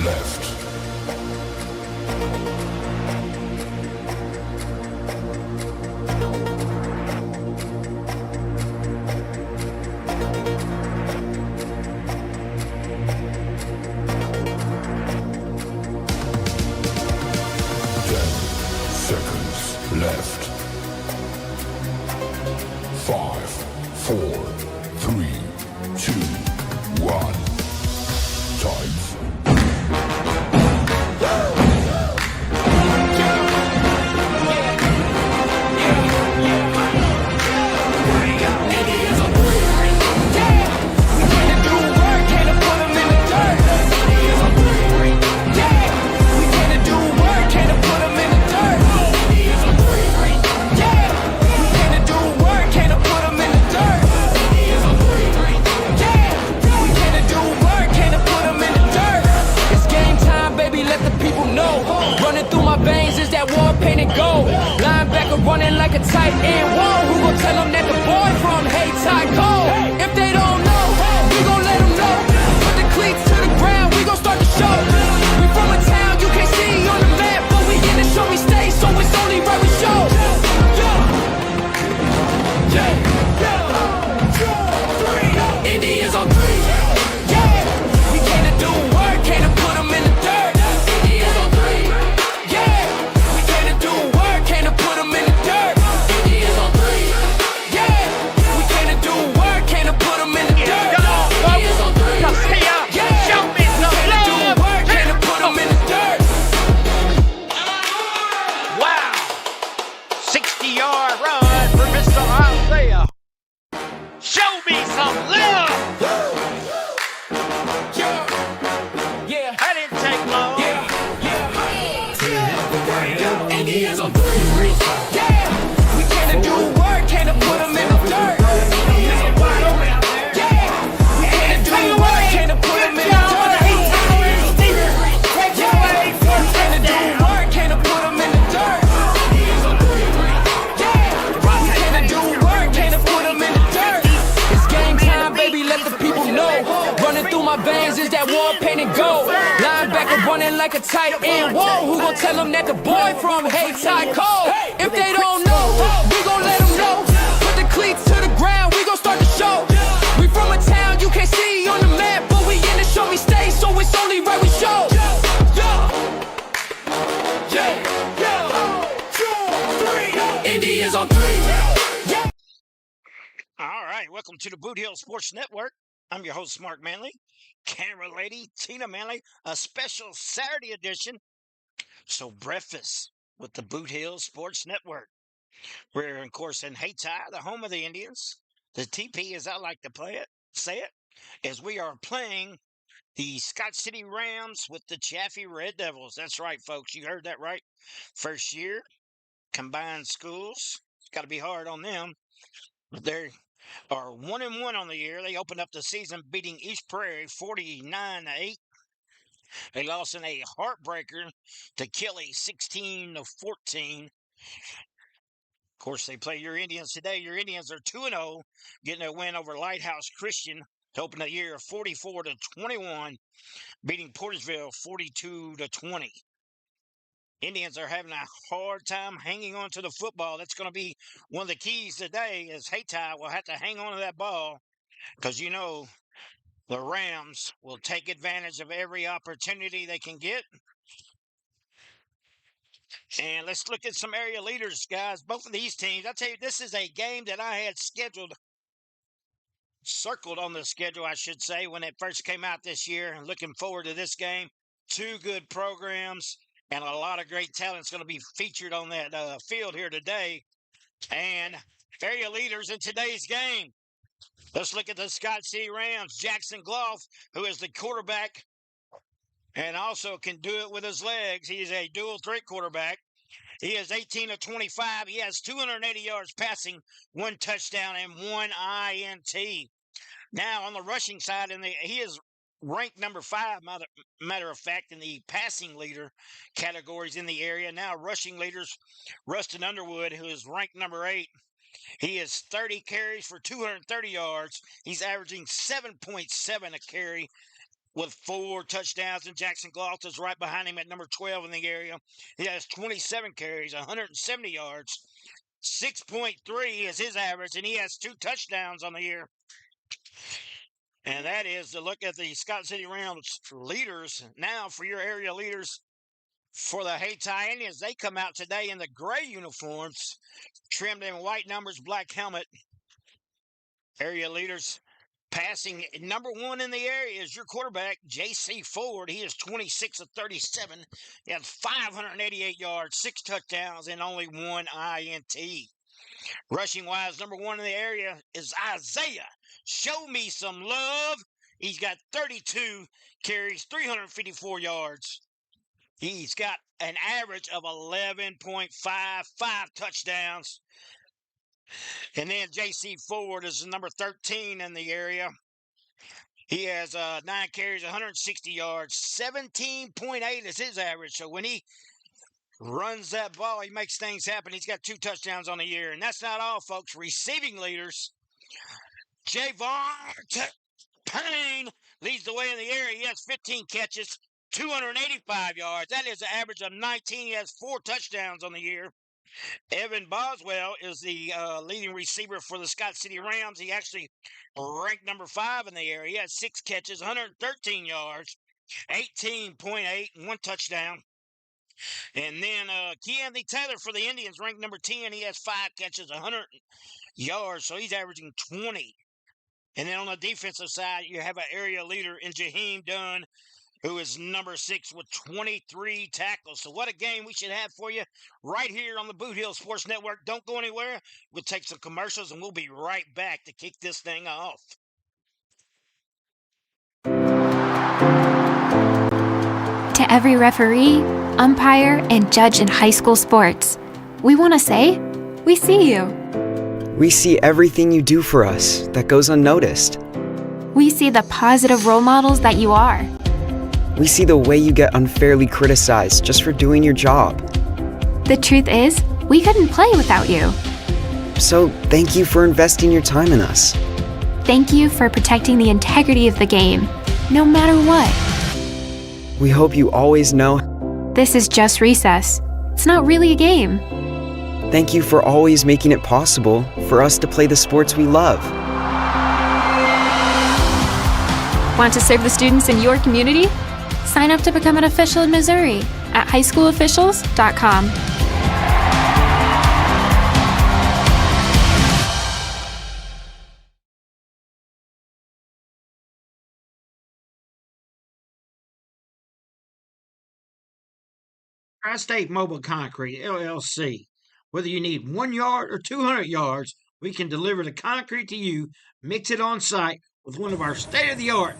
left. 10 seconds left. 5, 4, 3, 2, 1. Times. Running like a tight end. Whoa, who gon' tell them that the boy from Hayti cold? If they don't know, we gon' let them know. Put the cleats to the ground, we gon' start the show. We from a town you can't see on the map, but we in the show we stay, so it's only right we show. Indians on 3. Yeah, we came to do work, came to put them in the dirt. Indians on 3. Yeah, we came to do work, came to put them in the dirt. Indians on 3. Yeah, we came to do work, came to put them in the dirt. Indians on 3. Yeah, show me some love. Do work, came to put them in the dirt. Wow, 60-yard run for Mr. Isaiah. Show me some love. Yeah, That didn't take long. Indians on 3. Yeah, we came to do work, came to put them in the dirt. Yeah, we came to do work, came to put them in the dirt. Yeah, we came to do work, came to put them in the dirt. Yeah, we came to do work, came to put them in the dirt. It's game time, baby, let the people know. Running through my veins is that war painted gold. Linebacker running like a tight end. Whoa, who gon' tell them that the boy from Hayti cold? If they don't know, we gon' let them know. Put the cleats to the ground, we gon' start the show. We from a town you can't see on the map, but we in the show we stay, so it's only right we show. Indians on 3. Yeah. All right, welcome to the Boot Hill Sports Network. I'm your host, Mark Manley. Camera lady, Tina Manley, a special Saturday edition. So breakfast with the Boot Hill Sports Network. We're, of course, in Hayti, the home of the Indians. The TP, as I like to say it, as we are playing the Scott City Rams with the Chaffee Red Devils. That's right, folks. You heard that right. First year, combined schools. It's got to be hard on them. But they are 1-1 on the year. They opened up the season beating East Prairie 49-8. They lost in a heartbreaker to Kelly 16-14. Of course, they play your Indians today. Your Indians are 2-0, getting a win over Lighthouse Christian to open the year 44-21, beating Portersville 42-20. Indians are having a hard time hanging on to the football. That's going to be one of the keys today, as Hayti will have to hang on to that ball because, you know, the Rams will take advantage of every opportunity they can get. And let's look at some area leaders, guys. Both of these teams, I tell you, this is a game that I had circled on the schedule, I should say, when it first came out this year. And looking forward to this game. Two good programs and a lot of great talent's going to be featured on that field here today. And area leaders in today's game. Let's look at the Scott City Rams. Jackson Gloff, who is the quarterback and also can do it with his legs. He is a dual threat quarterback. He is 18 of 25. He has 280 yards passing, 1 touchdown, and 1 INT. Now, on the rushing side, he is ranked number 5, matter of fact, in the passing leader categories in the area. Now, rushing leaders, Rustin Underwood, who is ranked number 8. He is 30 carries for 230 yards. He's averaging 7.7 a carry with 4 touchdowns, and Jackson Gloss is right behind him at number 12 in the area. He has 27 carries, 170 yards. 6.3 is his average, and he has 2 touchdowns on the year. And that is to look at the Scott City Rams leaders. Now for your area leaders for the Hayti Indians, they come out today in the gray uniforms, trimmed in white numbers, black helmet. Area leaders passing number 1 in the area is your quarterback, J.C. Ford. He is 26 of 37. He has 588 yards, 6 touchdowns, and only 1 INT. Rushing wise, number 1 in the area is Isaiah. Show me some love. He's got 32 carries, 354 yards. He's got an average of 11.55 touchdowns. And then J.C. Ford is number 13 in the area. He has 9 carries, 160 yards. 17.8 is his average. So when he runs that ball, he makes things happen. He's got 2 touchdowns on the year. And that's not all, folks. Receiving leaders, Javon Payne leads the way in the area. He has 15 catches, 285 yards. That is an average of 19. He has 4 touchdowns on the year. Evan Boswell is the leading receiver for the Scott City Rams. He actually ranked number 5 in the area. He has 6 catches, 113 yards, 18.8, and 1 touchdown. And then Keanthony Taylor for the Indians, ranked number 10. He has 5 catches, 100 yards, so he's averaging 20. And then on the defensive side, you have an area leader in Jaheim Dunn, who is number 6 with 23 tackles. So what a game we should have for you right here on the Boot Hill Sports Network. Don't go anywhere. We'll take some commercials, and we'll be right back to kick this thing off. To every referee, umpire, and judge in high school sports, we want to say, we see you. We see everything you do for us that goes unnoticed. We see the positive role models that you are. We see the way you get unfairly criticized just for doing your job. The truth is, we couldn't play without you. So thank you for investing your time in us. Thank you for protecting the integrity of the game, no matter what. We hope you always know This is just recess. It's not really a game. thank you for always making it possible for us to play the sports we love. Want to serve the students in your community? Sign up to become an official in Missouri at highschoolofficials.com. Tri-State Mobile Concrete, LLC. Whether you need 1 yard or 200 yards, we can deliver the concrete to you, mix it on site with one of our state-of-the-art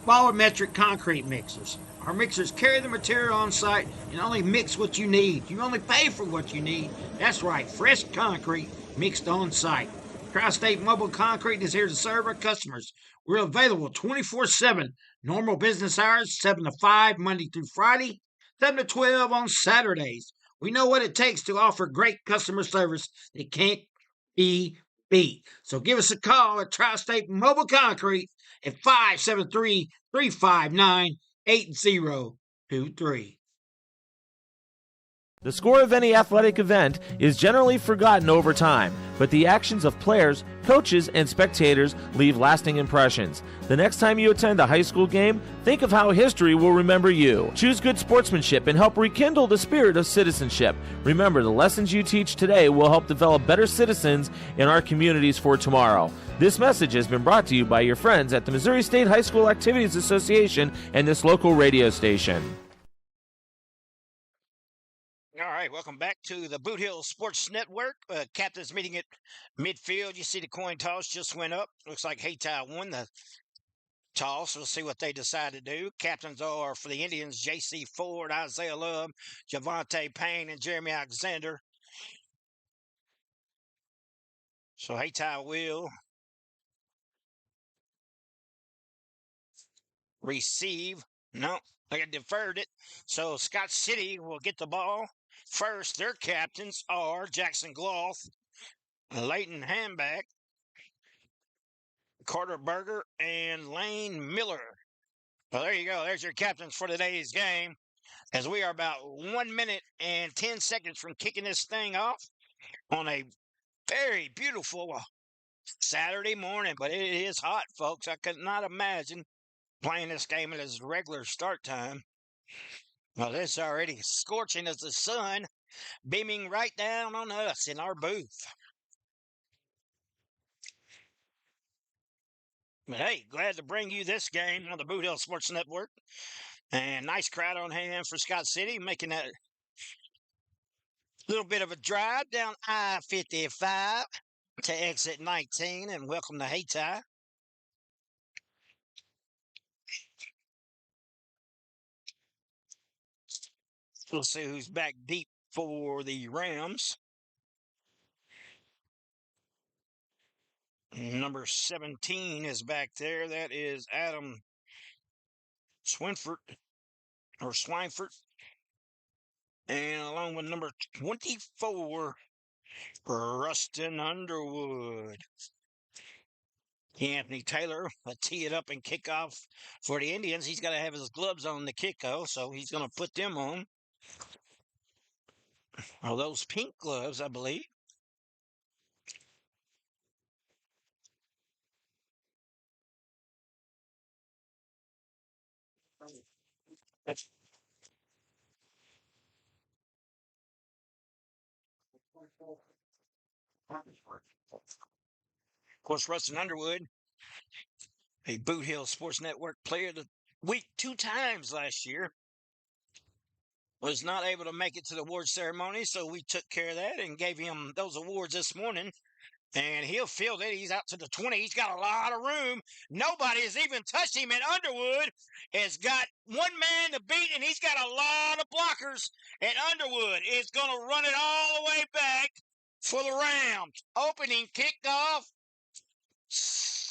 volumetric concrete mixers. Our mixers carry the material on site and only mix what you need. You only pay for what you need. That's right, fresh concrete mixed on site. Tri-State Mobile Concrete is here to serve our customers. We're available 24/7. Normal business hours, 7 to 5, Monday through Friday, 7 to 12 on Saturdays. We know what it takes to offer great customer service that can't be beat. So give us a call at Tri-State Mobile Concrete at 573-359-8023. The score of any athletic event is generally forgotten over time, but the actions of players, coaches, and spectators leave lasting impressions. The next time you attend a high school game, think of how history will remember you. Choose good sportsmanship and help rekindle the spirit of citizenship. Remember, the lessons you teach today will help develop better citizens in our communities for tomorrow. This message has been brought to you by your friends at the Missouri State High School Activities Association and this local radio station. All right, welcome back to the Boot Hill Sports Network. Captain's meeting at midfield. You see the coin toss just went up. Looks like Hayti won the toss. We'll see what they decide to do. Captains are for the Indians, J.C. Ford, Isaiah Love, Javante Payne, and Jeremy Alexander. So Hayti will receive. No, they deferred it. So Scott City will get the ball. First, their captains are Jackson Gloth, Leighton Hamback, Carter Berger, and Lane Miller. Well, there you go. There's your captains for today's game. As we are about 1 minute and 10 seconds from kicking this thing off on a very beautiful Saturday morning. But it is hot, folks. I could not imagine playing this game at its regular start time. Well, it's already scorching as the sun beaming right down on us in our booth. But hey, glad to bring you this game on the Boot Hill Sports Network. And nice crowd on hand for Scott City, making that little bit of a drive down I-55 to exit 19, and welcome to Hayti. We'll see who's back deep for the Rams. Number 17 is back there. That is Adam Swinford, or Swineford. And along with number 24, Rustin Underwood. Anthony Taylor will tee it up and kick off for the Indians. He's got to have his gloves on the kickoff, so he's going to put them on. Are those pink gloves, I believe? Of course, Rustin Underwood, a Boot Hill Sports Network player of the week 2 times last year, was not able to make it to the award ceremony, so we took care of that and gave him those awards this morning. And he'll feel that he's out to the 20. He's got a lot of room. Nobody has even touched him. And Underwood has got one man to beat, and he's got a lot of blockers. And Underwood is going to run it all the way back for the Rams. Opening kickoff,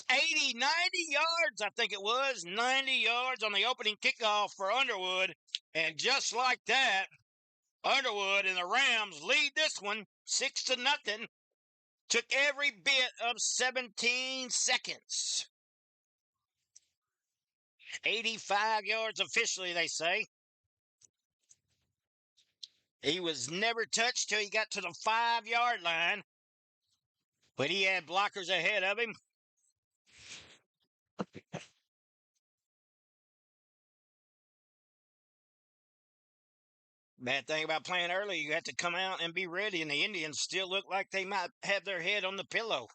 80, 90 yards, I think it was. 90 yards on the opening kickoff for Underwood. And just like that, Underwood and the Rams lead this one 6-0. Took every bit of 17 seconds. 85 yards officially, they say. He was never touched till he got to the 5-yard line. But he had blockers ahead of him. Bad thing about playing early, you have to come out and be ready, and the Indians still look like they might have their head on the pillow.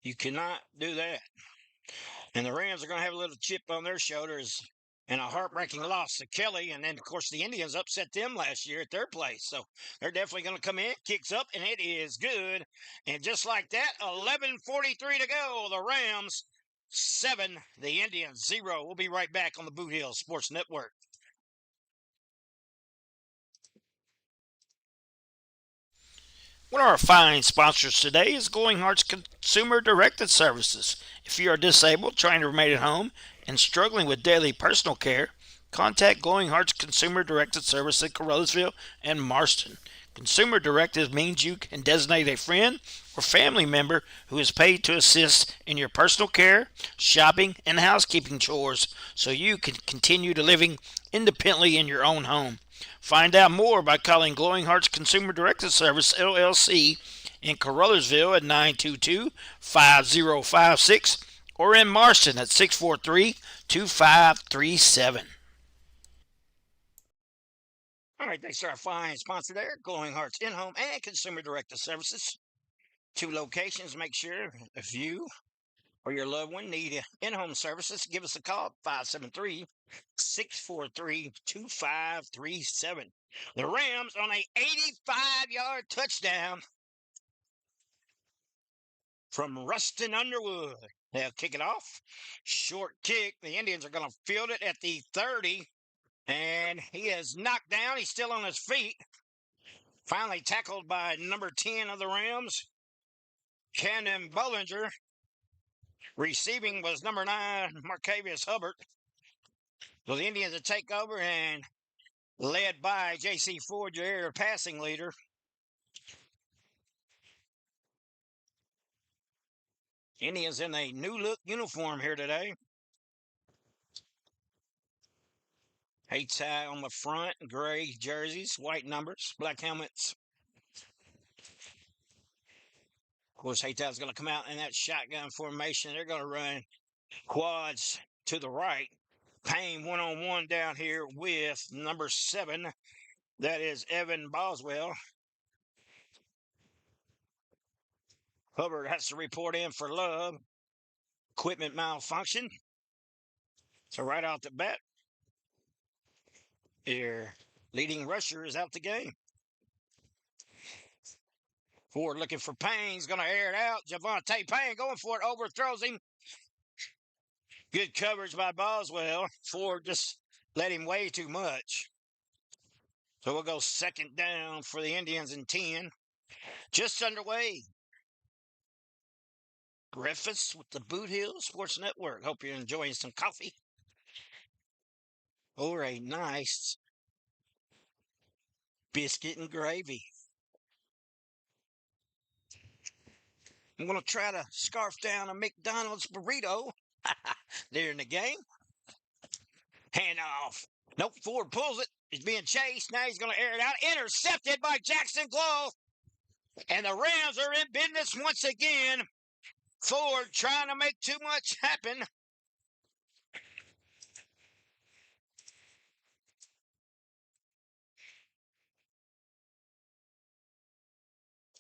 You cannot do that. And the Rams are going to have a little chip on their shoulders and a heartbreaking loss to Kelly. And then, of course, the Indians upset them last year at their place. So they're definitely going to come in, kicks up, and it is good. And just like that, 11:43 to go. The Rams 7, the Indians 0. We'll be right back on the Boot Hill Sports Network. One of our fine sponsors today is Glowing Hearts Consumer Directed Services. If you are disabled, trying to remain at home, and struggling with daily personal care, contact Glowing Hearts Consumer Directed Service in Carruthersville and Marston. Consumer Directed means you can designate a friend or family member who is paid to assist in your personal care, shopping, and housekeeping chores so you can continue to living independently in your own home. Find out more by calling Glowing Hearts Consumer Directed Service, LLC, in Carruthersville at 922-5056 or in Marston at 643-2537. All right, thanks to our fine sponsor there, Glowing Hearts In-Home and Consumer Directed Services. 2 locations. Make sure if you or your loved one need in-home services, give us a call, 573-643-2537. The Rams on a 85-yard touchdown from Rustin Underwood. They'll kick it off. Short kick. The Indians are going to field it at the 30. And he is knocked down. He's still on his feet. Finally tackled by number 10 of the Rams, Camden Bollinger. Receiving was number 9, Marcavius Hubbard. So the Indians will take over, and led by J.C. Ford, your passing leader. Indians in a new look uniform here today. Hayti on the front, gray jerseys, white numbers, black helmets. Of course, Haytai's going to come out in that shotgun formation. They're going to run quads to the right. Payne one-on-one down here with number 7. That is Evan Boswell. Hubbard has to report in for Love. Equipment malfunction. So right off the bat, your leading rusher is out the game. Ford looking for Payne. He's going to air it out. Javante Payne going for it. Overthrows him. Good coverage by Boswell. Ford just let him way too much. So we'll go second down for the Indians in 10. Just underway. Griffiths with the Boot Hill Sports Network. Hope you're enjoying some coffee. Or a nice biscuit and gravy. I'm going to try to scarf down a McDonald's burrito during the game. Hand off. Nope, Ford pulls it. He's being chased. Now he's going to air it out. Intercepted by Jackson Glove. And the Rams are in business once again. Ford trying to make too much happen.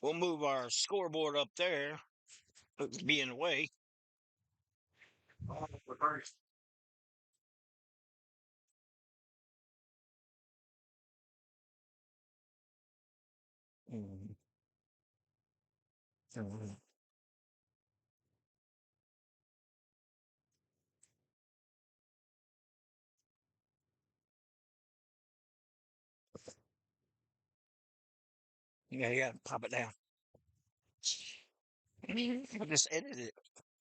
We'll move our scoreboard up there. Looks to be in the way. Yeah, you got to pop it down. I just edited it.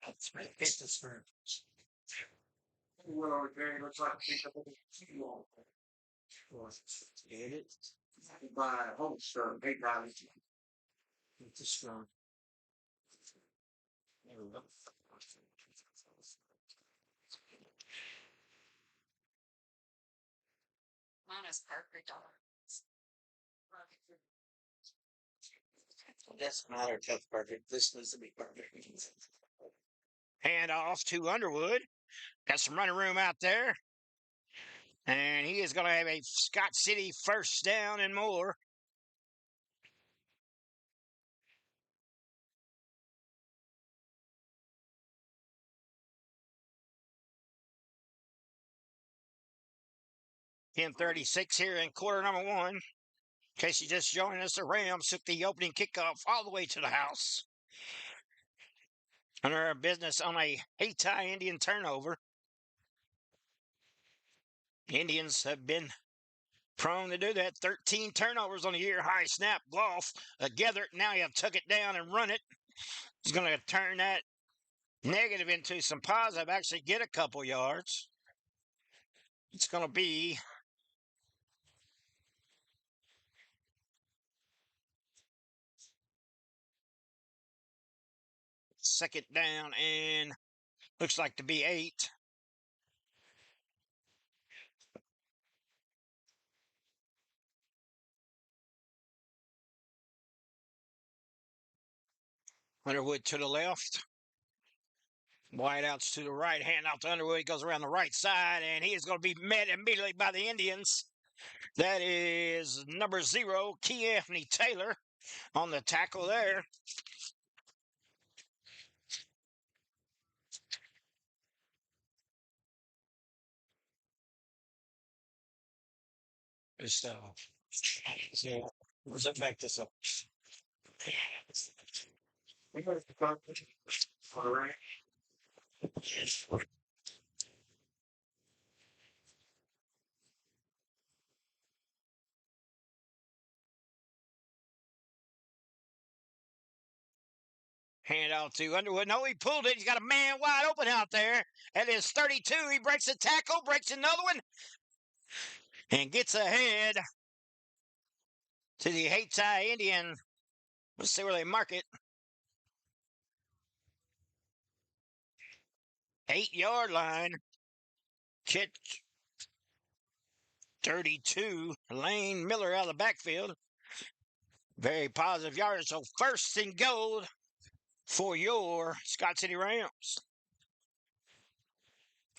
That's right. It's the spur. Well, it looks like edit by host big guy. It's a strong. There we go. Mona's Parker dog. Doesn't matter if that's perfect. This needs to be perfect. Hand off to Underwood. Got some running room out there. And he is going to have a Scott City first down and more. .36 here in quarter number 1. In case you just joined us, the Rams took the opening kickoff all the way to the house. Under our business on a Hayti Indian turnover. Indians have been prone to do that. 13 turnovers on the year. High snap, Gloff. Together, now you tuck it down and run it. He's going to turn that negative into some positive. Actually get a couple yards. It's going to be second down and looks like to be 8. Underwood to the left. Wideouts to the right. Hand out to Underwood. He goes around the right side, and he is going to be met immediately by the Indians. That is number 0, Key Anthony Taylor on the tackle there. Just, let's back this up. Hand out to Underwood. No, he pulled it. He's got a man wide open out there. That is 32. He breaks a tackle, breaks another one, and gets ahead to the Hayti Indian. Let's see where they mark it. 8-yard line. Catch 32. Lane Miller out of the backfield. Very positive yardage. So 1st and goal for your Scott City Rams.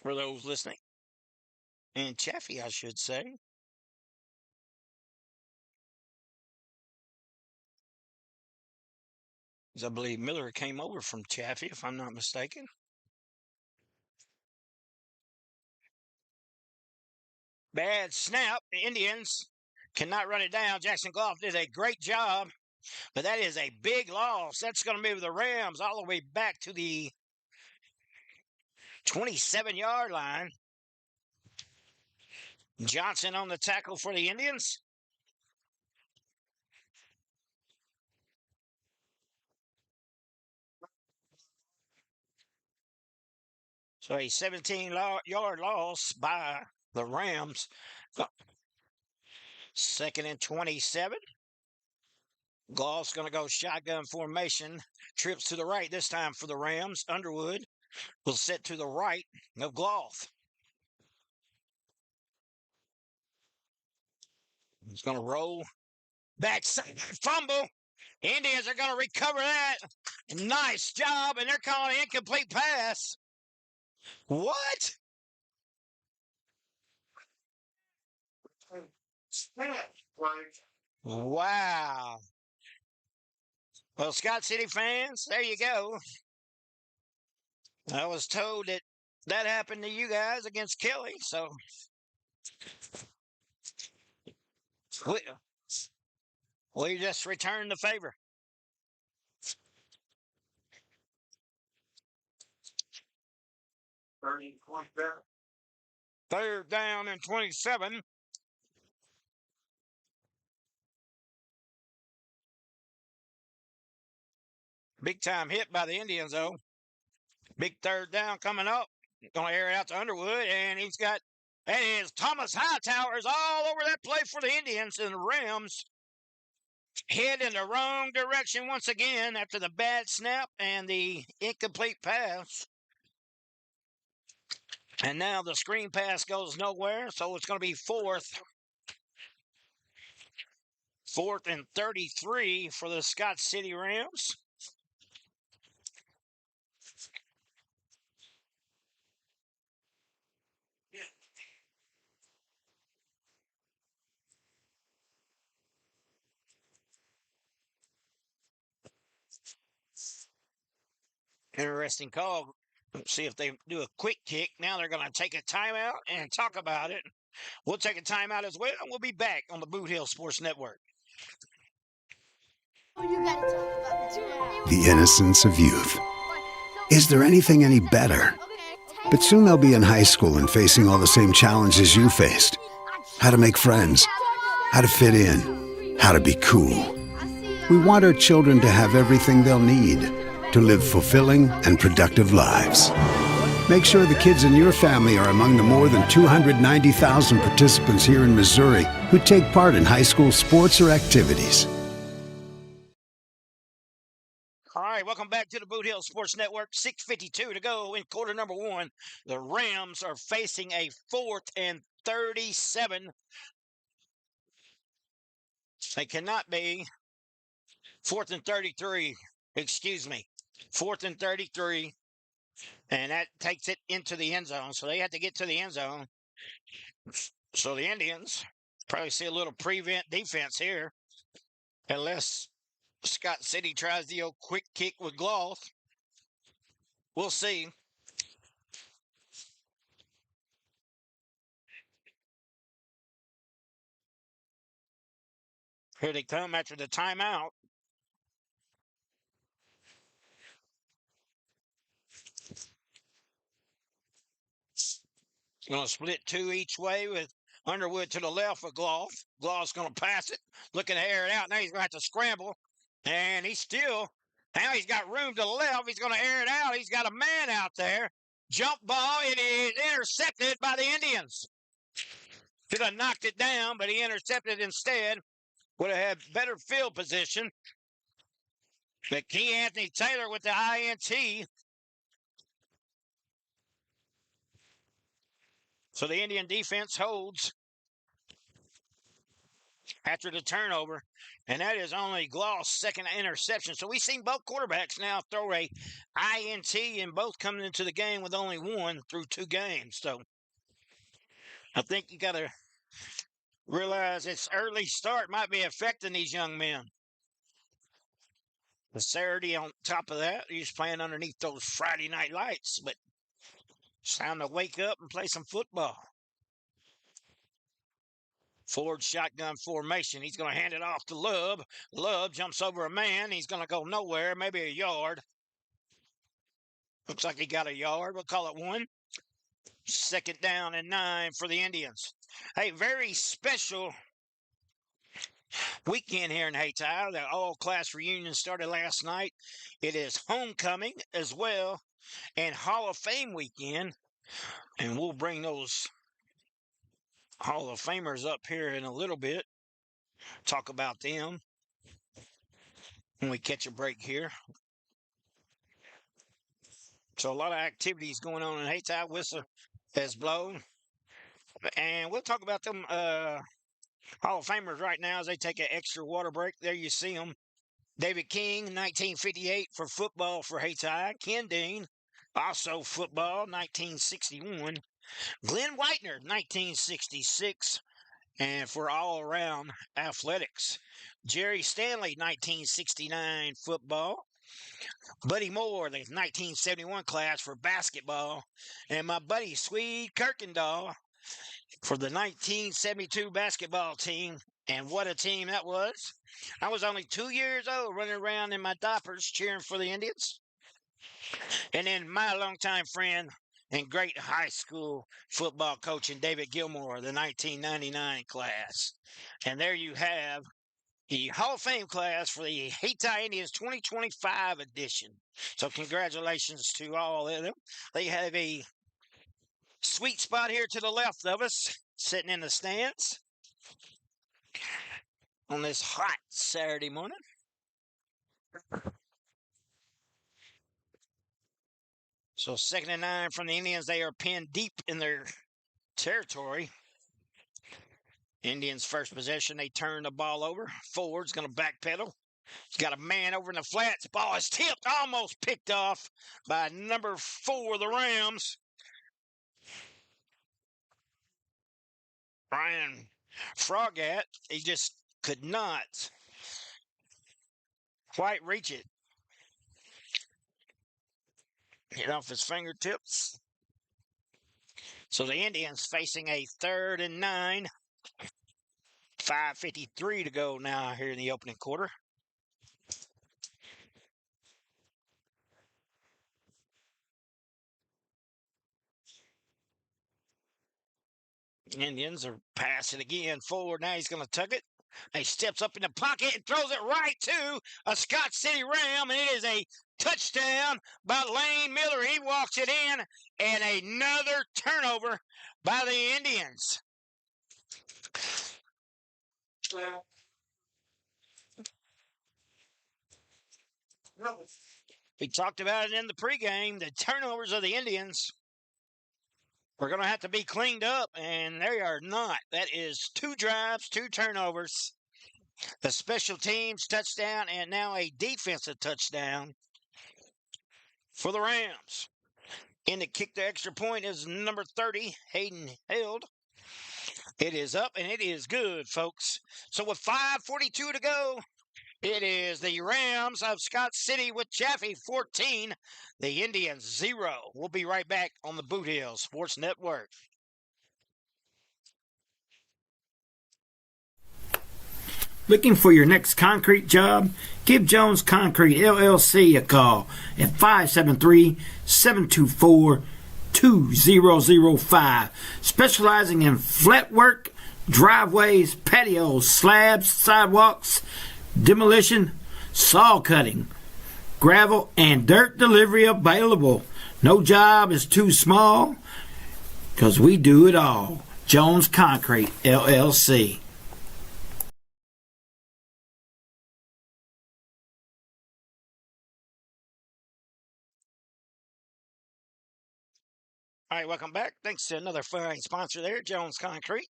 For those listening. And Chaffee, I should say. I believe Miller came over from Chaffee, if I'm not mistaken. Bad snap. The Indians cannot run it down. Jackson Goff did a great job, but that is a big loss. That's going to move the Rams all the way back to the 27-yard line. Johnson on the tackle for the Indians. So a 17-yard loss by the Rams. 2nd and 27. Goff's going to go shotgun formation. Trips to the right this time for the Rams. Underwood will sit to the right of Goff. He's going to roll. Backside fumble. Indians are going to recover that. Nice job, and they're calling an incomplete pass. What? Wow. Well, Scott City fans, there you go. I was told that that happened to you guys against Kelly, so we just returned the favor. Third down and 27. Big time hit by the Indians, though. Big 3rd down coming up. Going to air it out to Underwood, and he's got, that is Thomas Hightower's all over that play for the Indians, and the Rams head in the wrong direction once again after the bad snap and the incomplete pass. And now the screen pass goes nowhere, so it's going to be 4th and 33 for the Scott City Rams. Interesting call. Let's see if they do a quick kick. Now they're going to take a timeout and talk about it. We'll take a timeout as well, and we'll be back on the Boot Hill Sports Network. The innocence of youth. Is there anything any better? But soon they'll be in high school and facing all the same challenges you faced. How to make friends, how to fit in, how to be cool. We want our children to have everything they'll need to live fulfilling and productive lives. Make sure the kids in your family are among the more than 290,000 participants here in Missouri who take part in high school sports or activities. All right, welcome back to the Boot Hill Sports Network. 6:52 to go in quarter number 1. The Rams are facing a 4th and 37. They cannot be 4th and 33. Excuse me. 4th and 33. And that takes it into the end zone. So they have to get to the end zone. So the Indians probably see a little prevent defense here. Unless Scott City tries the old quick kick with Gloss. We'll see. Here they come after the timeout. Going to split 2 each way with Underwood to the left with Gloss. Gloss going to pass it, looking to air it out. Now he's going to have to scramble. And he's still, now he's got room to the left. He's going to air it out. He's got a man out there. Jump ball. It is intercepted by the Indians. Should have knocked it down, but he intercepted instead. Would have had better field position. But Key Anthony Taylor with the INT. So the Indian defense holds after the turnover, and that is only Gloss' second interception. So we've seen both quarterbacks now throw a INT, and both coming into the game with only one through 2 games. So I think you got to realize its early start might be affecting these young men. The Saturday on top of that, he's playing underneath those Friday night lights, but it's time to wake up and play some football. Ford shotgun formation. He's going to hand it off to Love. Love jumps over a man. He's going to go nowhere, maybe a yard. Looks like he got a yard. We'll call it 1. 2nd down and 9 for the Indians. Hey, very special weekend here in Hayti. The all-class reunion started last night. It is homecoming as well and Hall of Fame weekend. And we'll bring those Hall of Famers up here in a little bit. Talk about them when we catch a break here. So a lot of activities going on in Hayti. Whistle has blown. And we'll talk about them Hall of Famers right now as they take an extra water break. There you see them. David King, 1958 for football for Hayti. Ken Dean, also football, 1961. Glenn Whitener, 1966, and for all-around athletics. Jerry Stanley, 1969 football. Buddy Moore, the 1971 class for basketball. And my buddy Swede Kirkendall for the 1972 basketball team. And what a team that was. I was only 2 years old running around in my diapers cheering for the Indians. And then my longtime friend and great high school football coach in David Gilmore, the 1999 class. And there you have the Hall of Fame class for the Hayti Indians 2025 edition. So congratulations to all of them. They have a sweet spot here to the left of us, sitting in the stands on this hot Saturday morning. So 2nd and 9 from the Indians. They are pinned deep in their territory. Indians first possession. They turn the ball over. Ford's going to backpedal. He's got a man over in the flats. Ball is tipped, almost picked off by number 4 of the Rams. Brian Frogat. He just could not quite reach it. Hit off his fingertips. So the Indians facing a 3rd and 9. 5:53 to go now here in the opening quarter. Indians are passing again forward. Now he's going to tuck it. He steps up in the pocket and throws it right to a Scott City Ram, and it is a touchdown by Lane Miller. He walks it in, and another turnover by the Indians. We talked about it in the pregame. The turnovers of the Indians are going to have to be cleaned up, and they are not. That is 2 drives, 2 turnovers. The special teams touchdown, and now a defensive touchdown for the Rams. In to kick the extra point is number 30, Hayden Held. It is up, and it is good, folks. So with 5:42 to go, it is the Rams of Scott City with Chaffee 14, the Indians 0. We'll be right back on the Boot Hill Sports Network. Looking for your next concrete job? Give Jones Concrete LLC a call at 573-724-2005. Specializing in flat work, driveways, patios, slabs, sidewalks, demolition, saw cutting, gravel, and dirt delivery available. No job is too small because we do it all. Jones Concrete LLC. All right, welcome back. Thanks to another fine sponsor there, Jones Concrete.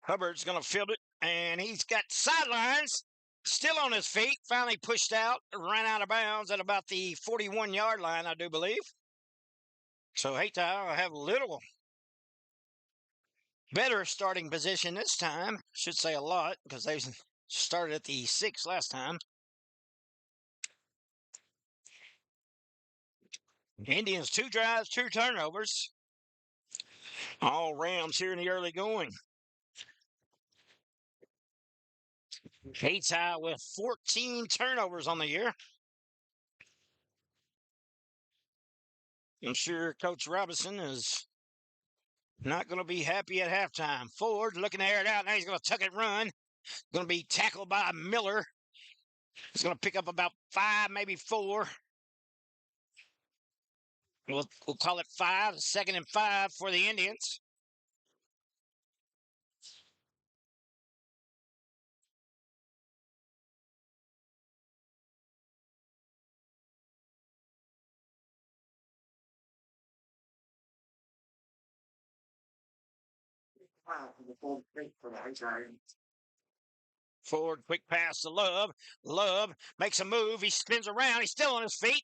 Hubbard's going to field it, and he's got sidelines. Still on his feet. Finally pushed out, ran out of bounds at about the 41-yard line, I do believe. So Hayti will have a little better starting position this time. Should say a lot because they started at the 6 last time. Indians 2 drives, 2 turnovers. All Rams here in the early going. Hayti with 14 turnovers on the year. I'm sure Coach Robinson is not going to be happy at halftime. Ford looking to air it out. Now he's going to tuck it run. Going to be tackled by Miller. He's going to pick up about 5, maybe 4. We'll call it 5, 2nd and 5 for the Indians. Ford, quick pass to Love. Love makes a move. He spins around. He's still on his feet.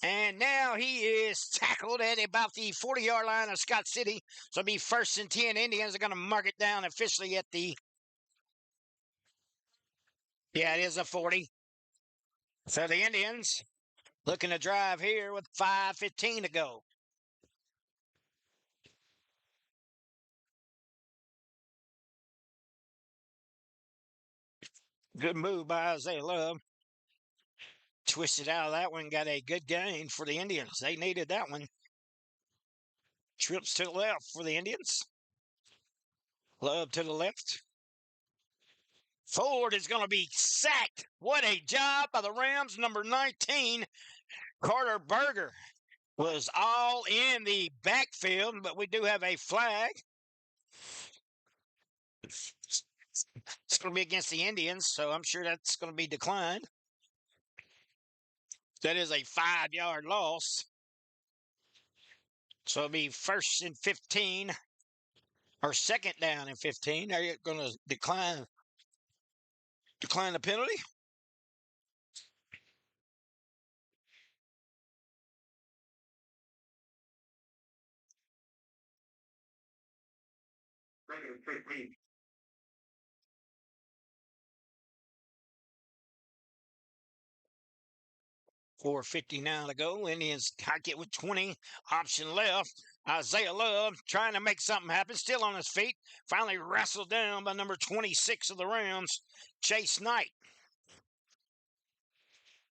And now he is tackled at about the 40-yard line of Scott City. So it'll be 1st and 10. Indians are going to mark it down officially at the... Yeah, it is a 40. So the Indians looking to drive here with 5:15 to go. Good move by Isaiah Love. Twisted out of that one, got a good gain for the Indians. They needed that one. Trips to the left for the Indians. Love to the left. Ford is going to be sacked. What a job by the Rams. Number 19, Carter Berger, was all in the backfield, but we do have a flag. It's going to be against the Indians, so I'm sure that's going to be declined. That is a 5-yard loss. So it'll be 1st and 15, or 2nd down and 15. They're going to decline the penalty. $4:50 now to go. Indians hike it with 20. Option left. Isaiah Love trying to make something happen. Still on his feet. Finally wrestled down by number 26 of the Rams, Chase Knight.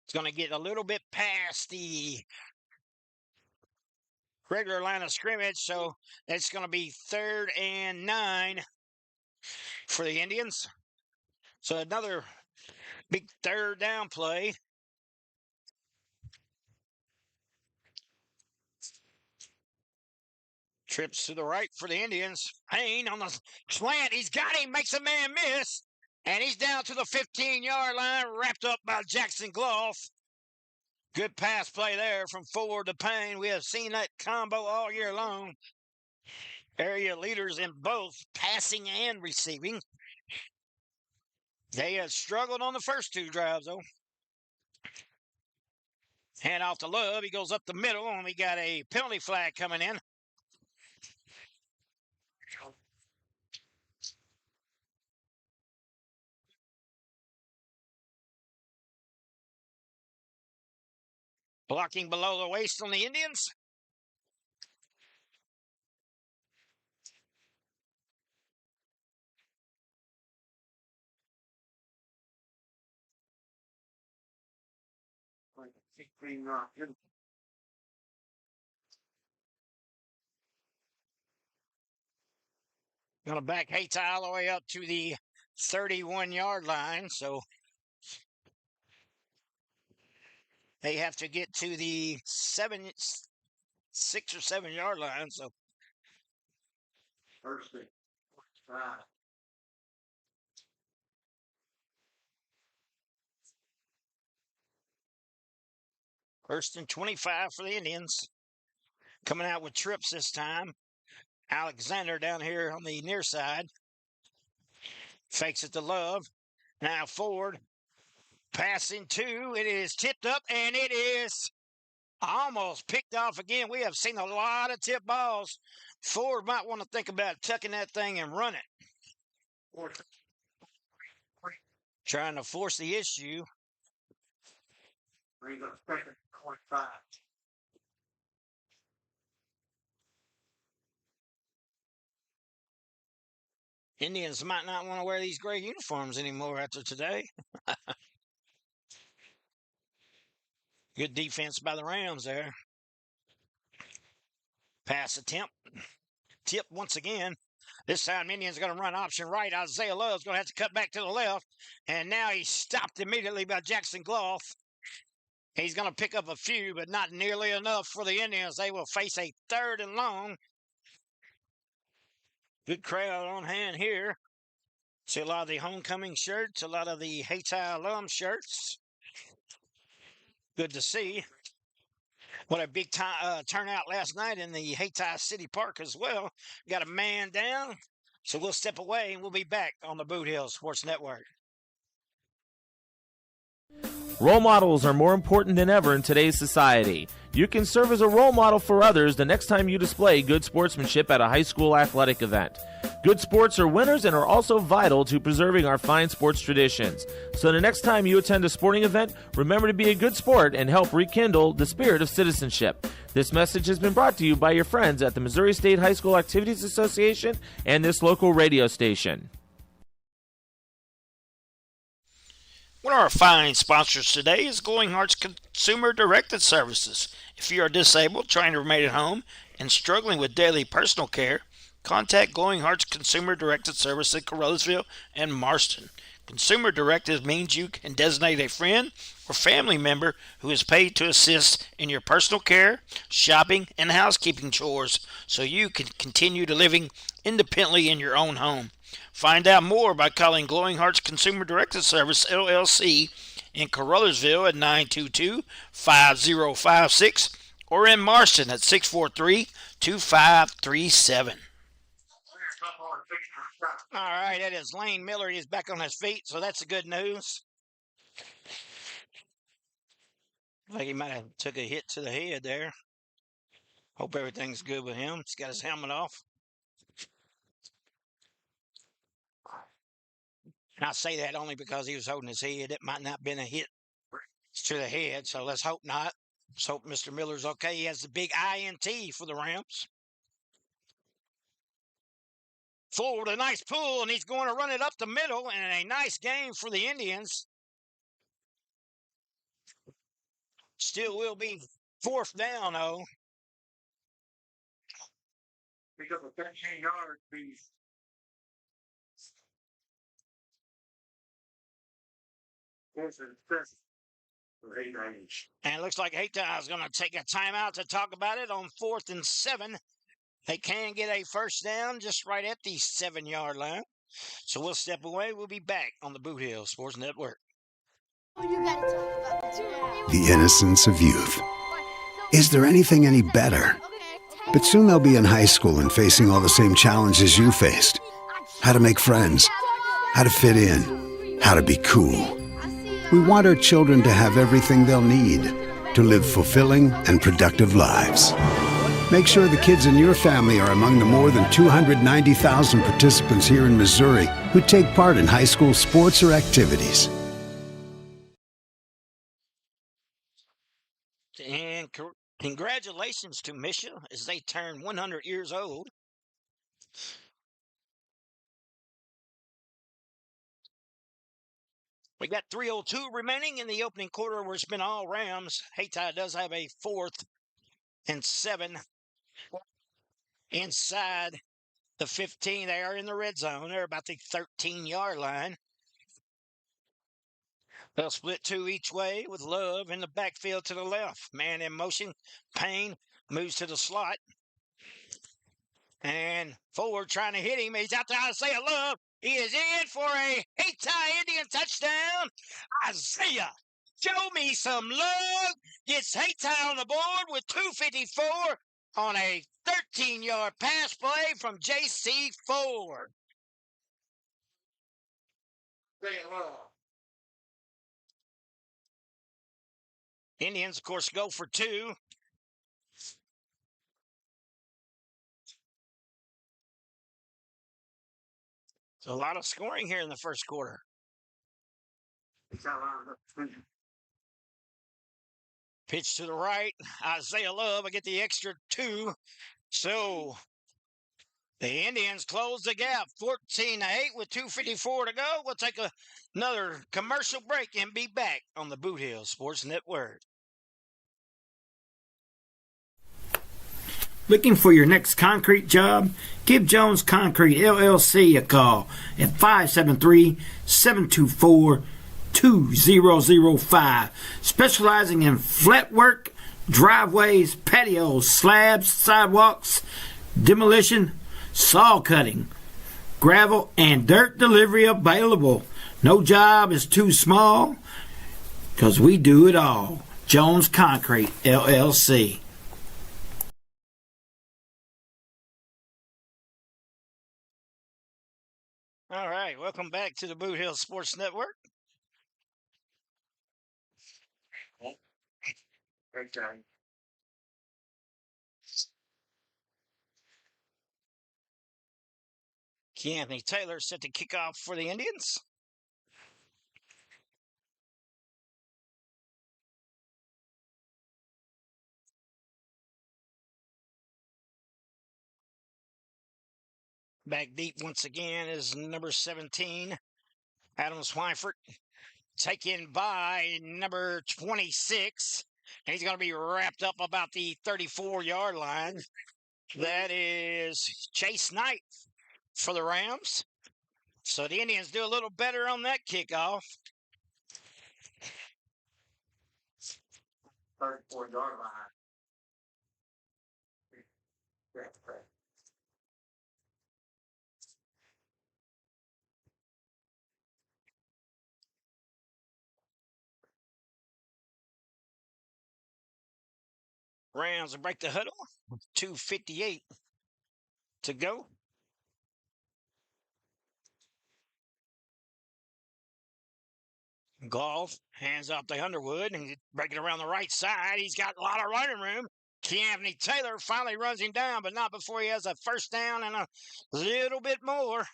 It's going to get a little bit past the regular line of scrimmage, so it's going to be 3rd and 9 for the Indians. So another big 3rd down play. Trips to the right for the Indians. Payne on the slant. He's got him. Makes a man miss. And he's down to the 15-yard line, wrapped up by Jackson Gloff. Good pass play there from Ford to Payne. We have seen that combo all year long. Area leaders in both passing and receiving. They have struggled on the first 2 drives, though. Hand off to Love. He goes up the middle, and we got a penalty flag coming in. Blocking below the waist on the Indians. Going to back Hayti all the way up to the 31-yard line. So they have to get to the 6 or 7-yard line. So First thing. 5. First and 25 for the Indians. Coming out with trips this time. Alexander down here on the near side. Fakes it to Love. Now Ford. Passing two. It is tipped up, and it is almost picked off again. We have seen a lot of tip balls. Ford might want to think about tucking that thing and run it. Trying to force the issue. Indians might not want to wear these gray uniforms anymore after today. Good defense by the Rams there. Pass attempt. Tip once again. This time, Indians are going to run option right. Isaiah Love's going to have to cut back to the left. And now he's stopped immediately by Jackson Gloff. He's going to pick up a few, but not nearly enough for the Indians. They will face a 3rd and long. Good crowd on hand here. See a lot of the homecoming shirts, a lot of the Hayti alum shirts. Good to see. What a big turnout last night in the Hayti City Park as well. Got a man down, so we'll step away and we'll be back on the Boot Hill Sports Network. Role models are more important than ever in today's society. You can serve as a role model for others the next time you display good sportsmanship at a high school athletic event. Good sports are winners and are also vital to preserving our fine sports traditions. So the next time you attend a sporting event, remember to be a good sport and help rekindle the spirit of citizenship. This message has been brought to you by your friends at the Missouri State High School Activities Association and this local radio station. One of our fine sponsors today is Glowing Hearts Consumer Directed Services. If you are disabled, trying to remain at home, and struggling with daily personal care, contact Glowing Hearts Consumer Directed Service in Carruthersville and Marston. Consumer Directed means you can designate a friend or family member who is paid to assist in your personal care, shopping, and housekeeping chores so you can continue to living independently in your own home. Find out more by calling Glowing Hearts Consumer Directed Service, LLC, in Carruthersville at 922-5056 or in Marston at 643-2537. All right, that is Lane Miller. He's back on his feet, so that's the good news. Like he might have took a hit to the head there. Hope everything's good with him. He's got his helmet off. And I say that only because he was holding his head. It might not have been a hit to the head, so let's hope not. Let's hope Mr. Miller's okay. He has the big INT for the Rams. Forward, a nice pull, and he's going to run it up the middle, and a nice game for the Indians. Still will be 4th down, though. Pick up a 13-yard piece. And it looks like Hayti is going to take a timeout to talk about it on 4th and 7. They can get a first down just right at the 7-yard line. So we'll step away. We'll be back on the Boot Hill Sports Network. The innocence of youth. Is there anything any better? But soon they'll be in high school and facing all the same challenges you faced. How to make friends, how to fit in, how to be cool. We want our children to have everything they'll need to live fulfilling and productive lives. Make sure the kids in your family are among the more than 290,000 participants here in Missouri who take part in high school sports or activities. And congratulations to Misha as they turn 100 years old. We got 3:02 remaining in the opening quarter where it's been all Rams. Hayti does have a 4th and 7 inside the 15. They are in the red zone. They're about the 13-yard line. They'll split 2 each way with Love in the backfield to the left. Man in motion. Payne moves to the slot. And Ford trying to hit him. He's out to Isaiah Love. He is in for a Hayti Indian touchdown. Isaiah Show me some love. Gets Hayti on the board with 254 on a 13-yard pass play from JC Ford. Indians, of course, go for two. So a lot of scoring here in the first quarter. Pitch to the right. Isaiah Love will get the extra two. So the Indians close the gap 14-8 with 2:54 to go. We'll take another commercial break and be back on the Boot Hill Sports Network. Looking for your next concrete job? Give Jones Concrete LLC a call at 573-724-2005. Specializing in flat work, driveways, patios, slabs, sidewalks, demolition, saw cutting, gravel, and dirt delivery available. No job is too small because we do it all. Jones Concrete LLC. All right, welcome back to the Boot Hill Sports Network. Anthony Taylor set to kick off for the Indians. Back deep once again is number 17, Adam Swifert, taken by number 26. And he's going to be wrapped up about the 34-yard line. That is Chase Knight for the Rams. So the Indians do a little better on that kickoff. 34-yard line. Rams will break the huddle. 2:58 to go. Golf hands off to Underwood and breaking around the right side. He's got a lot of running room. Anthony Taylor finally runs him down, but not before he has a first down and a little bit more.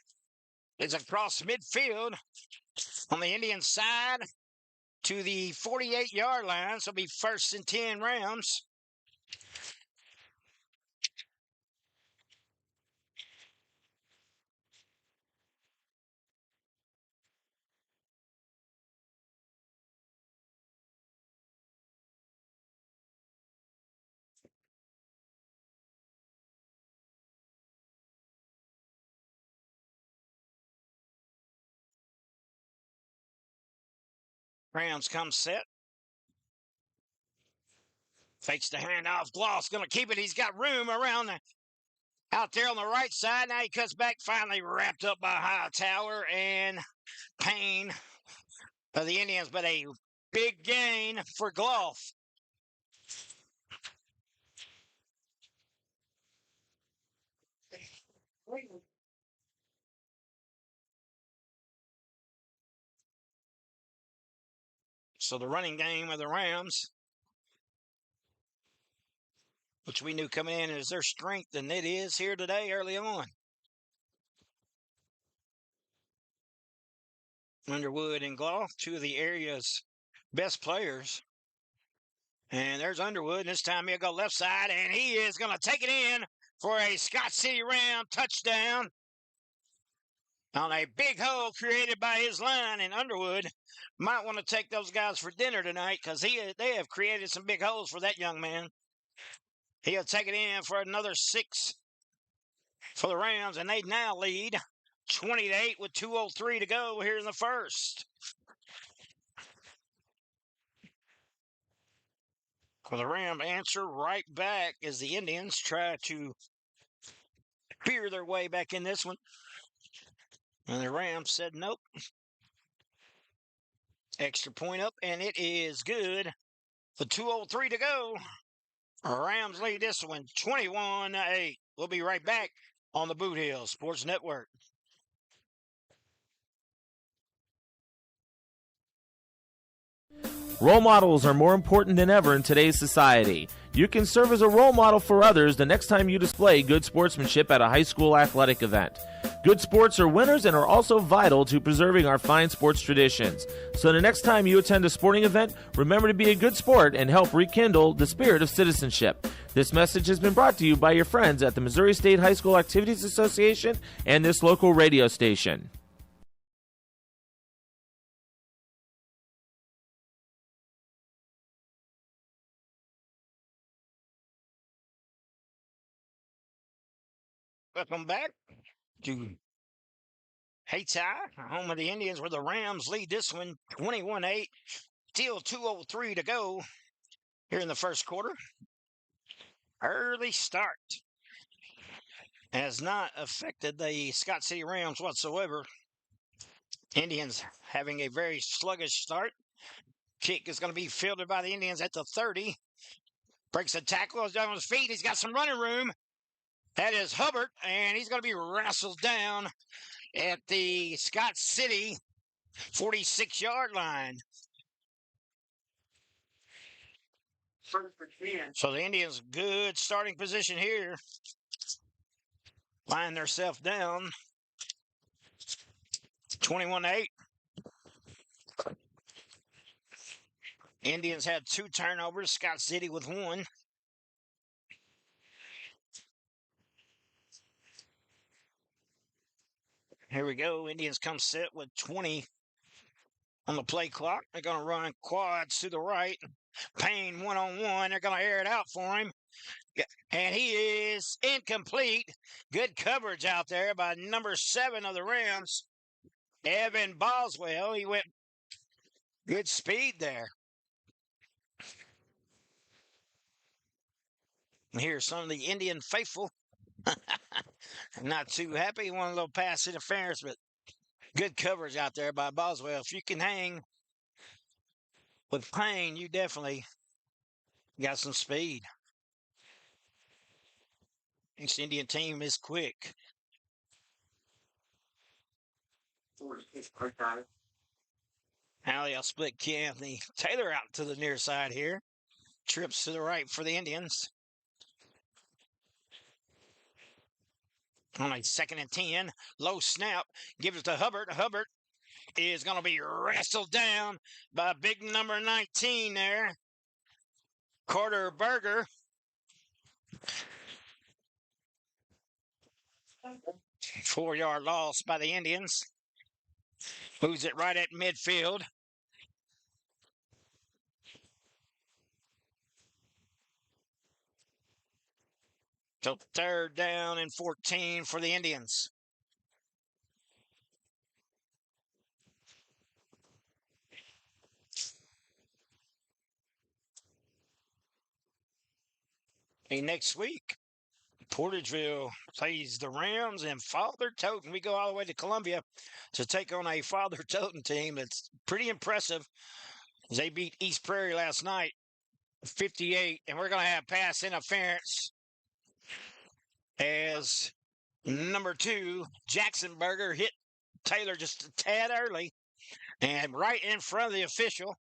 It's across midfield on the Indian side to the 48-yard line. So it'll be 1st and 10 Rams. Rams come set. Fakes the handoff. Gloss going to keep it. He's got room around out there on the right side. Now he cuts back. Finally wrapped up by Hightower and Payne of the Indians. But a big gain for Gloss. So the running game of the Rams, which we knew coming in is their strength, and it is here today early on. Underwood and Goff, two of the area's best players. And there's Underwood, and this time he'll go left side, and he is going to take it in for a Scott City Ram touchdown on a big hole created by his line. And Underwood might want to take those guys for dinner tonight because they have created some big holes for that young man. He'll take it in for another 6 for the Rams, and they now lead 20-8 with 2:03 to go here in the first. Well, the Rams answer right back as the Indians try to peer their way back in this one. And the Rams said nope. Extra point up, and it is good. The 2:03 to go. Rams lead this one 21-8. We'll be right back on the Boot Hill Sports Network. Role models are more important than ever in today's society. You can serve as a role model for others the next time you display good sportsmanship at a high school athletic event. Good sports are winners and are also vital to preserving our fine sports traditions. So the next time you attend a sporting event, remember to be a good sport and help rekindle the spirit of citizenship. This message has been brought to you by your friends at the Missouri State High School Activities Association and this local radio station. Welcome back to Hayti, home of the Indians, where the Rams lead this one 21-8. Still 2:03 to go here in the first quarter. Early start has not affected the Scott City Rams whatsoever. Indians having a very sluggish start. Kick is going to be fielded by the Indians at the 30. Breaks the tackle, goes down on his feet. He's got some running room. That is Hubbard, and he's going to be wrestled down at the Scott City 46-yard line. So the Indians, good starting position here. Line themselves down. 21-8. Indians had 2 turnovers. Scott City with 1. Here we go. Indians come set with 20 on the play clock. They're going to run quads to the right. Payne one-on-one. They're going to air it out for him. And he is incomplete. Good coverage out there by number 7 of the Rams, Evan Boswell. He went good speed there. And here's some of the Indian faithful. Not too happy. One little pass interference, but good coverage out there by Boswell. If you can hang with Payne, you definitely got some speed. This Indian team is quick. Now they'll split Anthony Taylor out to the near side here. Trips to the right for the Indians. On a 2nd and 10, low snap, gives it to Hubbard. Hubbard is going to be wrestled down by big number 19 there, Carter Berger. Four-yard loss by the Indians. Moves it right at midfield. So 3rd down and 14 for the Indians. And next week, Portageville plays the Rams and Father Toten. We go all the way to Columbia to take on a Father Toten team that's pretty impressive. They beat East Prairie last night, 58, and we're going to have pass interference as number 2, Jackson Berger, hit Taylor just a tad early and right in front of the official.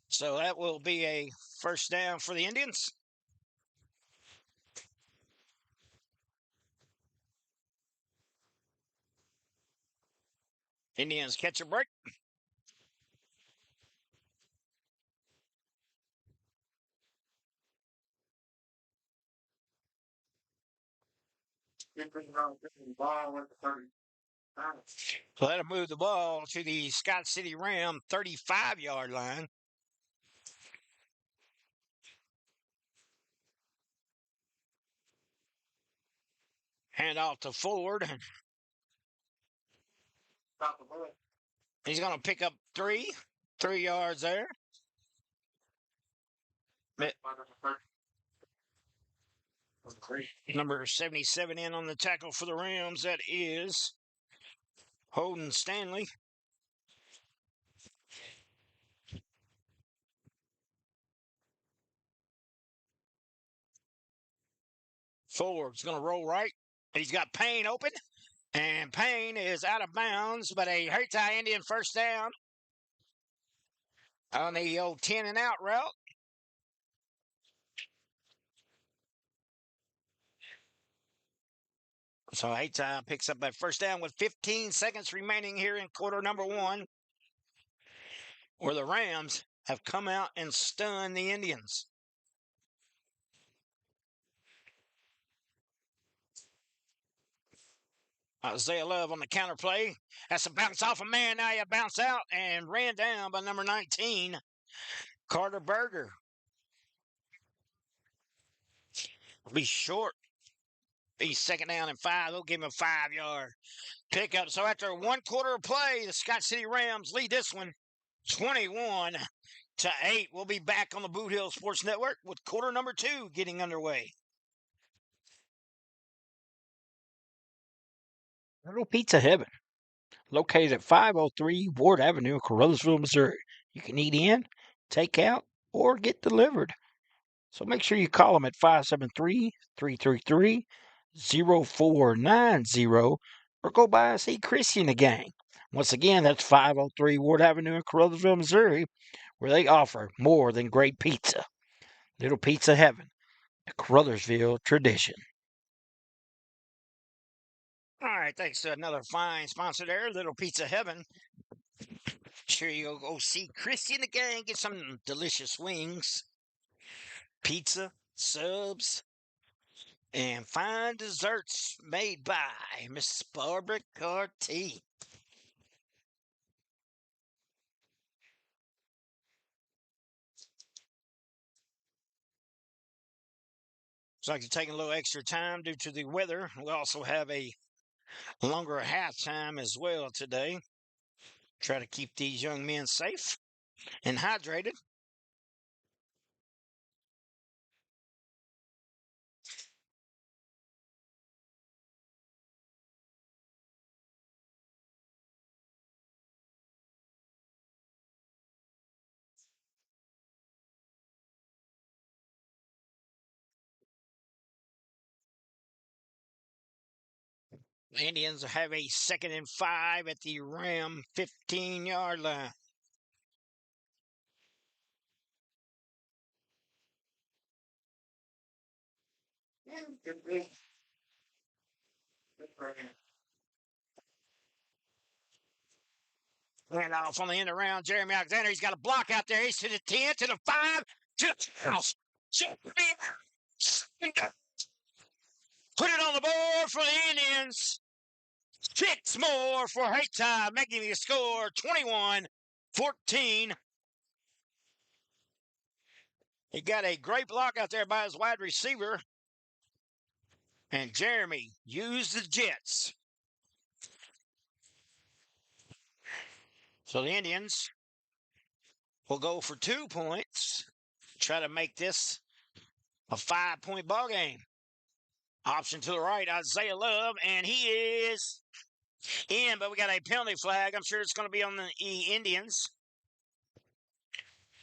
So that will be a first down for the Indians. Indians catch a break. So that'll move the ball to the Scott City Ram 35-yard line. Hand off to Ford. He's going to pick up 3 yards there. Number 77 in on the tackle for the Rams. That is Holden Stanley. Ford's going to roll right. He's got Payne open, and Payne is out of bounds, but a Hayti Indian first down on the old 10 and out route. So Hayti picks up that first down with 15 seconds remaining here in quarter number 1, where the Rams have come out and stunned the Indians. Isaiah Love on the counter play. That's a bounce off a man. Now you bounce out and ran down by number 19, Carter Berger. Be short. Be second down and 5. They'll give him a 5-yard pickup. So after 1 quarter of play, the Scott City Rams lead this one 21-8. We'll be back on the Boot Hill Sports Network with quarter number 2 getting underway. Little Pizza Heaven, located at 503 Ward Avenue in Carruthersville, Missouri. You can eat in, take out, or get delivered. So make sure you call them at 573-333-0490 or go by and see Chrissy and the gang. Once again, that's 503 Ward Avenue in Carruthersville, Missouri, where they offer more than great pizza. Little Pizza Heaven, a Carruthersville tradition. All right, thanks to another fine sponsor there, Little Pizza Heaven. Sure you'll go see Christy and the gang, get some delicious wings, pizza, subs, and fine desserts made by Miss Barbara Carty. Looks like they're taking a little extra time due to the weather. We also have a longer halftime as well today. Try to keep these young men safe and hydrated. The Indians have a 2nd and 5 at the Ram 15-yard line. And off on the end around Jeremy Alexander. He's got a block out there. He's to the 10, to the 5, to the house. Put it on the board for the Indians. 6 more for Hayti, making the score 21-14. He got a great block out there by his wide receiver. And Jeremy used the Jets. So the Indians will go for 2 points. Try to make this a 5-point ball game. Option to the right, Isaiah Love, and he is in, but we got a penalty flag. I'm sure it's going to be on the Indians.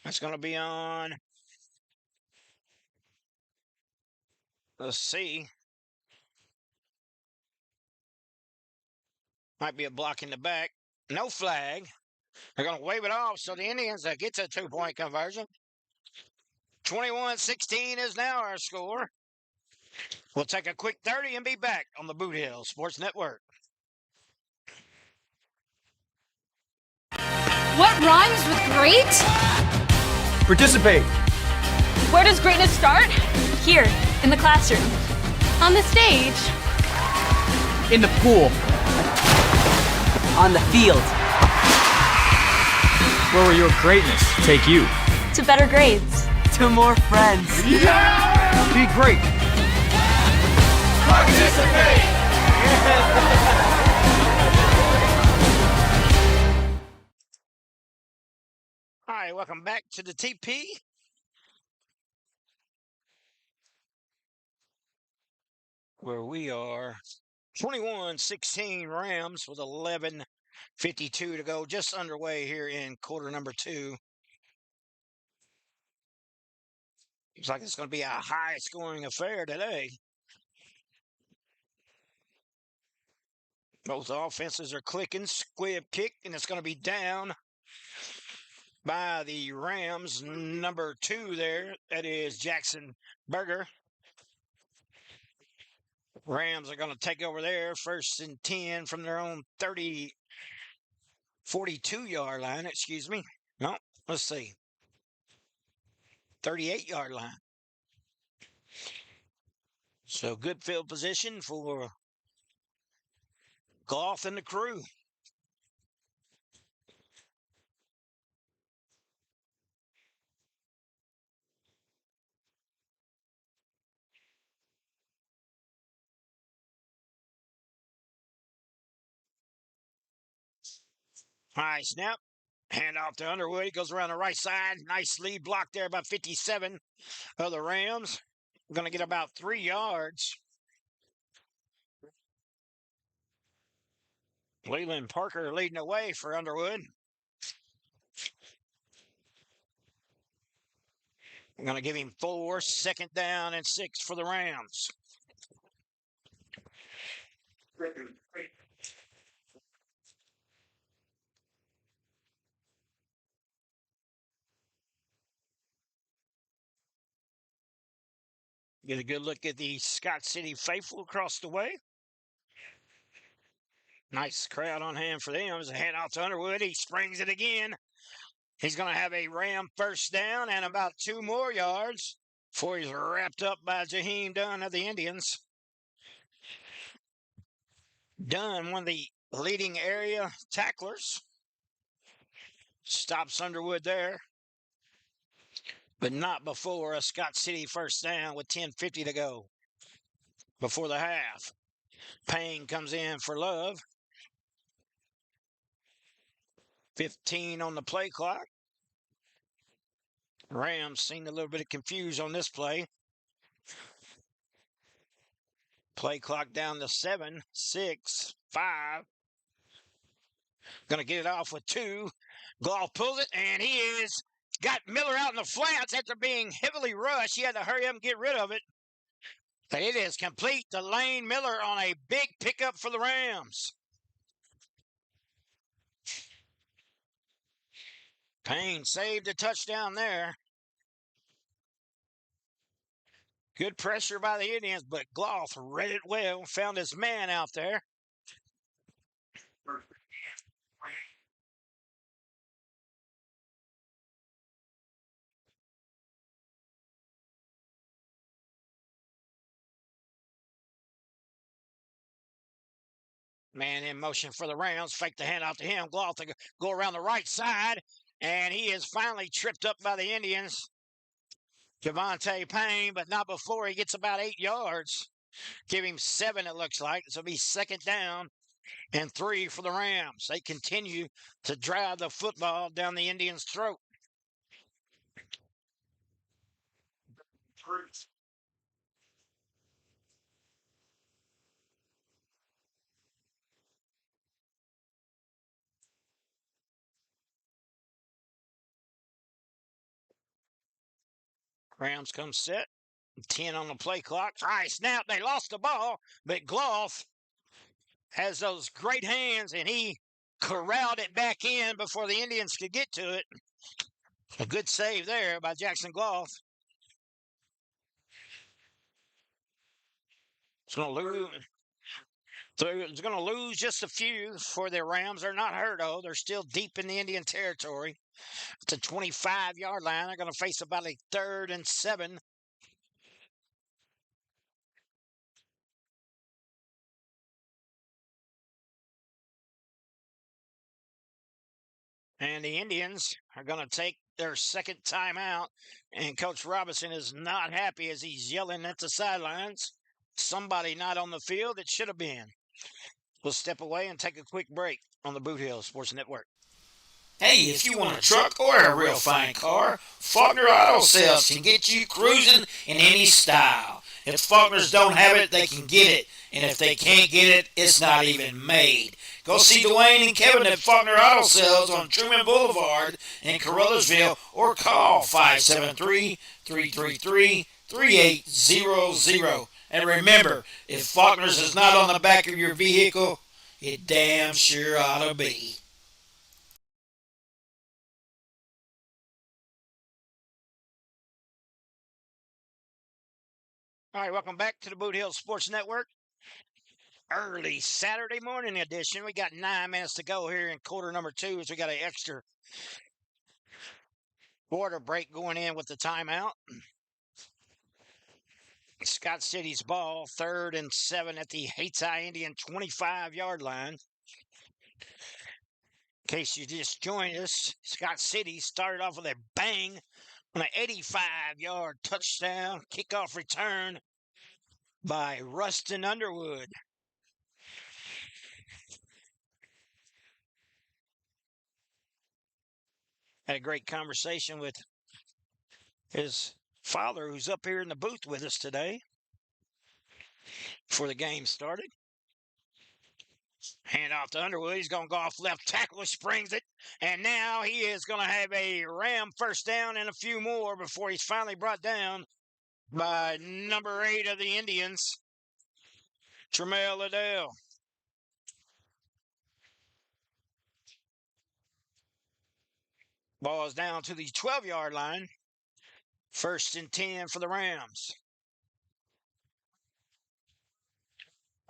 That's going to be on, let's see. Might be a block in the back. No flag. They're going to wave it off, so the Indians get a 2-point conversion. 21-16 is now our score. We'll take a quick 30 and be back on the Boot Hill Sports Network. What rhymes with great? Participate. Where does greatness start? Here, in the classroom. On the stage. In the pool. On the field. Where will your greatness take you? To better grades. To more friends. Yeah! Be great. Participate! All right, welcome back to the TP. Where we are 21-16 Rams with 11:52 to go, just underway here in quarter number 2. Looks like it's going to be a high-scoring affair today. Both offenses are clicking. Squib kick, and it's going to be down by the Rams. Number 2 there. That is Jackson Berger. Rams are going to take over there. 1st and 10 from their own 42-yard line. Excuse me. No, let's see. 38-yard line. So good field position for Goff and the crew. All right, snap. Hand off to Underwood. He goes around the right side. Nice lead block there, about 57 of the Rams. Going to get about 3 yards. Leland Parker leading the way for Underwood. I'm going to give him 4, 2nd down and 6 for the Rams. Get a good look at the Scott City faithful across the way. Nice crowd on hand for them. As a hand out to Underwood, he springs it again. He's going to have a Ram 1st down and about 2 more yards before he's wrapped up by Jaheim Dunn of the Indians. Dunn, one of the leading area tacklers. Stops Underwood there. But not before a Scott City 1st down with 10:50 to go before the half. Payne comes in for Love. 15 on the play clock. Rams seemed a little bit of confusion on this play. Play clock down to 7, 6, 5. Going to get it off with 2. Goff pulls it, and he is got Miller out in the flats after being heavily rushed. He had to hurry up and get rid of it. But it is complete to Lane Miller on a big pickup for the Rams. Payne saved a touchdown there. Good pressure by the Indians, but Goff read it well, found his man out there. Man in motion for the Rams. Fake the handoff to him. Goff to go around the right side. And he is finally tripped up by the Indians. Javante Payne, but not before he gets about 8 yards. Give him 7, it looks like. This will be 2nd down and 3 for the Rams. They continue to drive the football down the Indians' throat. Rams come set. 10 on the play clock. All right, snap. They lost the ball, but Goff has those great hands, and he corralled it back in before the Indians could get to it. A good save there by Jackson Goff. It's going to lose just a few for the Rams. They're not hurt, though. They're still deep in the Indian territory. It's a 25-yard line. They're going to face about a 3rd and 7. And the Indians are going to take their 2nd timeout. And Coach Robinson is not happy as he's yelling at the sidelines. Somebody not on the field that should have been. We'll step away and take a quick break on the Boot Hill Sports Network. Hey, if you want a truck or a real fine car, Faulkner Auto Sales can get you cruising in any style. If Faulkners don't have it, they can get it. And if they can't get it, it's not even made. Go see Dwayne and Kevin at Faulkner Auto Sales on Truman Boulevard in Carruthersville or call 573-333-3800. And remember, if Faulkner's is not on the back of your vehicle, It damn sure ought to be. All right, welcome back to the Boot Hill Sports Network. Early Saturday morning edition. We got 9 minutes to go here in quarter number 2 as we got an extra water break going in with the timeout. Scott City's ball, 3rd and 7 at the Hayti Indian 25-yard line. In case you just joined us, Scott City started off with a bang on an 85-yard touchdown kickoff return by Rustin Underwood. Had a great conversation with his father, who's up here in the booth with us today before the game started. Hand off to Underwood. He's going to go off left tackle, springs it, and now he is going to have a Ram first down and a few more before he's finally brought down by number 8 of the Indians, Tremel Liddell. Ball is down to the 12-yard line. 1st and 10 for the Rams.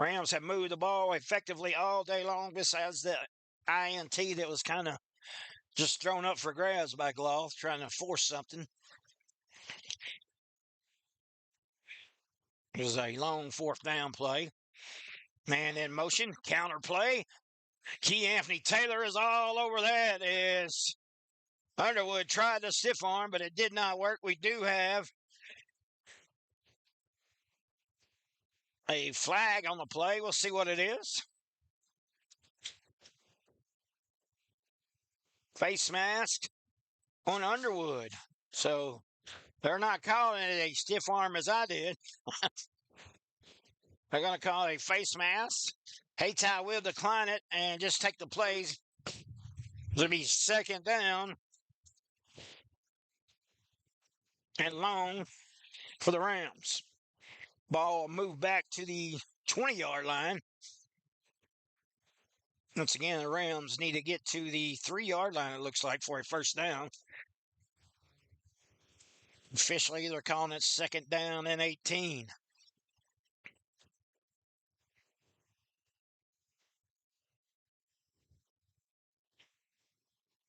Rams have moved the ball effectively all day long besides the INT that was kind of just thrown up for grabs by Gloth, trying to force something. It was a long 4th down play. Man in motion, counter play. Key Anthony Taylor is all over that as Underwood tried to stiff arm, but it did not work. We do have a flag on the play. We'll see what it is. Face mask on Underwood. So they're not calling it a stiff arm as I did. They're going to call it a face mask. Hayti will decline it and just take the plays. It'll be 2nd down and long for the Rams. Ball moved back to the 20-yard line. Once again, the Rams need to get to the 3-yard line, it looks like, for a first down. Officially, they're calling it 2nd down and 18.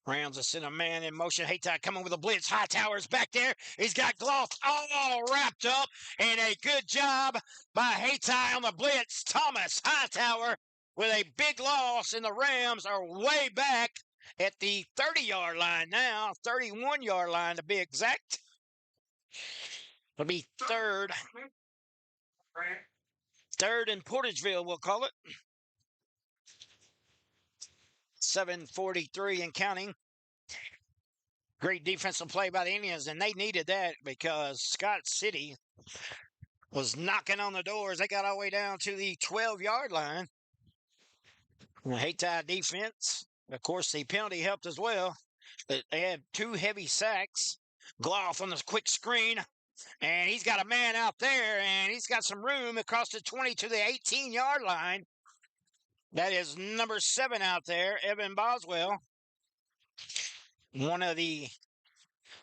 Rams are sending a man in motion. Hayti coming with a blitz. Hightower's back there. He's got Gloth all wrapped up. And a good job by Hayti on the blitz. Thomas Hightower with a big loss. And the Rams are way back at the 30-yard line now. 31-yard line to be exact. It'll be 3rd. 3rd in Portageville, we'll call it. 7:43 and counting. Great defensive play by the Indians, and they needed that because Scott City was knocking on the doors. They got all the way down to the 12-yard line. The Hayti defense, of course, the penalty helped as well. But they had 2 heavy sacks. Gloth on the quick screen, and he's got a man out there, and he's got some room across the 20 to the 18-yard line. That is number 7 out there, Evan Boswell, one of the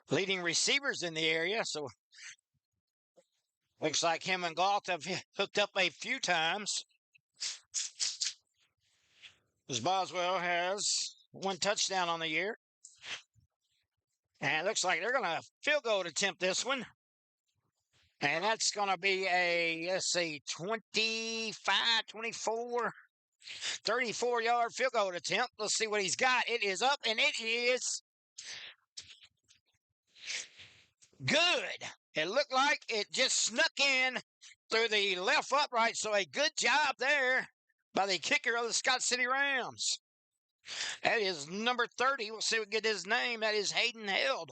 leading receivers in the area. So looks like him and Gloth have hooked up a few times. As Boswell has 1 touchdown on the year. And it looks like they're going to field goal attempt this one. And that's going to be a, let's see, 25, 24, 34-yard field goal attempt. Let's see what he's got. It is up, and it is good. It looked like it just snuck in through the left upright, so a good job there by the kicker of the Scott City Rams. That is number 30. We'll see if we get his name. That is Hayden Held.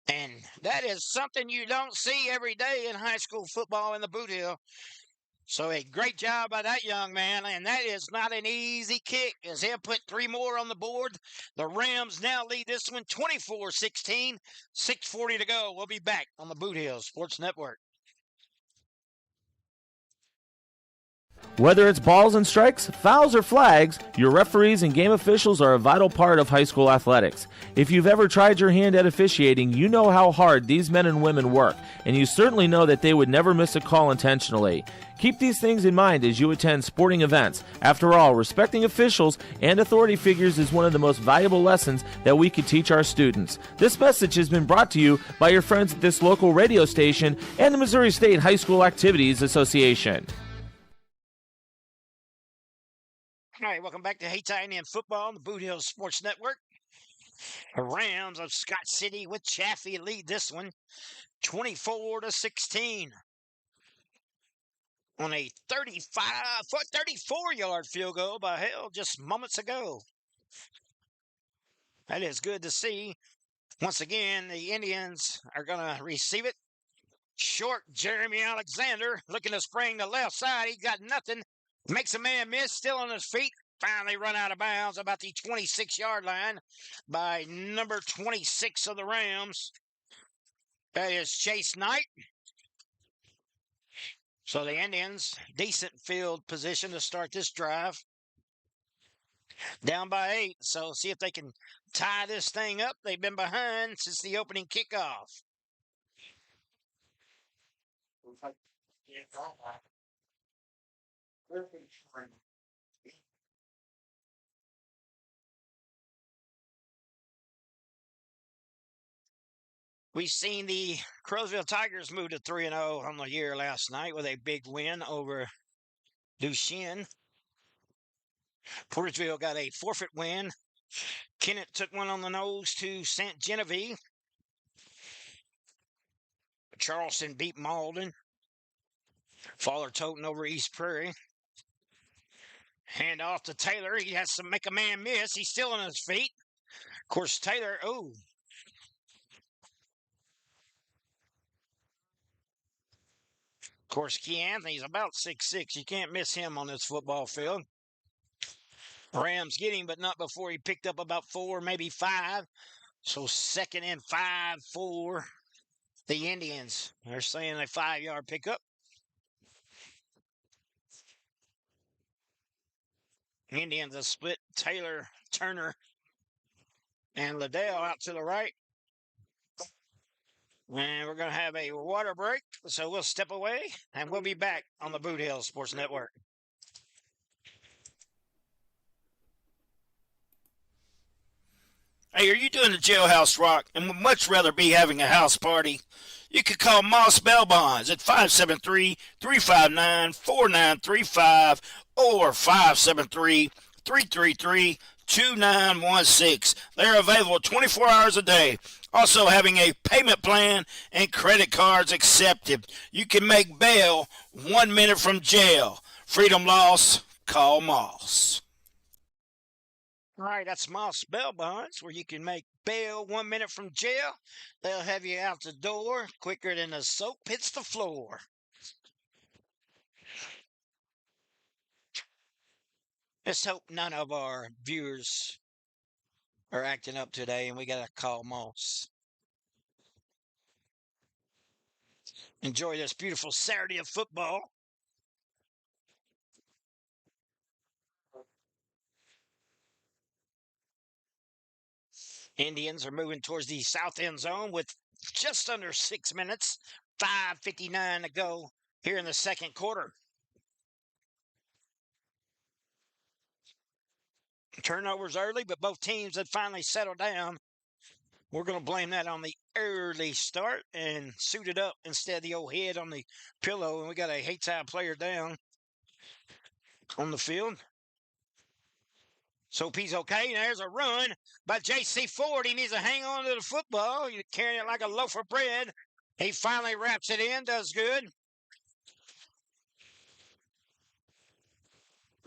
And that is something you don't see every day in high school football in the Boot Hill. So a great job by that young man, and that is not an easy kick as he'll put 3 more on the board. The Rams now lead this one 24-16, 6:40 to go. We'll be back on the Boot Hill Sports Network. Whether it's balls and strikes, fouls, or flags, your referees and game officials are a vital part of high school athletics. If you've ever tried your hand at officiating, you know how hard these men and women work, and you certainly know that they would never miss a call intentionally. Keep these things in mind as you attend sporting events. After all, respecting officials and authority figures is one of the most valuable lessons that we could teach our students. This message has been brought to you by your friends at this local radio station and the Missouri State High School Activities Association. All right, welcome back to Hayti A&M football on the Boot Hill Sports Network. The Rams of Scott City with Chaffee lead this one 24-16 on a 34-yard field goal by Hill just moments ago. That is good to see. Once again, the Indians are going to receive it. Short Jeremy Alexander looking to spring the left side. He got nothing. Makes a man miss, still on his feet. Finally run out of bounds about the 26-yard line by number 26 of the Rams. That is Chase Knight. So the Indians, decent field position to start this drive. Down by 8, so see if they can tie this thing up. They've been behind since the opening kickoff. We've seen the Crowsville Tigers move to 3-0 on the year last night with a big win over Duchesne. Portersville got a forfeit win. Kennett took one on the nose to St. Genevieve. Charleston beat Malden. Fowler Toten over East Prairie. Hand off to Taylor. He has to make a man miss. He's still on his feet. Of course, Taylor, Of course, Key Anthony's about 6'6". You can't miss him on this football field. Rams get him, but not before he picked up about 4, maybe 5. So 2nd and 5 for the Indians. They're saying a 5-yard pickup. Indians have split Taylor, Turner, and Liddell out to the right. And we're going to have a water break, so we'll step away, and we'll be back on the Boot Hill Sports Network. Hey, are you doing the jailhouse rock and would much rather be having a house party? You could call Moss Bell Bonds at 573-359-4935 or 573-333-2916. They're available 24 hours a day. Also having a payment plan and credit cards accepted. You can make bail 1 minute from jail. Freedom loss, call Moss. All right, that's Moss Bell Bonds, where you can make bail 1 minute from jail. They'll have you out the door quicker than the soap hits the floor. Let's hope none of our viewers are acting up today, and we got to call Moss. Enjoy this beautiful Saturday of football. Indians are moving towards the south end zone with just under 6 minutes, 5:59 to go here in the second quarter. Turnovers early, but both teams had finally settled down. We're going to blame that on the early start and suited up instead of the old head on the pillow, and we got a Hayti player down on the field. So he's okay. There's a run by J.C. Ford. He needs to hang on to the football. He's carrying it like a loaf of bread. He finally wraps it in, does good.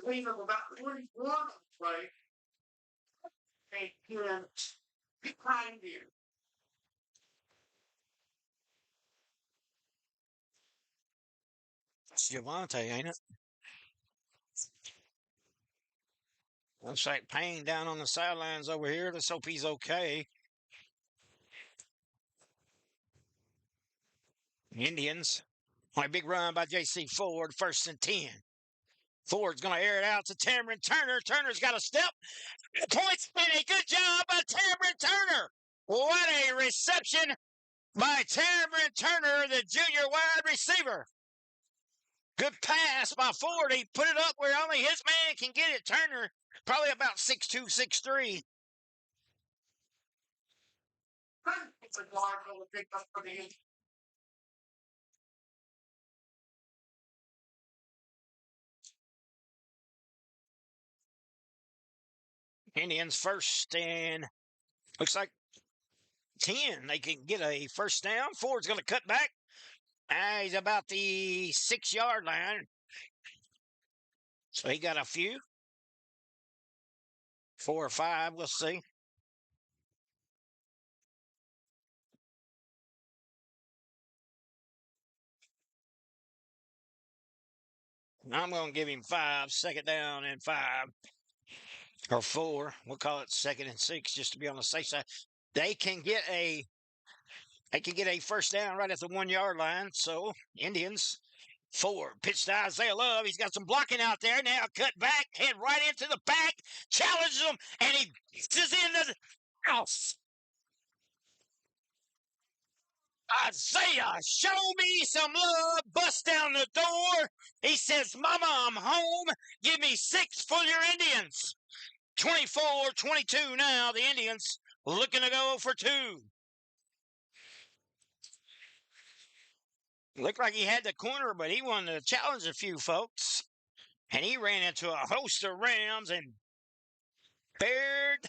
Clean up about 41 play. And behind you. That's Javante, ain't it? Looks like Payne down on the sidelines over here. Let's hope he's okay. Indians on a big run by J.C. Ford, 1st and 10. Ford's going to air it out to Tamron Turner. Turner's got a step. Points and a good job by Tamron Turner. What a reception by Tamron Turner, the junior wide receiver. Good pass by Ford. He put it up where only his man can get it. Turner, probably about 6'2", 6'3". It's a guard for the big up for the Indians first and looks like 10. They can get a first down. Ford's going to cut back. He's about the 6-yard line. So he got a few. 4 or 5, we'll see. I'm going to give him 5, second down and 5. Or 4. We'll call it second and 6 just to be on the safe side. They can get a first down right at the 1-yard line. So Indians, Ford, pitch to Isaiah Love. He's got some blocking out there. Now cut back, head right into the back, challenges him, and he is into the house. Isaiah, show me some love. Bust down the door. He says, Mama, I'm home. Give me 6 for your Indians. 24-22 now. The Indians looking to go for 2. Looked like he had the corner, but he wanted to challenge a few folks. And he ran into a host of Rams and bared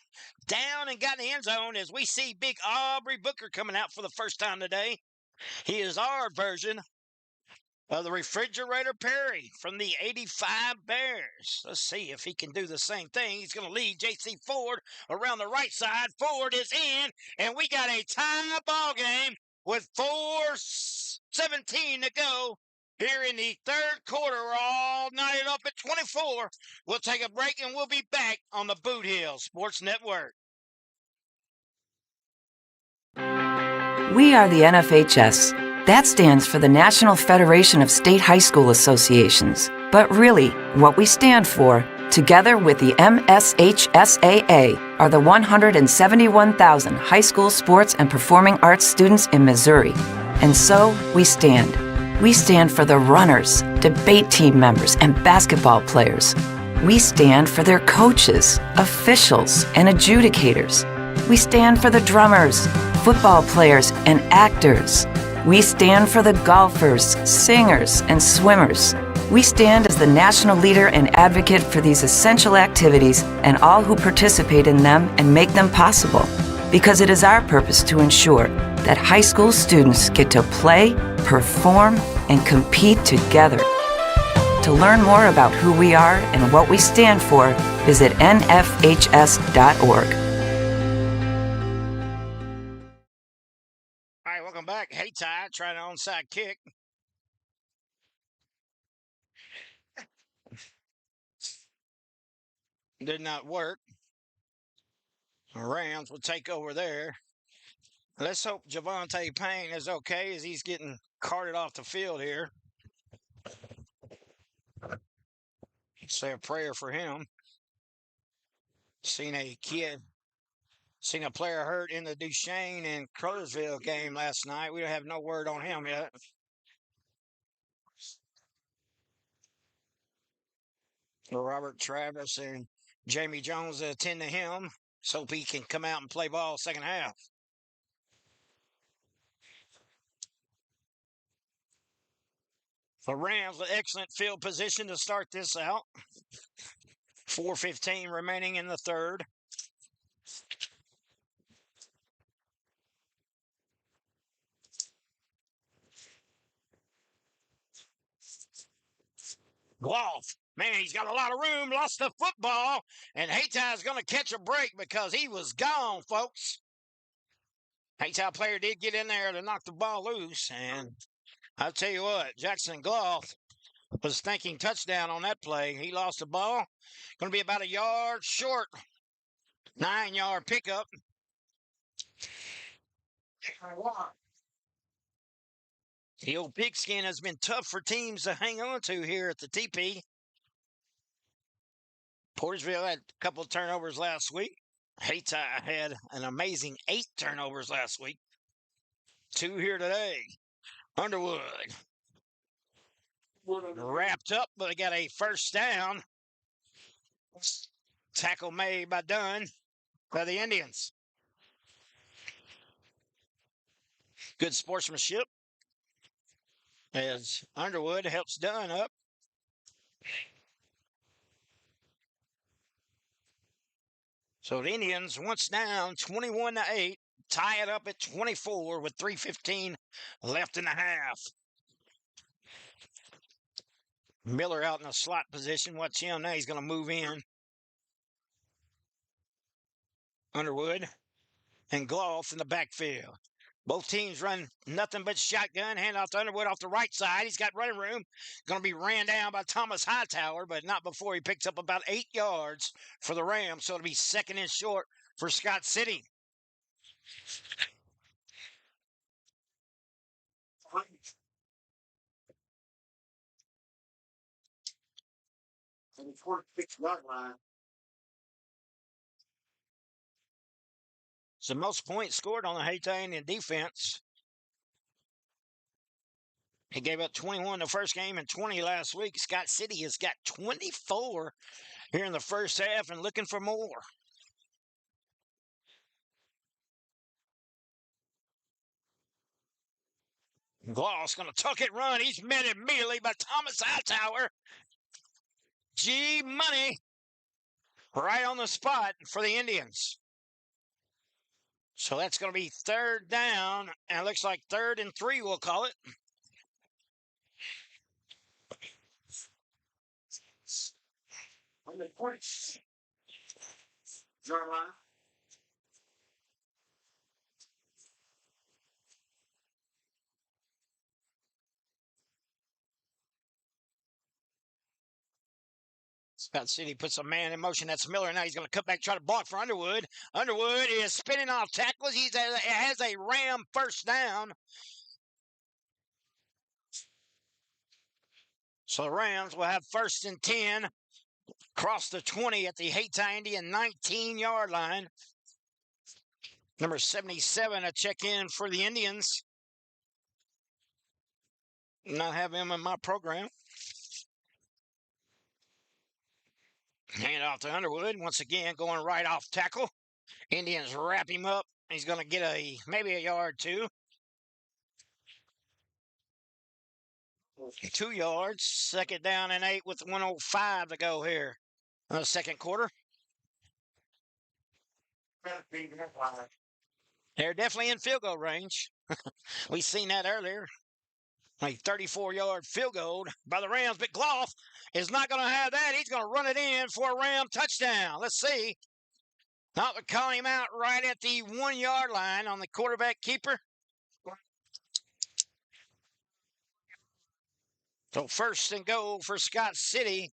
down and got in the end zone as we see big Aubrey Booker coming out for the first time today. He is our version of the Refrigerator Perry from the 85 Bears. Let's see if he can do the same thing. He's going to lead J.C. Ford around the right side. Ford is in, and we got a tie ball game with 4:17 to go here in the third quarter. We're all knotted up at 24. We'll take a break, and we'll be back on the Boot Hill Sports Network. We are the NFHS. That stands for the National Federation of State High School Associations. But really, what we stand for, together with the MSHSAA, are the 171,000 high school sports and performing arts students in Missouri. And so, we stand. We stand for the runners, debate team members, and basketball players. We stand for their coaches, officials, and adjudicators. We stand for the drummers, football players, and actors. We stand for the golfers, singers, and swimmers. We stand as the national leader and advocate for these essential activities and all who participate in them and make them possible. Because it is our purpose to ensure that high school students get to play, perform, and compete together. To learn more about who we are and what we stand for, visit nfhs.org. All right, welcome back. Hayti trying an onside kick. Did not work. The Rams will take over there. Let's hope Javante Payne is okay as he's getting carted off the field here. Say a prayer for him. Seen a player hurt in the Duchesne and Crothersville game last night. We don't have no word on him yet. Robert Travis and Jamie Jones attend to him so he can come out and play ball second half. The Rams with excellent field position to start this out. 4:15 remaining in the third. Gloff. Man, he's got a lot of room, lost the football, and Hayti is going to catch a break because he was gone, folks. Hayti player did get in there to knock the ball loose, and I'll tell you what, Jackson Gloff was thinking touchdown on that play. He lost the ball. Going to be about a yard short. 9-yard pickup. The old pigskin has been tough for teams to hang on to here at the TP. Portersville had a couple of turnovers last week. Hayti had an amazing 8 turnovers last week. 2 here today. Underwood wrapped up, but they got a first down. Tackle made by Dunn by the Indians. Good sportsmanship as Underwood helps Dunn up. So the Indians, once down, 21-8, tie it up at 24 with 3:15 left in the half. Miller out in the slot position. Watch him now. He's going to move in. Underwood and Gloff in the backfield. Both teams run nothing but shotgun. Hand off to Underwood off the right side. He's got running room. Going to be ran down by Thomas Hightower, but not before he picks up about 8 yards for the Rams. So it'll be second and short for Scott City. It's the most points scored on the Hayti Indian defense. He gave up 21 the first game and 20 last week. Scott City has got 24 here in the first half and looking for more. Gloss going to tuck it run. He's met immediately by Thomas Hightower. G Money right on the spot for the Indians. So that's going to be third down, and it looks like 3rd and 3, we'll call it. Scott City puts a man in motion. That's Miller. Now he's going to cut back, try to block for Underwood. Underwood is spinning off tackles. He has a Ram first down. So the Rams will have 1st and 10. Cross the 20 at the Hayti Indian 19-yard line. Number 77, a check-in for the Indians. Not have him in my program. Hand off to Underwood. Once again, going right off tackle. Indians wrap him up. He's going to get maybe a yard, 2. 2 yards. 2nd down and 8 with 1:05 to go here. Second quarter. They're definitely in field goal range. We've seen that earlier. A 34-yard field goal by the Rams, but Gloff is not going to have that. He's going to run it in for a Ram touchdown. Let's see. Not to call him out right at the 1-yard line on the quarterback keeper. So 1st and goal for Scott City.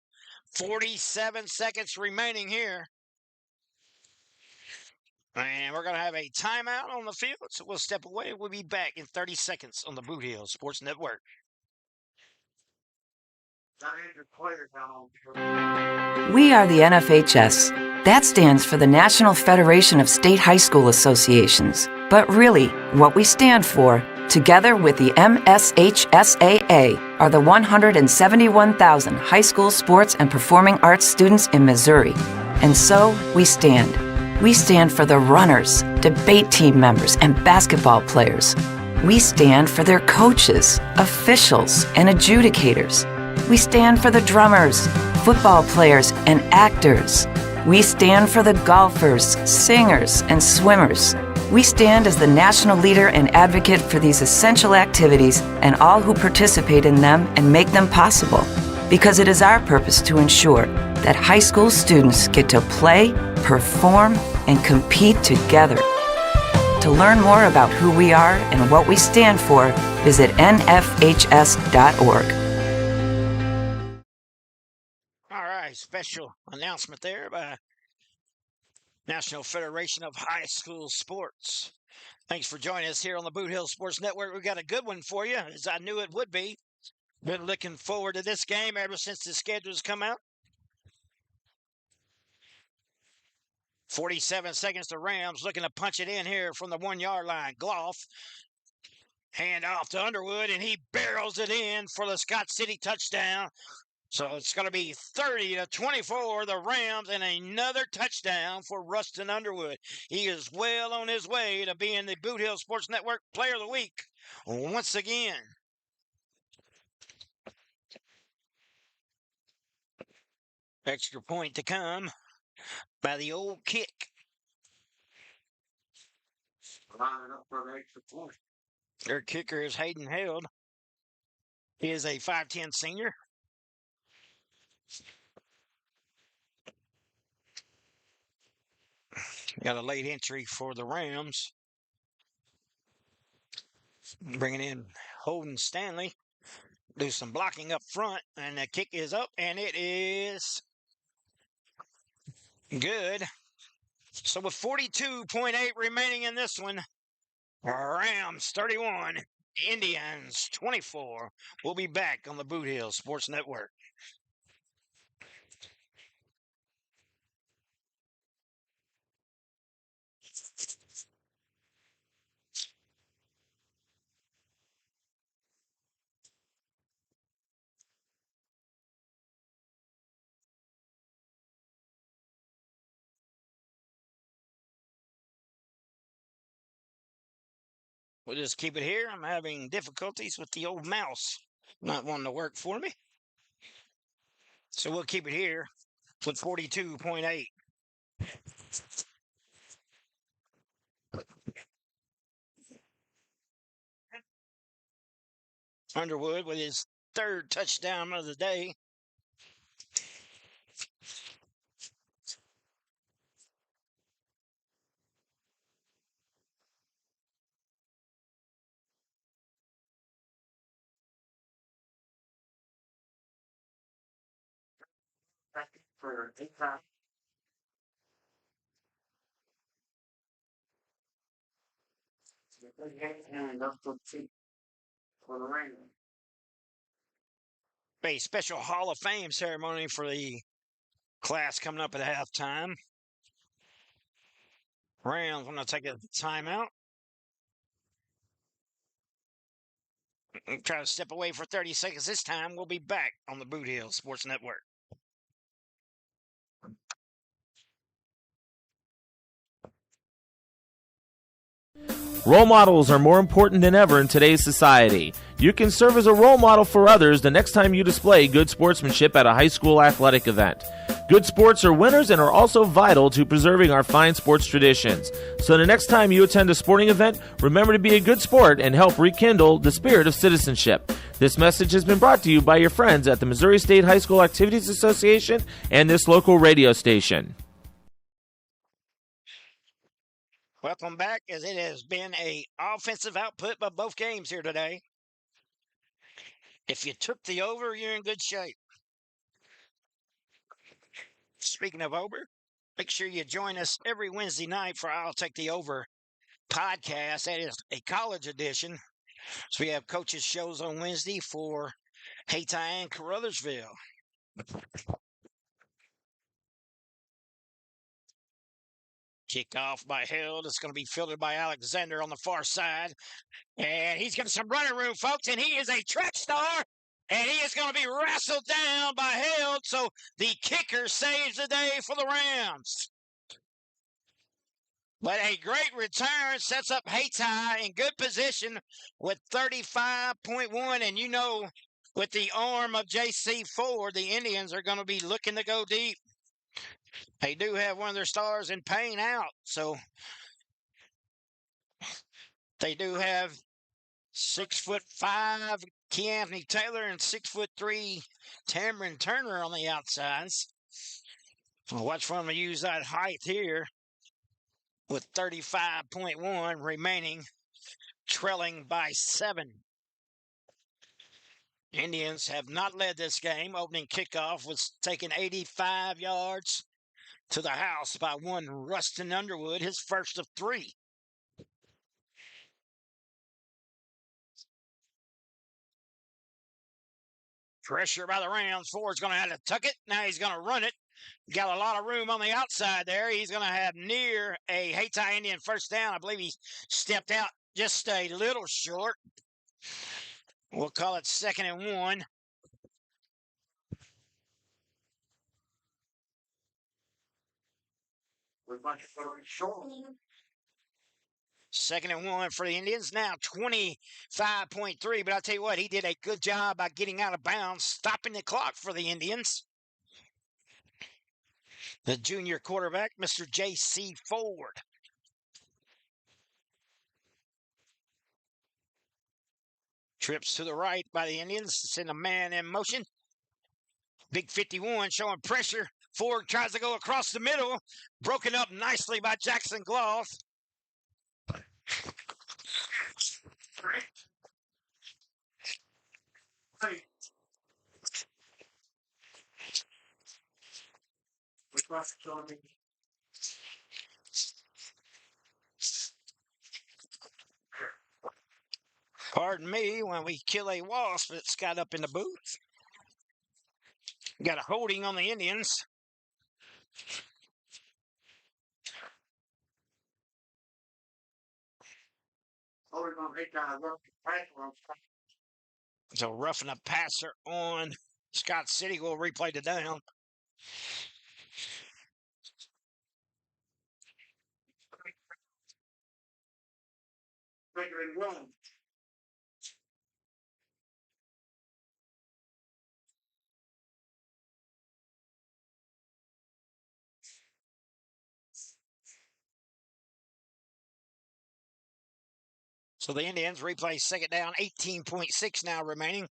47 seconds remaining here. And we're going to have a timeout on the field, so we'll step away. We'll be back in 30 seconds on the Boot Hill Sports Network. We are the NFHS. That stands for the National Federation of State High School Associations. But really, what we stand for, together with the MSHSAA, are the 171,000 high school sports and performing arts students in Missouri. And so, we stand. We stand for the runners, debate team members, and basketball players. We stand for their coaches, officials, and adjudicators. We stand for the drummers, football players, and actors. We stand for the golfers, singers, and swimmers. We stand as the national leader and advocate for these essential activities and all who participate in them and make them possible. Because it is our purpose to ensure that high school students get to play, perform, and compete together. To learn more about who we are and what we stand for, visit nfhs.org. All right, special announcement there by National Federation of High School Sports. Thanks for joining us here on the Boot Hill Sports Network. We've got a good one for you, as I knew it would be. Been looking forward to this game ever since the schedules come out. 47 seconds to Rams, looking to punch it in here from the 1 yard line. Gloff, hand off to Underwood, and he barrels it in for the Scott City touchdown. So it's going to be 30-24, the Rams, and another touchdown for Rustin Underwood. He is well on his way to being the Boot Hill Sports Network Player of the Week once again. Extra point to come by the old kick. Lining up for the extra point. Their kicker is Hayden Held. He is a 5'10 senior. Got a late entry for the Rams. Bringing in Holden Stanley. Do some blocking up front, and the kick is up, and it is good. So with 42.8 remaining in this one, Rams 31, Indians 24. We'll be back on the Boot Hill Sports Network. We'll just keep it here. I'm having difficulties with the old mouse not wanting to work for me. So we'll keep it here with 42.8. Underwood with his third touchdown of the day. For 8 times. And up to 2 for the Rams. A special Hall of Fame ceremony for the class coming up at halftime. Rams want to take a timeout. Try to step away for 30 seconds this time. We'll be back on the Boot Hill Sports Network. Role models are more important than ever in today's society. You can serve as a role model for others the next time you display good sportsmanship at a high school athletic event. Good sports are winners and are also vital to preserving our fine sports traditions. So the next time you attend a sporting event, remember to be a good sport and help rekindle the spirit of citizenship. This message has been brought to you by your friends at the Missouri State High School Activities Association and this local radio station. Welcome back, as it has been a offensive output by both games here today. If you took the over, you're in good shape. Speaking of over, make sure you join us every Wednesday night for I'll Take the Over podcast. That is a college edition. So we have coaches' shows on Wednesday for Hayti and Caruthersville. Kickoff by Held. It's going to be fielded by Alexander on the far side. And he's got some running room, folks, and he is a track star. And he is going to be wrestled down by Held. So the kicker saves the day for the Rams. But a great return sets up Hayti in good position with 35.1. And you know, with the arm of J.C. Ford, the Indians are going to be looking to go deep. They do have one of their stars in Payne out, so they do have 6'5" Keanthony Taylor and 6'3" Tamron Turner on the outsides. Well, watch for them to use that height here with 35.1 remaining, trailing by 7. Indians have not led this game. Opening kickoff was taken 85 yards to the house by one Rustin Underwood, his first of 3. Pressure by the Rams. Ford's going to have to tuck it. Now he's going to run it. got a lot of room on the outside there. He's going to have near a Hayti Indian first down. I believe he stepped out just a little short. We'll call it 2nd and 1. Second and 1 for the Indians. Now 25.3. But I'll tell you what, he did a good job by getting out of bounds, stopping the clock for the Indians. The junior quarterback, Mr. J.C. Ford. Trips to the right by the Indians. Send a man in motion. Big 51 showing pressure. Ford tries to go across the middle. Broken up nicely by Jackson Gloss. Pardon me when we kill a wasp that's got up in the booth. Got a holding on the Indians. So roughing a passer on Scott City. Will replay the down. So the Indians replay 2nd down, 18.6 now remaining.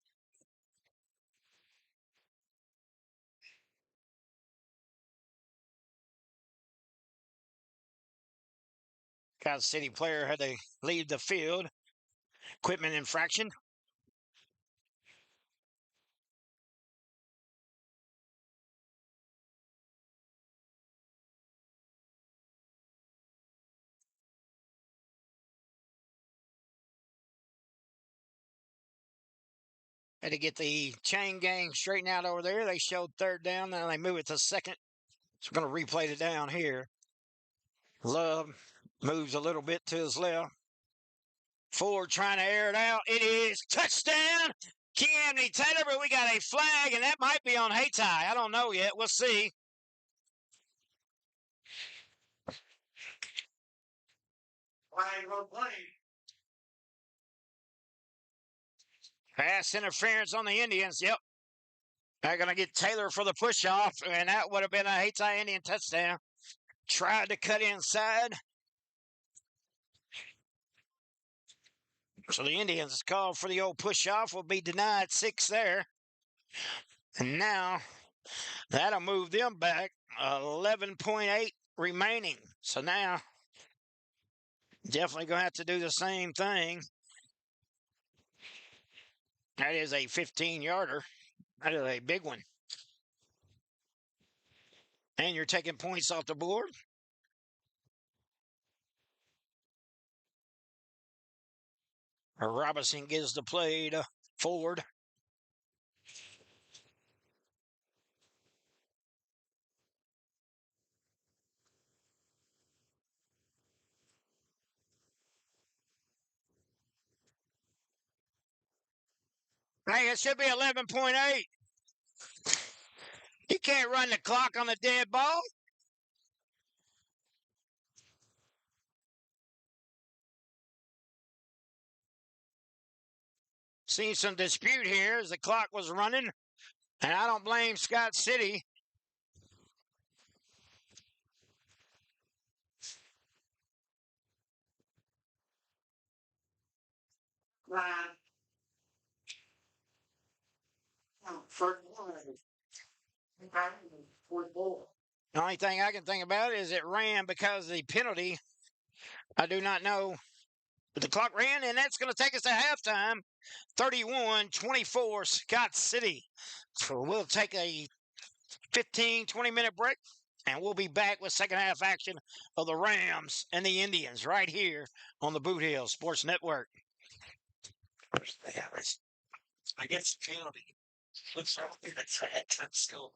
Kansas City player had to leave the field. Equipment infraction. Had to get the chain gang straightened out over there. They showed 3rd down. Now they move it to 2nd. So we're going to replay it down here. Love moves a little bit to his left. Ford trying to air it out. It is touchdown. Camden Taylor, but we got a flag, and that might be on Hayti. I don't know yet. We'll see. Pass interference on the Indians. Yep. They're going to get Taylor for the push-off, and that would have been a Hayti Indian touchdown. Tried to cut inside. So the Indians called for the old push-off. Will be denied 6 there. And now that'll move them back. 11.8 remaining. So now definitely going to have to do the same thing. That is a 15-yarder. That is a big one. And you're taking points off the board. Robinson gives the play to Ford. Hey, it should be 11.8. You can't run the clock on the dead ball. Seen some dispute here as the clock was running, and I don't blame Scott City. The only thing I can think about is it ran because of the penalty. I do not know. But the clock ran, and that's going to take us to halftime. 31-24, Scott City. So we'll take a 15, 20-minute break, and we'll be back with second half action of the Rams and the Indians right here on the Boot Hill Sports Network. I guess penalty. Looks like that's it. Let's go.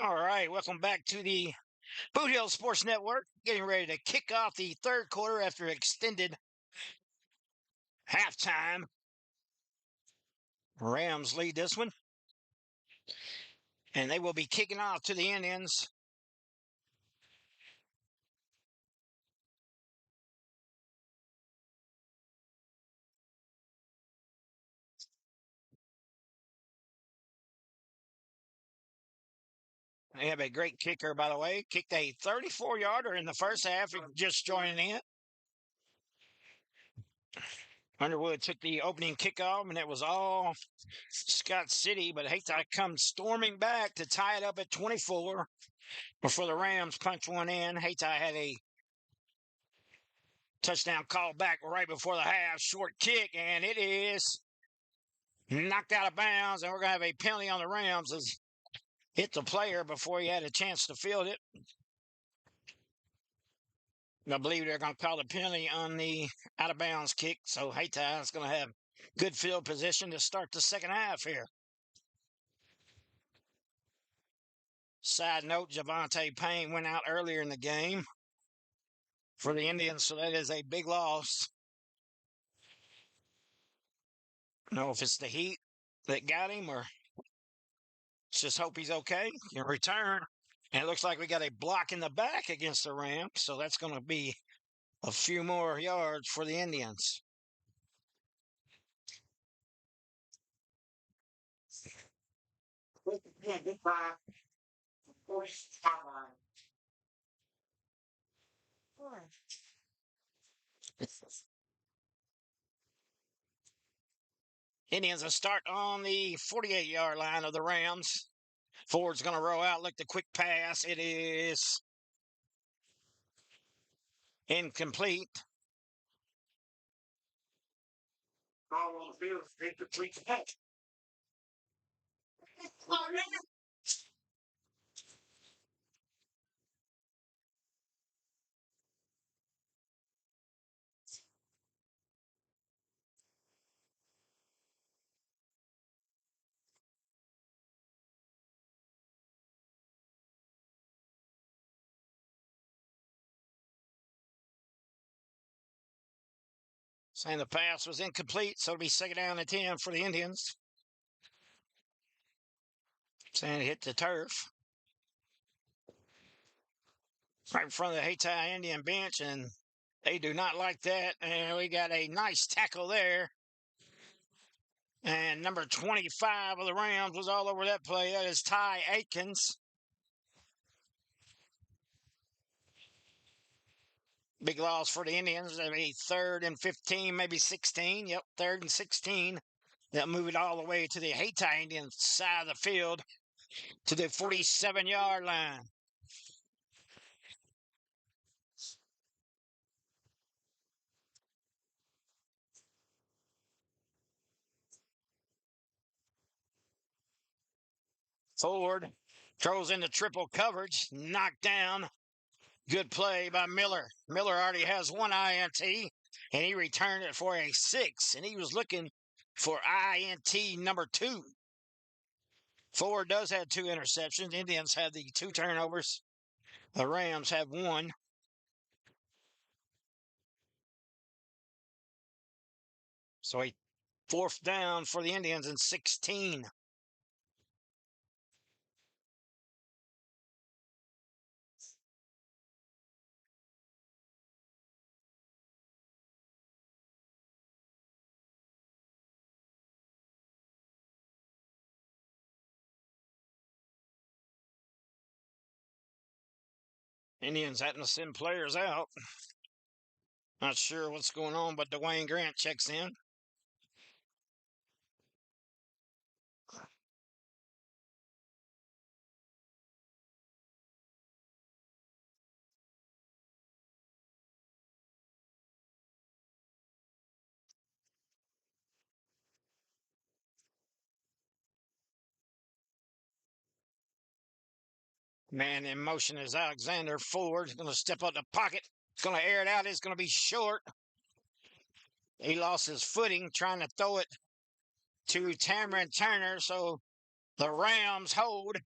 All right, welcome back to the Boot Hill Sports Network. Getting ready to kick off the third quarter after extended halftime. Rams lead this one. And they will be kicking off to the Indians. They have a great kicker, by the way. Kicked a 34-yarder in the first half, just joining in. Underwood took the opening kickoff, and it was all Scott City, but Hayti comes storming back to tie it up at 24 before the Rams punch one in. Hayti had a touchdown call back right before the half, short kick, and it is knocked out of bounds, and we're going to have a penalty on the Rams as hit the player before he had a chance to field it. I believe they're going to call the penalty on the out-of-bounds kick, so Hayti is going to have good field position to start the second half here. Side note, Javante Payne went out earlier in the game for the Indians, so that is a big loss. I don't know if it's the heat that got him or just hope he's okay. Can return. And it looks like we got a block in the back against the Rams, so that's going to be a few more yards for the Indians. Indians will start on the 48-yard line of the Rams. Ford's going to roll out, look the quick pass. It is incomplete. All on the field, incomplete catch. Saying the pass was incomplete, so it'll be second down and 10 for the Indians. Saying it hit the turf. Right in front of the Hayti Indian bench, and they do not like that. And we got a nice tackle there. And number 25 of the Rams was all over that play. That is Ty Aikens. Big loss for the Indians. That'll be 3rd and 15, maybe 16. Yep, 3rd and 16. They'll move it all the way to the Hayti Indian side of the field to the 47-yard line. Ford throws into triple coverage, knocked down. Good play by Miller. Miller already has one INT, and he returned it for a 6, and he was looking for INT number 2. Ford does have 2 interceptions. Indians have the 2 turnovers. The Rams have 1. So a 4th down for the Indians and 16. Indians having to send players out. Not sure what's going on, but Dwayne Grant checks in. Man in motion is Alexander Ford. He's going to step up the pocket. He's going to air it out. It's going to be short. He lost his footing trying to throw it to Cameron Turner. So the Rams hold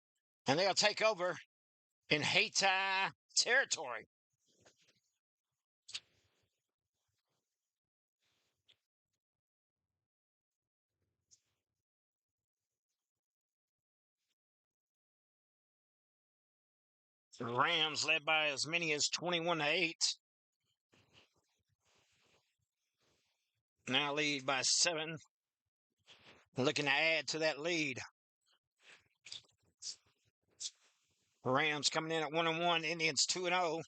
And they'll take over in Hayti territory. The Rams led by as many as 21-8. Now lead by 7. Looking to add to that lead. Rams coming in at 1-1. Indians 2-0.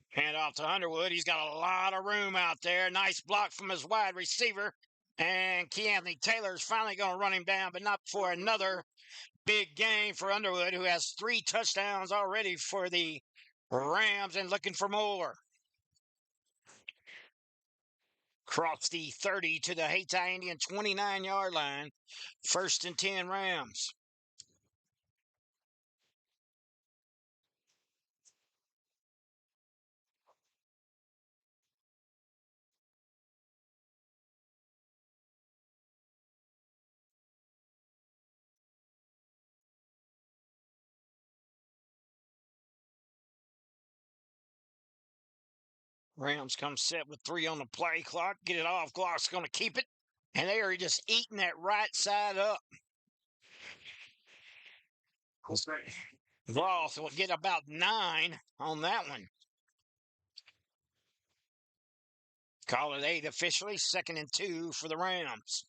Hand off to Underwood. He's got a lot of room out there. Nice block from his wide receiver. And Keanthony Taylor's finally going to run him down, but not for another big game for Underwood, who has 3 touchdowns already for the Rams and looking for more. Cross the 30 to the Hayti Indian 29-yard line. 1st and 10 Rams. Rams come set with 3 on the play clock. Get it off. Glock's going to keep it. And they are just eating that right side up. Gloss will get about 9 on that one. Call it 8 officially. 2nd and 2 for the Rams.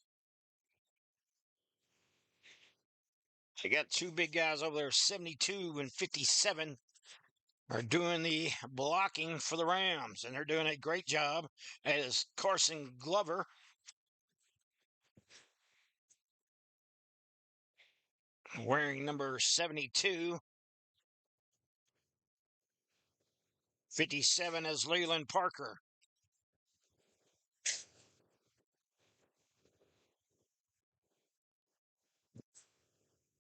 They got 2 big guys over there, 72 and 57. Are doing the blocking for the Rams, and they're doing a great job, as Carson Glover wearing number 72. 57 is Leland Parker.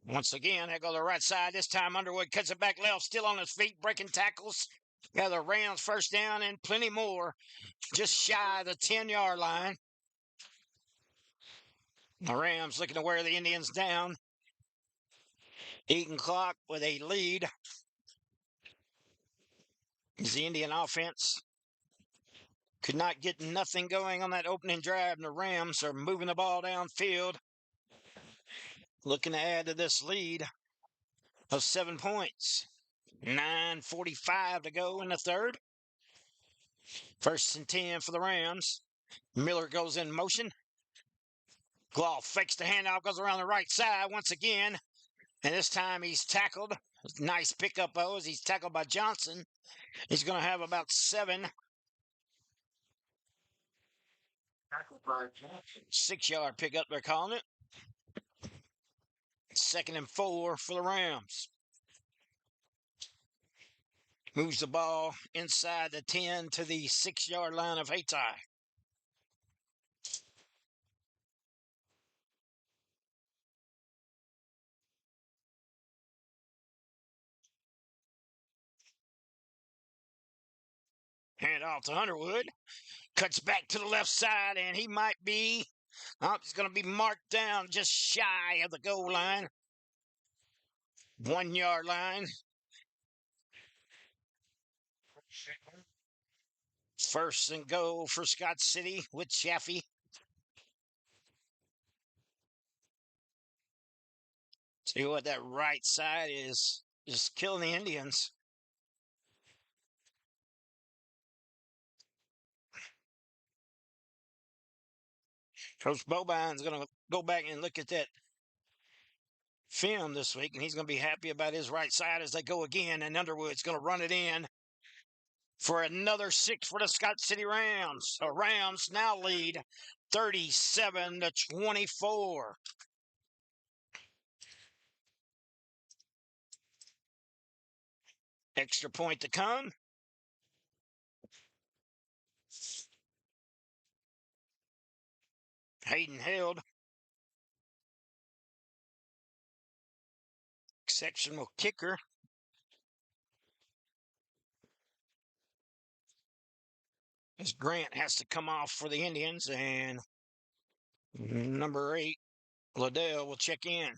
Once again, they go to the right side. This time Underwood cuts it back left, still on his feet, breaking tackles. Got the Rams first down and plenty more, just shy of the 10-yard line. The Rams looking to wear the Indians down. Eaton clock with a lead. As the Indian offense could not get nothing going on that opening drive, and the Rams are moving the ball downfield, looking to add to this lead of 7 points. 9:45 to go in the third. 1st and 10 for the Rams. Miller goes in motion. Gloff fakes the handoff, goes around the right side once again. And this time he's tackled. Nice pickup, as he's tackled by Johnson. He's going to have about 7. 6-yard pickup, they're calling it. 2nd and 4 for the Rams. Moves the ball inside the 10 to the 6-yard line of Hayti. Hand off to Underwood. Cuts back to the left side, and he might be, he's going to be marked down just shy of the goal line. 1-yard line. 1st and goal for Scott City with Chaffee. See what that right side is just killing the Indians. Coach Bobine's going to go back and look at that film this week, and he's going to be happy about his right side as they go again, and Underwood's going to run it in for another 6 for the Scott City Rams. The Rams now lead 37-24. Extra point to come. Hayden held. Exceptional kicker. As Grant has to come off for the Indians, and number 8, Liddell, will check in.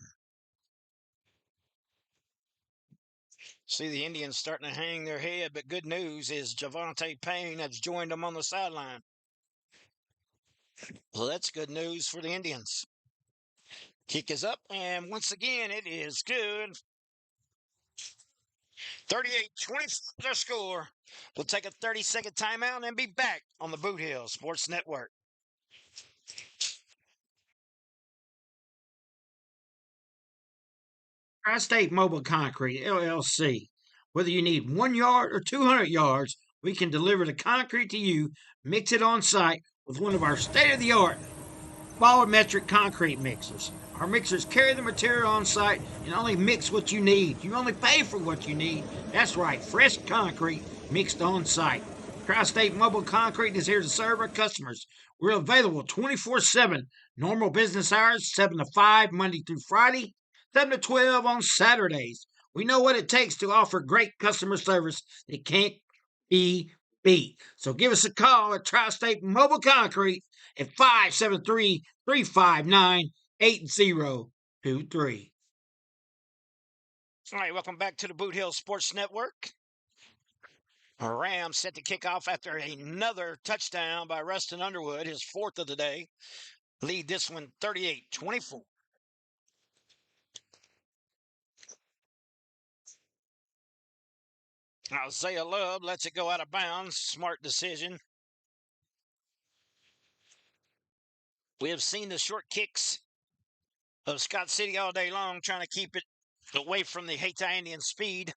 See the Indians starting to hang their head, but good news is Javante Payne has joined them on the sideline. Well, that's good news for the Indians. Kick is up, and once again, it is good. 38-20 their score. We'll take a 30-second timeout and be back on the Boot Hill Sports Network. Tri-State Mobile Concrete, LLC. Whether you need 1 yard or 200 yards, we can deliver the concrete to you, mix it on site with one of our state-of-the-art volumetric concrete mixers. Our mixers carry the material on site and only mix what you need. You only pay for what you need. That's right, fresh concrete mixed on site. Tri-State Mobile Concrete is here to serve our customers. We're available 24/7, normal business hours, 7 to 5, Monday through Friday, 7 to 12 on Saturdays. We know what it takes to offer great customer service that can't be beat. So give us a call at Tri-State Mobile Concrete at 573-359-8023. All right, welcome back to the Boot Hill Sports Network. Rams set to kick off after another touchdown by Rustin Underwood, his 4th of the day. Lead this one 38-24. Isaiah Love lets it go out of bounds. Smart decision. We have seen the short kicks of Scott City all day long, trying to keep it away from the Hayti Indian speed.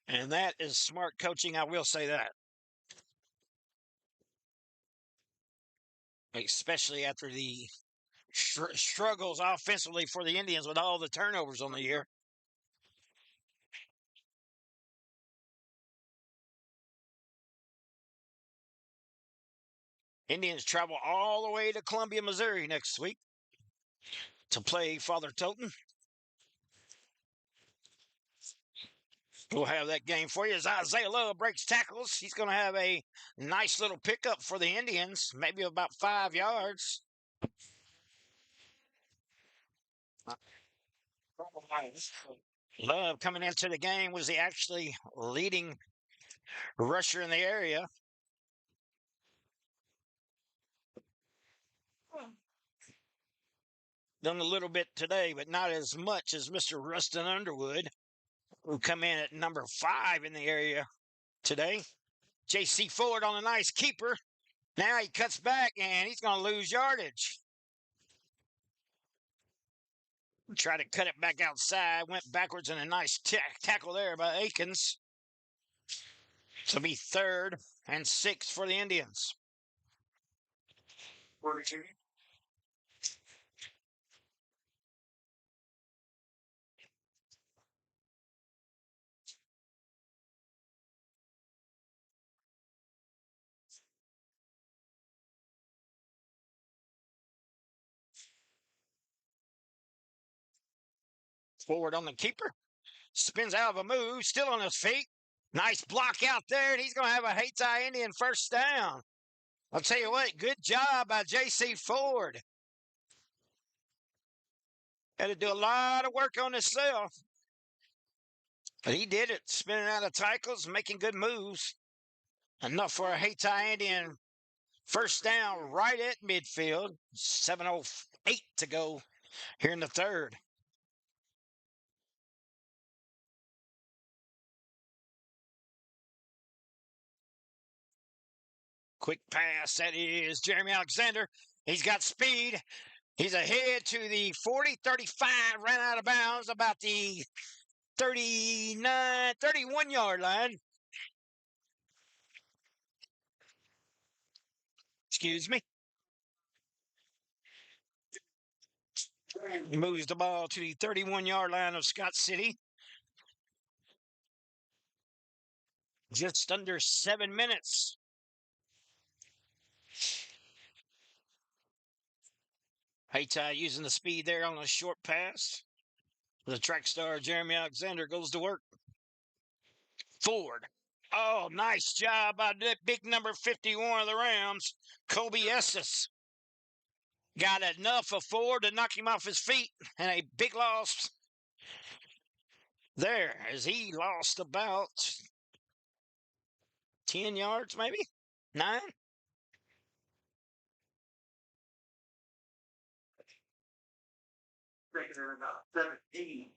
And that is smart coaching, I will say that. Especially after the struggles offensively for the Indians with all the turnovers on the year. Indians travel all the way to Columbia, Missouri next week to play Father Toten. We'll have that game for you as Isaiah Love breaks tackles. He's going to have a nice little pickup for the Indians, maybe about 5 yards. Love coming into the game was the actually leading rusher in the area. Done a little bit today, but not as much as Mr. Rustin Underwood, who come in at number 5 in the area today. J.C. Ford on a nice keeper. Now he cuts back, and he's going to lose yardage. Try to cut it back outside. Went backwards in a nice tackle there by Akins. So it'll be 3rd and 6 for the Indians. 42. Forward on the keeper. Spins out of a move. Still on his feet. Nice block out there, and he's going to have a Hayti Indian first down. I'll tell you what, good job by J.C. Ford. Had to do a lot of work on himself. But he did it, spinning out of tackles, making good moves. Enough for a Hayti Indian first down right at midfield. 7:08 to go here in the 3rd. Quick pass, that is Jeremy Alexander. He's got speed. He's ahead to the 40, 35, ran out of bounds about the 31-yard line. Excuse me. He moves the ball to the 31-yard line of Scott City. Just under 7 minutes. Hayti using the speed there on a short pass. The track star Jeremy Alexander goes to work. Ford Oh, nice job by that big number 51 of the Rams, Kobe Estes. Got enough of Ford to knock him off his feet, and a big loss there as he lost about 10 yards, maybe 9. About 17.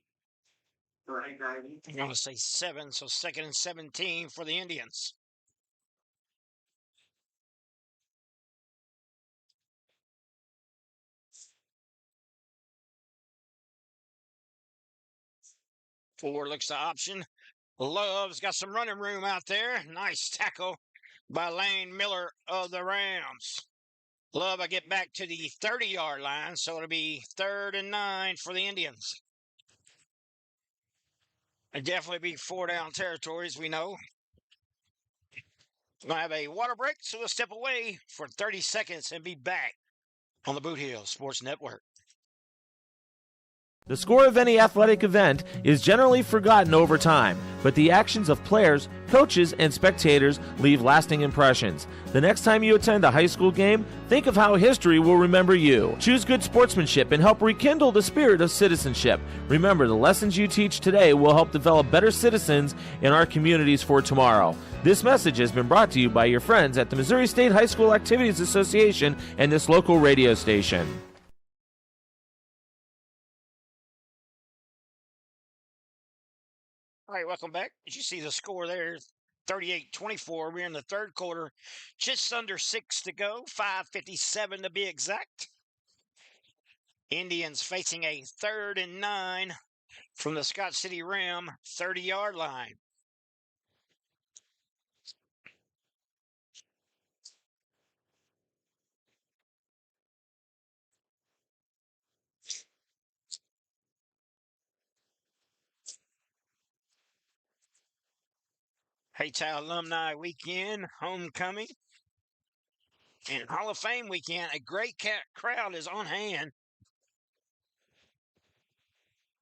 I'm going to say 7, so 2nd and 17 for the Indians. Ford looks the option. Love's got some running room out there. Nice tackle by Lane Miller of the Rams. Love, I get back to the 30-yard line, so it'll be 3rd and 9 for the Indians. It'll definitely be 4-down territories, we know. We're going to have a water break, so we'll step away for 30 seconds and be back on the Boot Hill Sports Network. The score of any athletic event is generally forgotten over time, but the actions of players, coaches, and spectators leave lasting impressions. The next time you attend a high school game, think of how history will remember you. Choose good sportsmanship and help rekindle the spirit of citizenship. Remember, the lessons you teach today will help develop better citizens in our communities for tomorrow. This message has been brought to you by your friends at the Missouri State High School Activities Association and this local radio station. All right, welcome back. Did you see the score there? 38-24. We're in the third quarter. Just under 6 to go. 5:57 to be exact. Indians facing a 3rd and 9 from the Scott City Ram 30-yard line. Hayti Alumni Weekend, homecoming, and Hall of Fame weekend. A great crowd is on hand.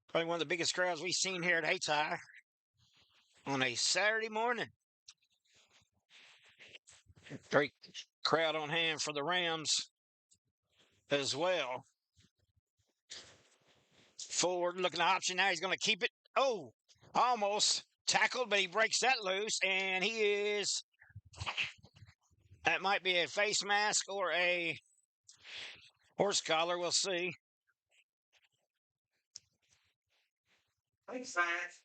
Probably one of the biggest crowds we've seen here at Hayti on a Saturday morning. Great crowd on hand for the Rams as well. Ford looking at option now. He's going to keep it. Oh, almost tackled, but he breaks that loose, and he is. That might be a face mask or a horse collar. We'll see. Thanks, Science.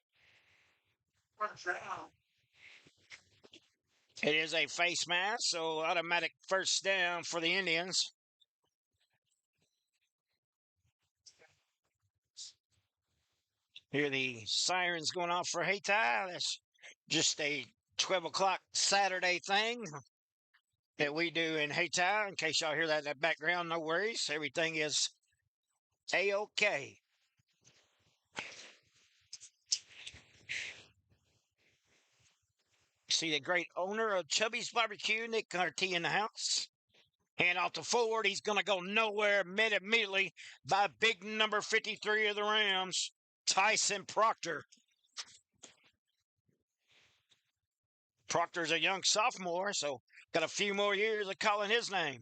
It is a face mask, so automatic first down for the Indians. Hear the sirens going off for Hayti. That's just a 12 o'clock Saturday thing that we do in Hayti. In case y'all hear that in the background, no worries. Everything is A-OK. See the great owner of Chubby's Barbecue, Nick Carty, in the house. Hand off to Ford. He's going to go nowhere immediately by big number 53 of the Rams, Tyson Proctor. Proctor's a young sophomore, so got a few more years of calling his name.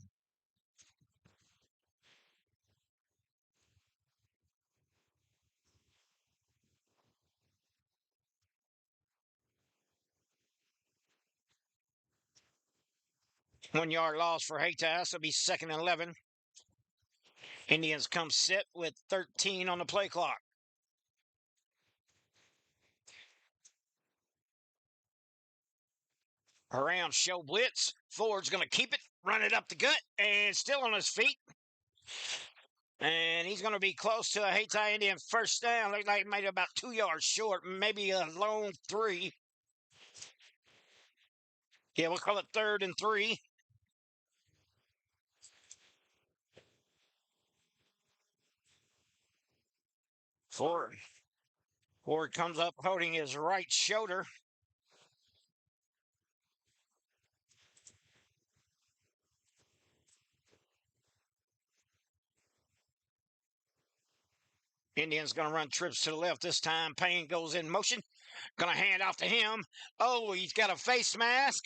One-yard loss for Hayti. It'll be 2nd and 11. Indians come sit with 13 on the play clock. Around show blitz. Ford's going to keep it, run it up the gut, and still on his feet. And he's going to be close to a Hayti Indian first down. Looks like maybe about 2 yards short, maybe a lone 3. Yeah, we'll call it 3rd and 3. Ford comes up holding his right shoulder. Indians going to run trips to the left this time. Payne goes in motion. Gonna hand off to him. Oh, he's got a face mask.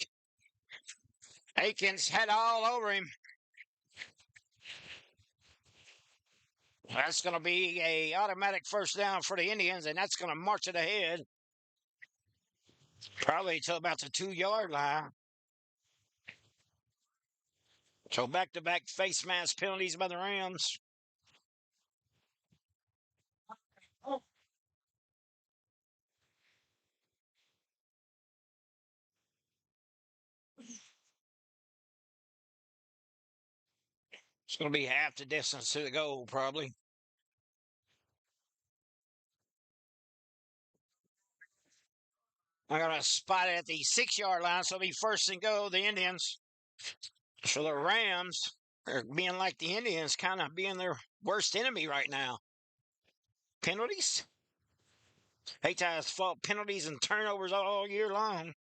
Aikens had all over him. That's going to be a automatic first down for the Indians, and that's going to march it ahead. Probably to about the 2-yard line. So back-to-back face mask penalties by the Rams. It's going to be half the distance to the goal, probably. I'm going to spot it at the 6-yard line, so it'll be first and go, the Indians. So the Rams are being like the Indians, kind of being their worst enemy right now. Penalties? Hayti has fought penalties and turnovers all year long.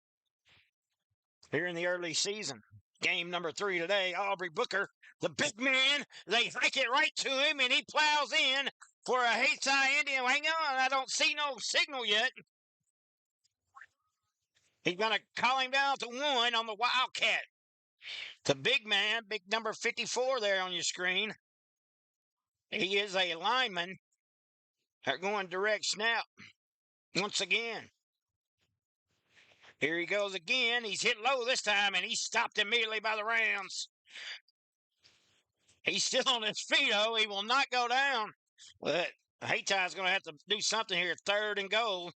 Here in the early season. Game number 3 today, Aubrey Booker, the big man. They hike it right to him, and he plows in for a Hayti Indian. Hang on, I don't see no signal yet. He's going to call him down to 1 on the Wildcat. The big man, big number 54 there on your screen. He is a lineman. They're going direct snap once again. Here he goes again. He's hit low this time, and he's stopped immediately by the Rams. He's still on his feet, though. He will not go down. But Hayti is going to have to do something here. 3rd and goal.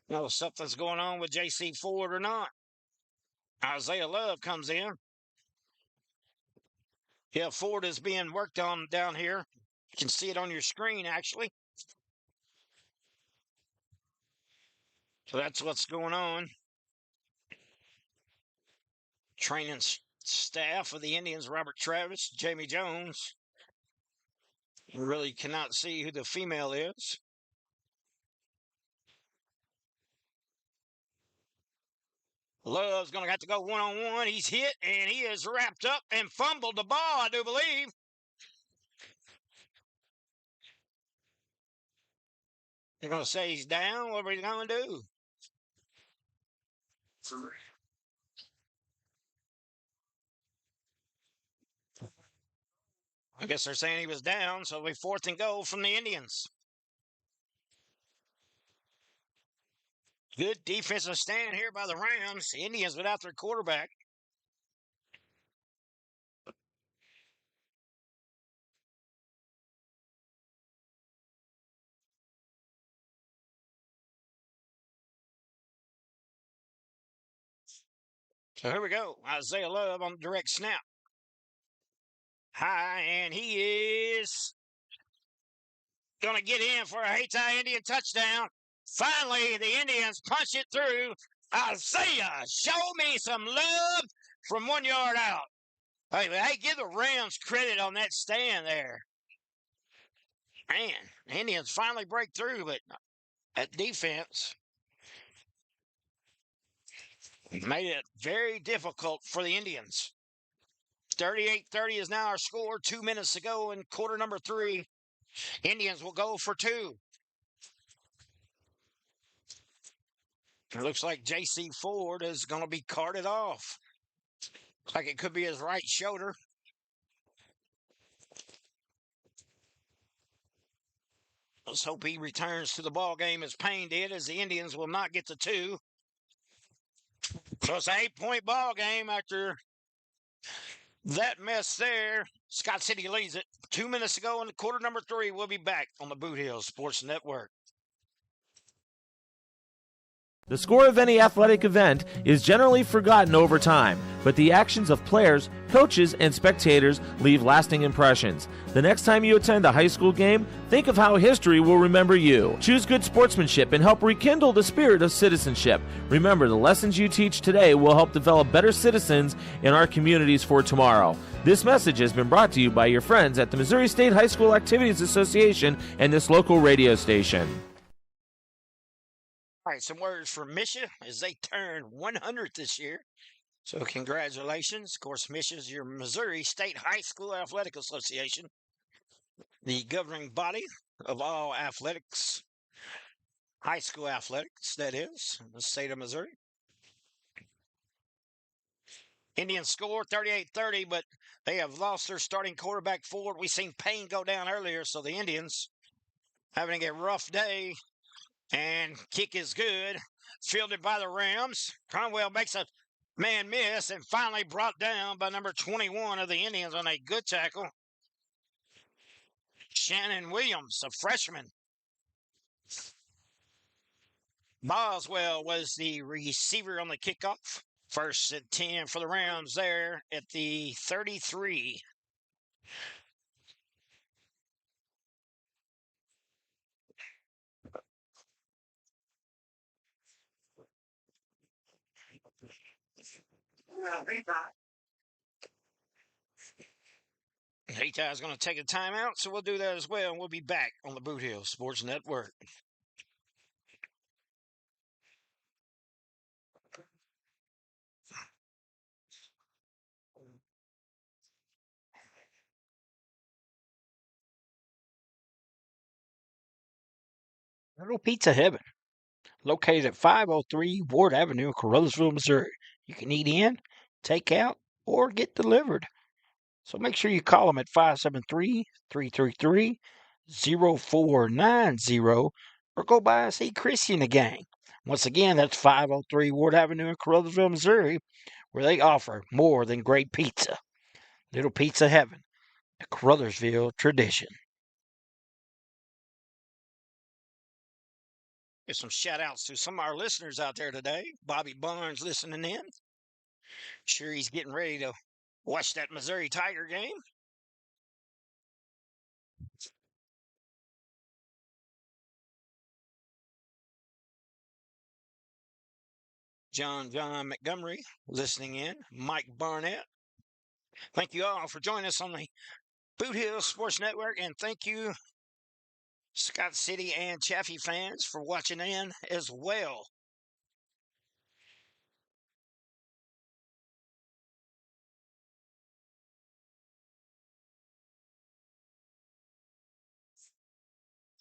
Know if something's going on with J.C. Ford or not. Isaiah Love comes in. Yeah, Ford is being worked on down here. You can see it on your screen, actually. So that's what's going on. Training staff of the Indians, Robert Travis, Jamie Jones. You really cannot see who the female is. Love's going to have to go one-on-one. He's hit, and he is wrapped up and fumbled the ball, I do believe. They're going to say he's down. What are we going to do? I guess they're saying he was down, so it'll be 4th and goal from the Indians. Good defensive stand here by the Rams. The Indians without their quarterback. So here we go. Isaiah Love on the direct snap. High, and he is going to get in for a Hayti Indian touchdown. Finally, the Indians punch it through. Isaiah, show me some love from 1 yard out. Hey, give the Rams credit on that stand there. Man, the Indians finally break through, but that defense made it very difficult for the Indians. 38-30 is now our score. 2 minutes to go in quarter number 3. Indians will go for 2. It looks like J.C. Ford is going to be carted off. Looks like it could be his right shoulder. Let's hope he returns to the ball game as Payne did, as the Indians will not get to 2. So it's an 8-point ball game after that mess there. Scott City leads it. 2 minutes to go in quarter number 3. We'll be back on the Boot Hill Sports Network. The score of any athletic event is generally forgotten over time, but the actions of players, coaches, and spectators leave lasting impressions. The next time you attend a high school game, think of how history will remember you. Choose good sportsmanship and help rekindle the spirit of citizenship. Remember, the lessons you teach today will help develop better citizens in our communities for tomorrow. This message has been brought to you by your friends at the Missouri State High School Activities Association and this local radio station. All right, some words from Misha as they turn 100 this year. So congratulations. Of course, Misha is your Missouri State High School Athletic Association, the governing body of all athletics, high school athletics, that is, in the state of Missouri. Indians score 38-30, but they have lost their starting quarterback Ford. We seen Payne go down earlier, so the Indians having a rough day. And kick is good. Fielded by the Rams. Conwell makes a man miss and finally brought down by number 21 of the Indians on a good tackle. Shannon Williams, a freshman. Boswell was the receiver on the kickoff. First and 10 for the Rams there at the 33. Hayti is going to take a timeout, so we'll do that as well, and we'll be back on the Boot Hill Sports Network. Little Pizza Heaven, located at 503 Ward Avenue in Carruthersville, Missouri. You can eat in, take out, or get delivered. So make sure you call them at 573-333-0490 or go by and see Chrissy and the gang. Once again, that's 503 Ward Avenue in Carruthersville, Missouri, where they offer more than great pizza. Little Pizza Heaven, a Carruthersville tradition. Get some shout outs to some of our listeners out there today. Bobby Barnes listening in. Sure, he's getting ready to watch that Missouri Tiger game. John Montgomery listening in. Mike Barnett. Thank you all for joining us on the Boot Hill Sports Network, and thank you, Scott City and Chaffee fans, for watching in as well.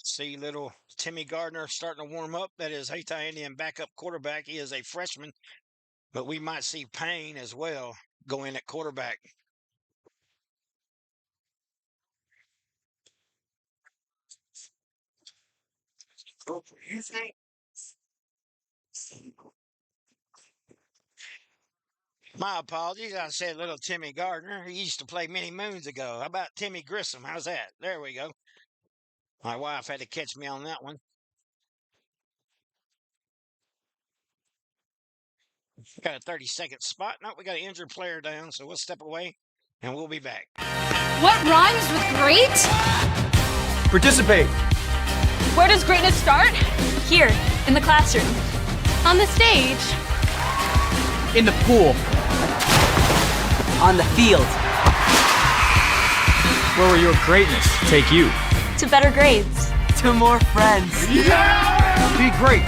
See little Timmy Gardner starting to warm up. That is Hayti Indian backup quarterback. He is a freshman, but we might see Payne as well go in at quarterback. My apologies. I said little Timmy Gardner. He used to play many moons ago. How about Timmy Grissom? How's that? There we go. My wife had to catch me on that one. Got a 30-second spot. No, we got an injured player down, so we'll step away, and we'll be back. What rhymes with great? Participate. Where does greatness start? Here, in the classroom. On the stage. In the pool. On the field. Where will your greatness take you? To better grades. To more friends. Be great.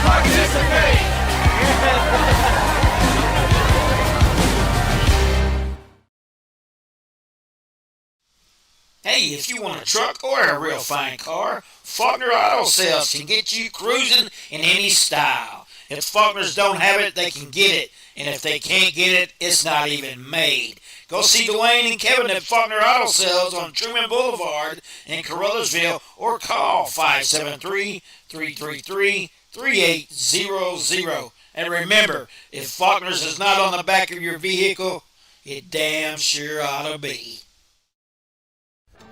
Participate! Hey, if you want a truck or a real fine car, Faulkner Auto Sales can get you cruising in any style. If Faulkners don't have it, they can get it. And if they can't get it, it's not even made. Go see Dwayne and Kevin at Faulkner Auto Sales on Truman Boulevard in Carruthersville or call 573-333-3800. And remember, if Faulkner's is not on the back of your vehicle, it damn sure ought to be.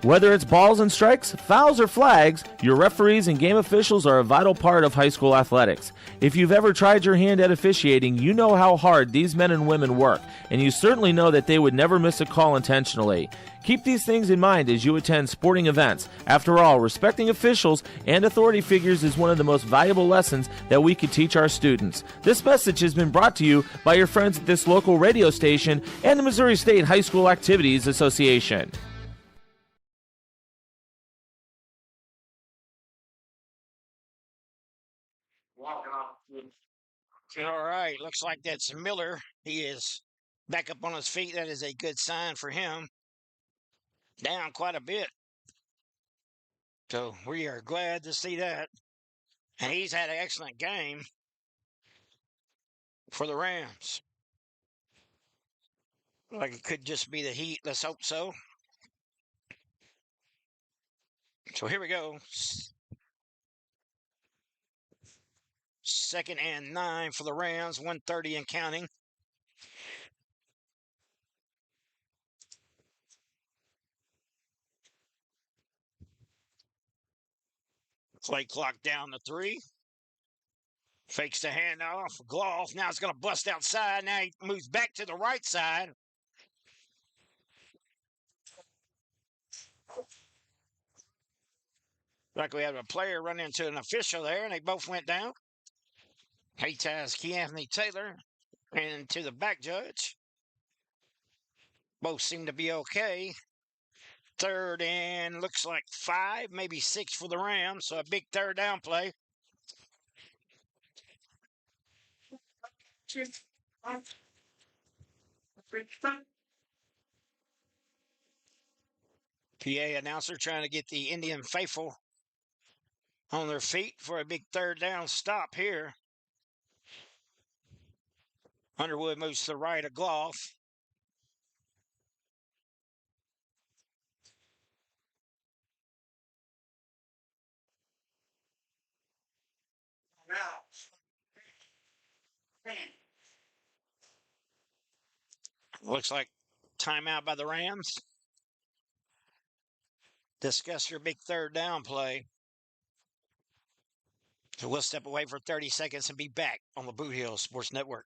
Whether it's balls and strikes, fouls, or flags, your referees and game officials are a vital part of high school athletics. If you've ever tried your hand at officiating, you know how hard these men and women work, and you certainly know that they would never miss a call intentionally. Keep these things in mind as you attend sporting events. After all, respecting officials and authority figures is one of the most valuable lessons that we could teach our students. This message has been brought to you by your friends at this local radio station and the Missouri State High School Activities Association. All right, looks like that's Miller. He is back up on his feet. That is a good sign for him. Down quite a bit. So we are glad to see that. And he's had an excellent game for the Rams. Like it could just be the heat. Let's hope so. So here we go. 2nd and 9 for the Rams. 1:30 and counting. Play clock down to 3. Fakes the handoff. Gloff. Now it's going to bust outside. Now he moves back to the right side. Like we had a player run into an official there, and they both went down. Hayti has Anthony Taylor and to the back judge. Both seem to be okay. 3rd and looks like 5, maybe 6 for the Rams. So a big 3rd down play. PA announcer trying to get the Indian faithful on their feet for a big 3rd down stop here. Underwood moves to the right of Gloff. Looks like timeout by the Rams. Discuss your big 3rd down play. So we'll step away for 30 seconds and be back on the Boot Hill Sports Network.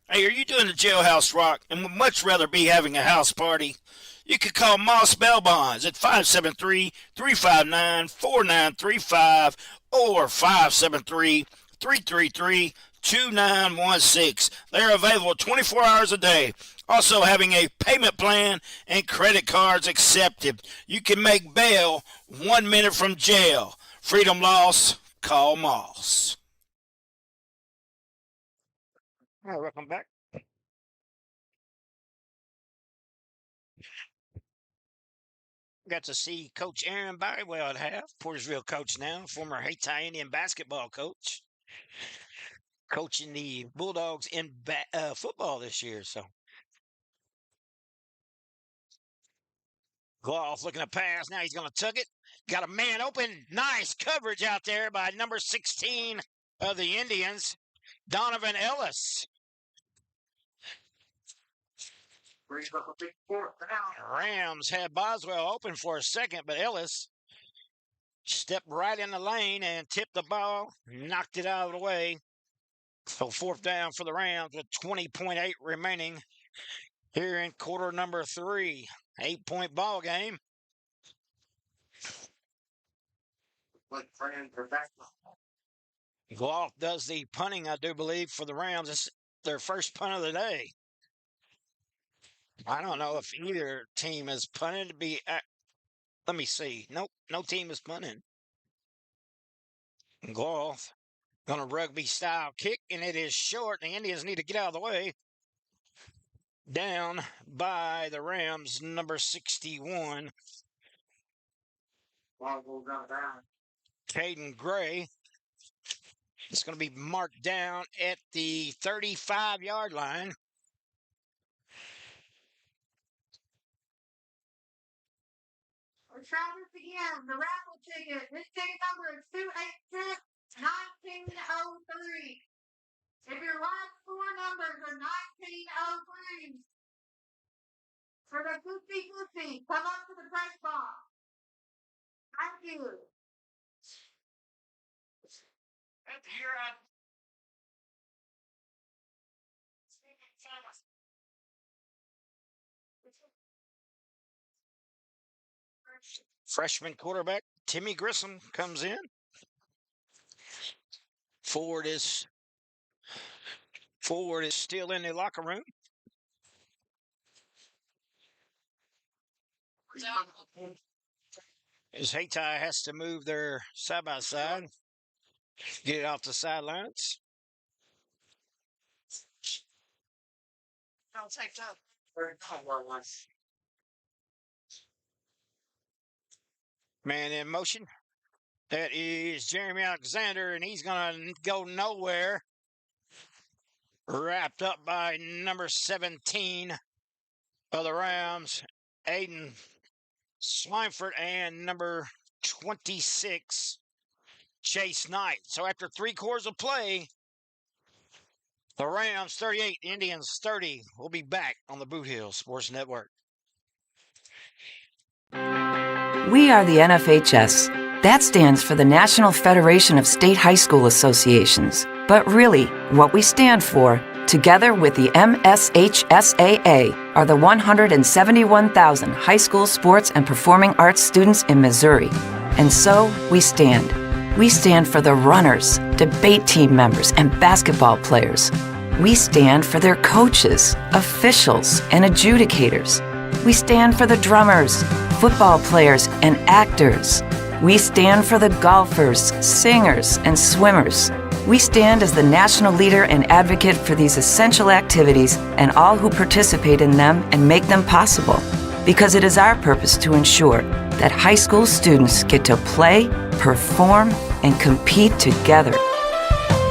Hey, are you doing the jailhouse rock and would much rather be having a house party? You could call Moss Bell Bonds at 573-359-4935 or 573-333-2916. They're available 24 hours a day. Also having a payment plan and credit cards accepted. You can make bail 1 minute from jail. Freedom loss, call Moss. All right, welcome back. Got to see Coach Aaron Bywell at half, Portersville coach now, former Hayti Indian basketball coach, coaching the Bulldogs in football this year. So, Gloff looking to pass. Now he's going to tuck it. Got a man open. Nice coverage out there by number 16 of the Indians, Donovan Ellis. Rams had Boswell open for a second, but Ellis stepped right in the lane and tipped the ball, knocked it out of the way. So 4th down for the Rams with 20.8 remaining here in quarter number 3. 8-point ball game. Gloff does the punting, I do believe, for the Rams. It's their first punt of the day. I don't know if either team has punted to be. Let me see. Nope, no team is punting. Gloff on a rugby style kick, and it is short. The Indians need to get out of the way. Down by the Rams, number 61. Caden Gray. It's going to be marked down at the 35-yard line. Travis again, the raffle ticket. This ticket number is 286-1903. If your last 4 numbers are 1903, for the goofy, come up to the press box. Thank you. That's here at Freshman quarterback Timmy Grissom comes in. Ford is still in the locker room. As Hayti has to move their side-by-side, get it off the sidelines. I'll take that. Man in motion. That is Jeremy Alexander, and he's going to go nowhere. Wrapped up by number 17 of the Rams, Aiden Swineford, and number 26, Chase Knight. So after 3 quarters of play, the Rams 38, Indians 30. We'll be back on the Boot Hill Sports Network. We are the NFHS. That stands for the National Federation of State High School Associations. But really, what we stand for, together with the MSHSAA, are the 171,000 high school sports and performing arts students in Missouri. And so, we stand. We stand for the runners, debate team members, and basketball players. We stand for their coaches, officials, and adjudicators. We stand for the drummers, football players, and actors. We stand for the golfers, singers, and swimmers. We stand as the national leader and advocate for these essential activities and all who participate in them and make them possible. Because it is our purpose to ensure that high school students get to play, perform, and compete together.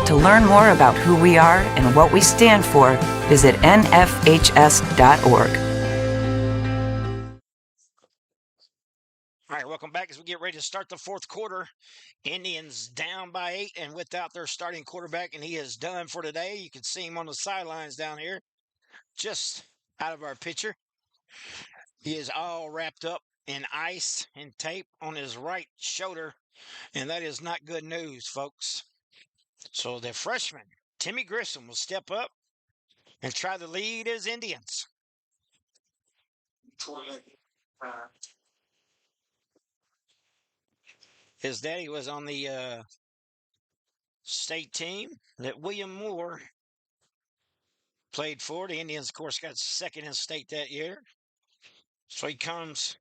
To learn more about who we are and what we stand for, visit nfhs.org. All right, welcome back as we get ready to start the 4th quarter. Indians down by 8 and without their starting quarterback, and he is done for today. You can see him on the sidelines down here, just out of our picture. He is all wrapped up in ice and tape on his right shoulder, and that is not good news, folks. So the freshman, Timmy Grissom, will step up and try to lead his Indians. His daddy was on the state team that William Moore played for. The Indians, of course, got second in state that year. So he comes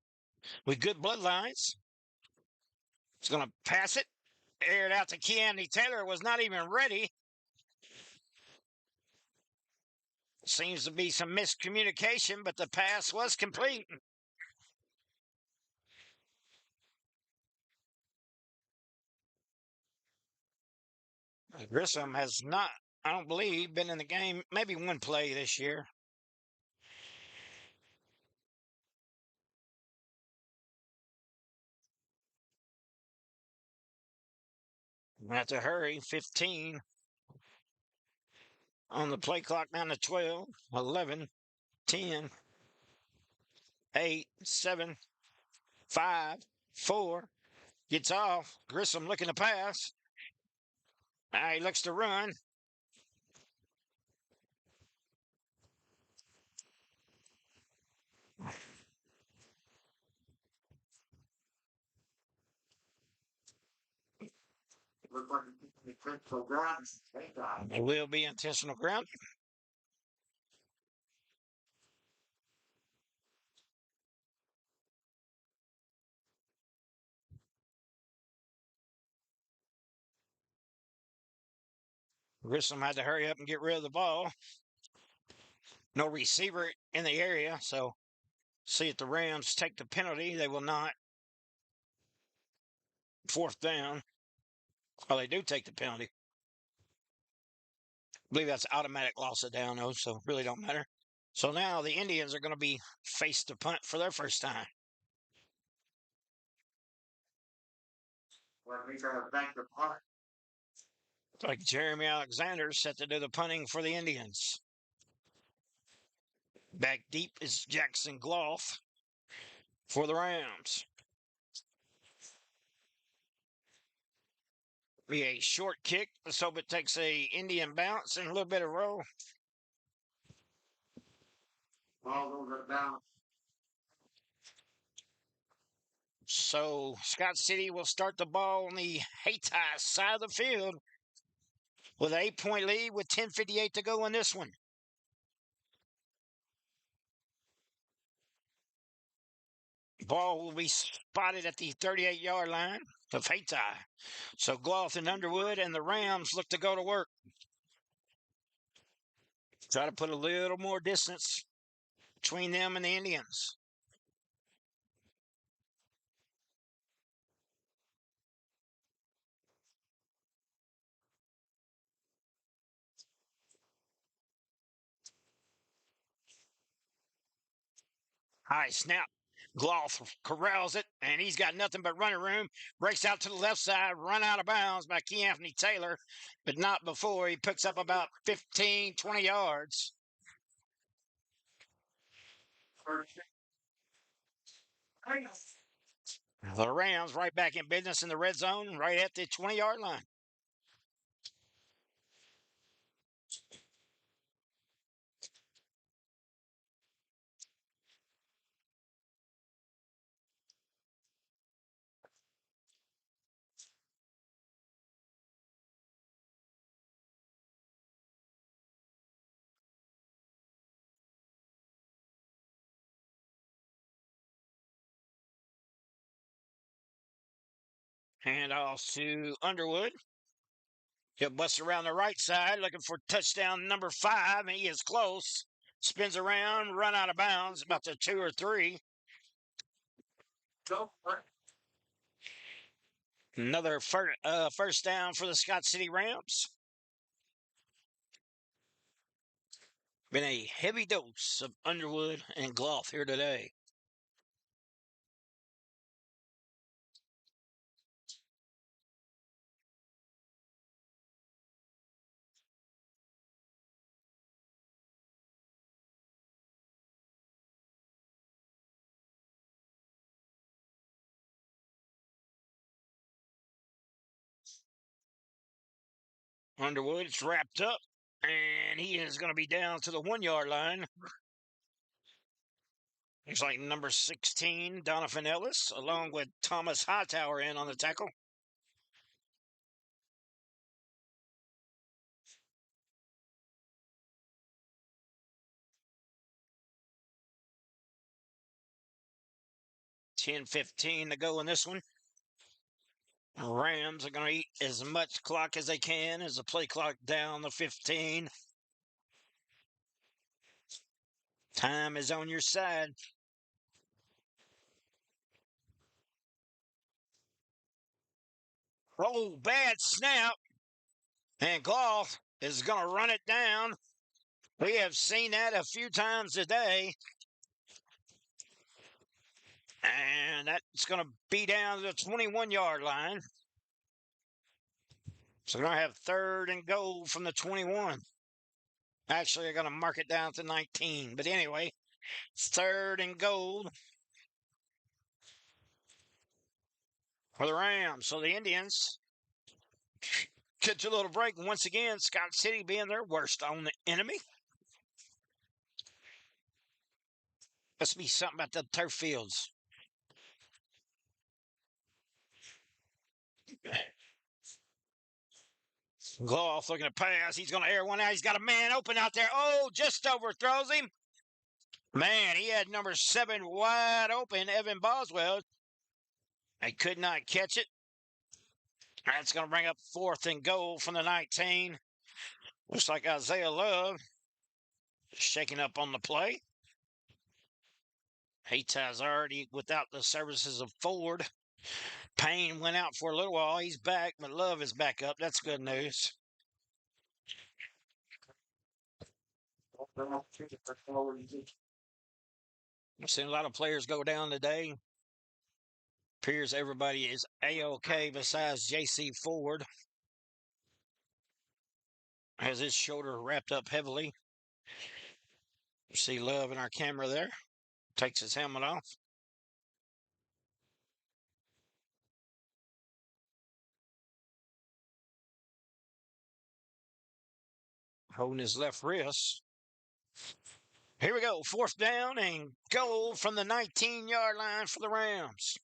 with good bloodlines. He's going to pass it. Air it out to Keandy Taylor. Was not even ready. Seems to be some miscommunication, but the pass was complete. Grissom has not, I don't believe, been in the game, maybe one play this year. We have to hurry. 15 on the play clock down to 12, 11, 10, 8, 7, 5, 4. Gets off. Grissom looking to pass. He looks to run. It will be intentional ground. Grissom had to hurry up and get rid of the ball. No receiver in the area, so see if the Rams take the penalty. They will not. 4th down. Well, they do take the penalty. I believe that's automatic loss of down, though, so really don't matter. So now the Indians are going to be faced to punt for their first time. Like Jeremy Alexander set to do the punting for the Indians. Back deep is Jackson Gloff for the Rams. Be a short kick. Let's hope it takes a Indian bounce and a little bit of roll. So Scott City will start the ball on the Hayti side of the field with an 8-point lead with 10:58 to go in this one. Ball will be spotted at the 38-yard line of Hayti. So Gloth and Underwood and the Rams look to go to work. Try to put a little more distance between them and the Indians. High snap. Gloth corrals it, and he's got nothing but running room. Breaks out to the left side, run out of bounds by Key Anthony Taylor, but not before he picks up about 15, 20 yards. The Rams right back in business in the red zone, right at the 20-yard line. Handoff to Underwood. He'll bust around the right side, looking for touchdown number 5, and he is close. Spins around, run out of bounds, about to 2 or 3. Another first down for the Scott City Rams. Been a heavy dose of Underwood and Gloth here today. Underwood's wrapped up, and he is going to be down to the 1-yard line. Looks like number 16, Donovan Ellis, along with Thomas Hightower in on the tackle. $10:15 to go in this one. Rams are going to eat as much clock as they can as the play clock down the 15. Time is on your side. Oh, bad snap. And Gloth is going to run it down. We have seen that a few times today. And that's going to be down to the 21-yard line. So we're going to have 3rd and goal from the 21. Actually, they're going to mark it down to 19. But anyway, it's 3rd and goal for the Rams. So the Indians catch a little break. Once again, Scott City being their worst on the enemy. Must be something about the turf fields. Gloth looking to pass. He's going to air one out. He's got a man open out there. Oh, just overthrows him. Man, he had number 7 wide open, Evan Boswell. They could not catch it. That's going to bring up 4th and goal from the 19. Looks like Isaiah Love shaking up on the play. Hayti's already without the services of Ford. Payne went out for a little while. He's back, but Love is back up. That's good news. I've seen a lot of players go down today. Appears everybody is A-OK besides J.C. Ford. Has his shoulder wrapped up heavily. You see Love in our camera there. Takes his helmet off. Holding his left wrist. Here we go. 4th down and goal from the 19-yard line for the Rams.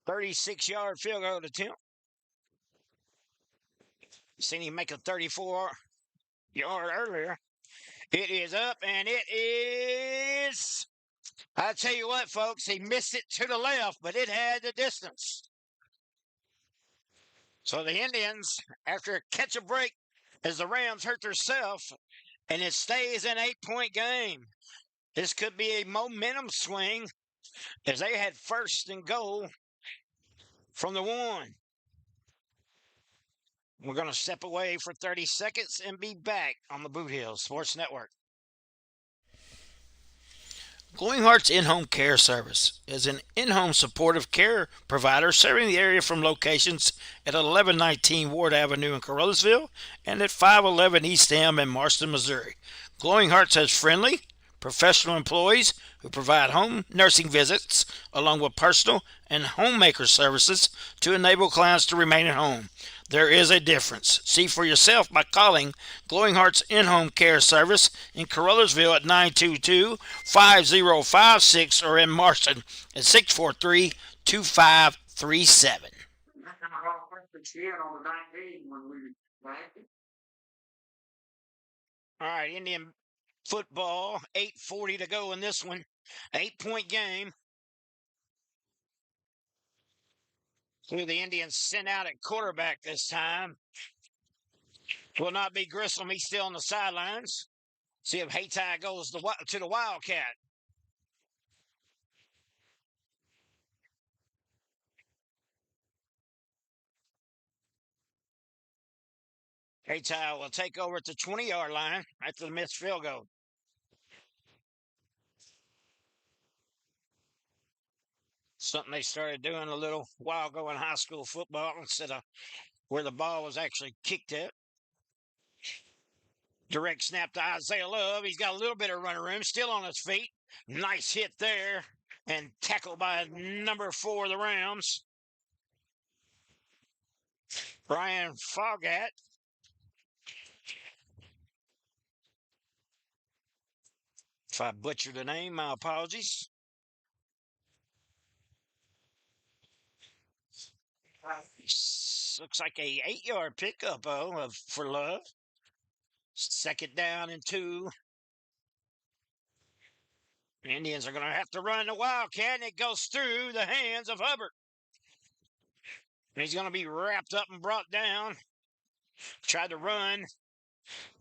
$36-yard field goal attempt. Seen him make a 34-yard earlier. It is up, and it is... I tell you what, folks, he missed it to the left, but it had the distance. So the Indians, after a catch a break, as the Rams hurt themselves, and it stays an 8-point game. This could be a momentum swing as they had 1st and goal from the 1. We're going to step away for 30 seconds and be back on the Boot Hill Sports Network. Glowing Hearts In-Home Care Service is an in-home supportive care provider serving the area from locations at 1119 Ward Avenue in Carruthersville and at 511 East Elm in Marston, Missouri. Glowing Hearts has friendly, professional employees who provide home nursing visits along with personal and homemaker services to enable clients to remain at home. There is a difference. See for yourself by calling Glowing Hearts In-Home Care Service in Carruthersville at 922-5056 or in Marston at 643-2537. All right, Indian football, 8:40 to go in this one. 8-point game. Who the Indians sent out at quarterback this time will not be Grissom. He's still on the sidelines. See if Hayti goes to the Wildcat. Hayti will take over at the 20-yard line after the missed field goal. Something they started doing a little while ago in high school football instead of where the ball was actually kicked at. Direct snap to Isaiah Love. He's got a little bit of running room, still on his feet. Nice hit there. And tackled by number 4 of the Rams, Brian Fogat. If I butchered the name, my apologies. Looks like a 8-yard pickup for Love. 2nd down and 2. The Indians are going to have to run the Wildcat, and it goes through the hands of Hubbard. And he's going to be wrapped up and brought down. Tried to run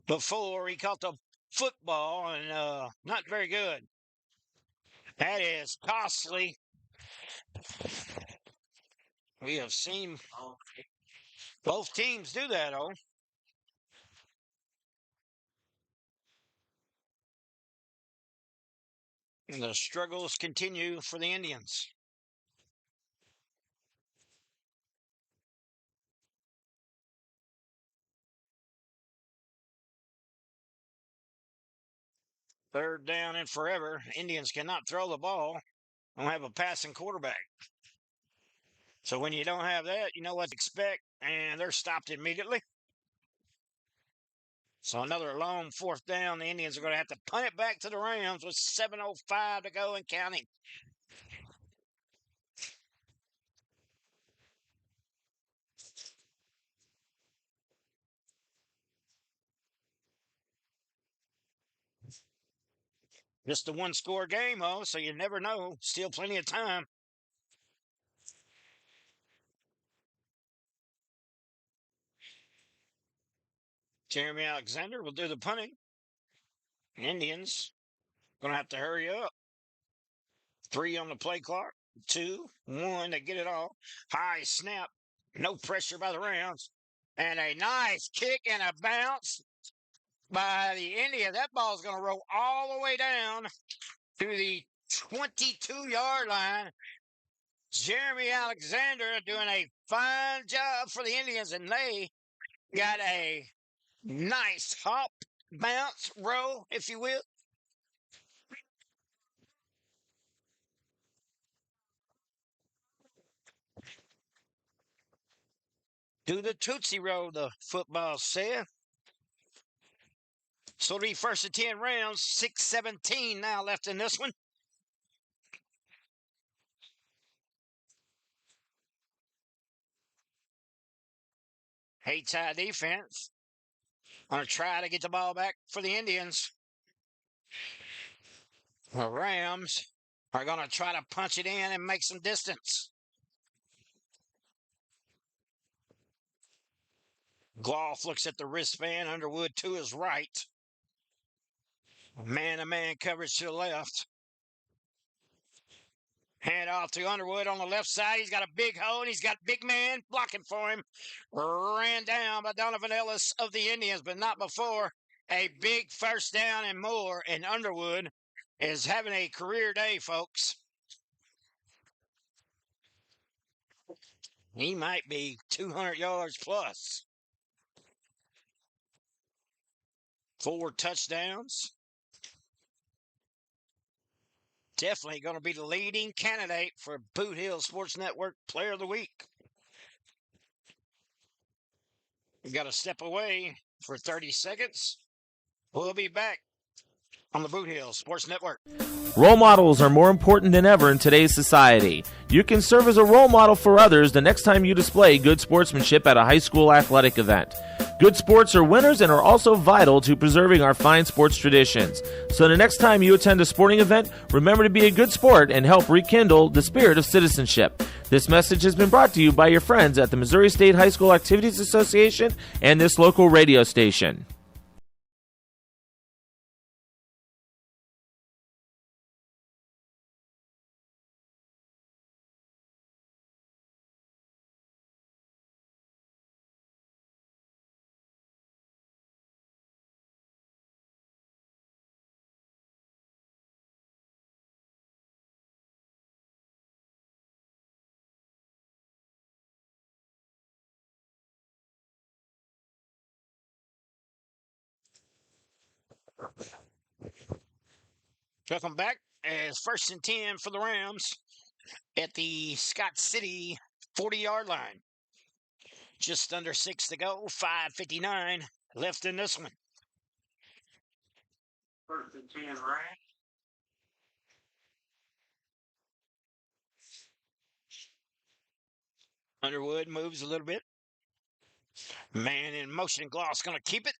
before he caught the football, and not very good. That is costly. We have seen both teams do that, though. And the struggles continue for the Indians. Third down and forever. Indians cannot throw the ball. Don't have a passing quarterback. So when you don't have that, you know what to expect, and they're stopped immediately. So another long 4th down. The Indians are going to have to punt it back to the Rams with 7:05 to go and counting. Just a 1-score game, though, so you never know. Still plenty of time. Jeremy Alexander will do the punting. Indians going to have to hurry up. 3 on the play clock. 2, 1 to get it all. High snap. No pressure by the Rams. And a nice kick and a bounce by the Indians. That ball's going to roll all the way down to the 22-yard line. Jeremy Alexander doing a fine job for the Indians, and they got a nice hop, bounce, roll, if you will. Do the Tootsie Roll, the football said. So it'll be 1st and 10 rounds, 6:17 now left in this one. Hayti defense. Going to try to get the ball back for the Indians. The Rams are going to try to punch it in and make some distance. Gloff looks at the wristband. Underwood to his right. Man-to-man coverage to the left. Hand off to Underwood on the left side. He's got a big hole, and he's got big man blocking for him. Ran down by Donovan Ellis of the Indians, but not before. A big first down and more, and Underwood is having a career day, folks. He might be 200 yards plus. 4 touchdowns. Definitely going to be the leading candidate for Boot Hill Sports Network Player of the Week. We've got to step away for 30 seconds. We'll be back on the Boot Hill Sports Network. Role models are more important than ever in today's society. You can serve as a role model for others the next time you display good sportsmanship at a high school athletic event. Good sports are winners and are also vital to preserving our fine sports traditions. So the next time you attend a sporting event, remember to be a good sport and help rekindle the spirit of citizenship. This message has been brought to you by your friends at the Missouri State High School Activities Association and this local radio station. Welcome back as 1st and 10 for the Rams at the Scott City 40-yard line. Just under 6 to go, 5:59 left in this one. 1st and 10 Rams. Underwood moves a little bit. Man in motion, Gloss going to keep it.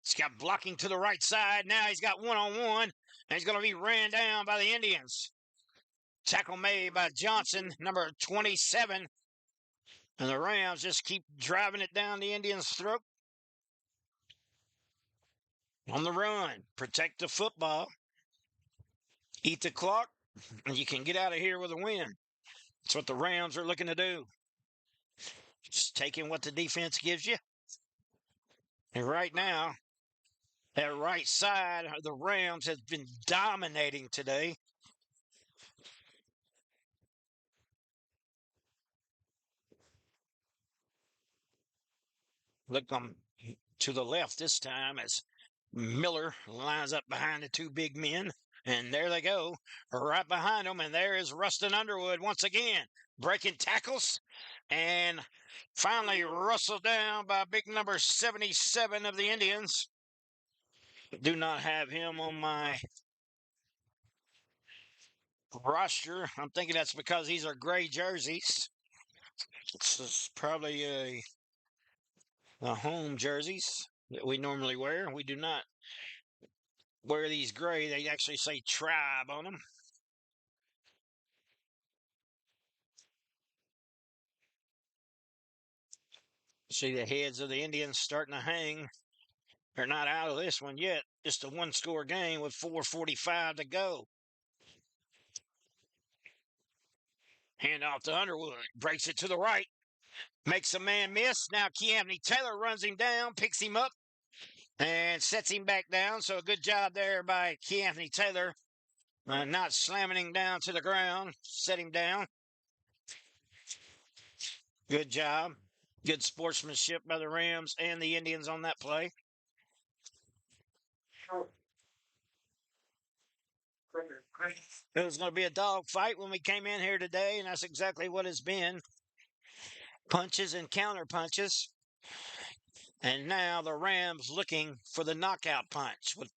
He's got blocking to the right side. Now he's got one-on-one, and he's going to be ran down by the Indians. Tackle made by Johnson, number 27. And the Rams just keep driving it down the Indians' throat. On the run, protect the football. Eat the clock, and you can get out of here with a win. That's what the Rams are looking to do. Just taking what the defense gives you. And right now, that right side of the Rams has been dominating today. Look to the left this time as Miller lines up behind the 2 big men. And there they go, right behind them. And there is Rustin Underwood once again, breaking tackles. And finally rustled down by big number 77 of the Indians. Do not have him on my roster. I'm thinking that's because these are gray jerseys. This is probably the home jerseys that we normally wear. We do not wear these gray. They actually say Tribe on them. See the heads of the Indians starting to hang. They're not out of this one yet. Just a 1-score game with 4:45 to go. Hand off to Underwood. Breaks it to the right. Makes a man miss. Now Keanthony Taylor runs him down, picks him up, and sets him back down. So a good job there by Keanthony Taylor. Not slamming him down to the ground. Set him down. Good job. Good sportsmanship by the Rams and the Indians on that play. It was going to be a dog fight when we came in here today, and that's exactly what it's been. Punches and counter punches. And now the Rams looking for the knockout punch with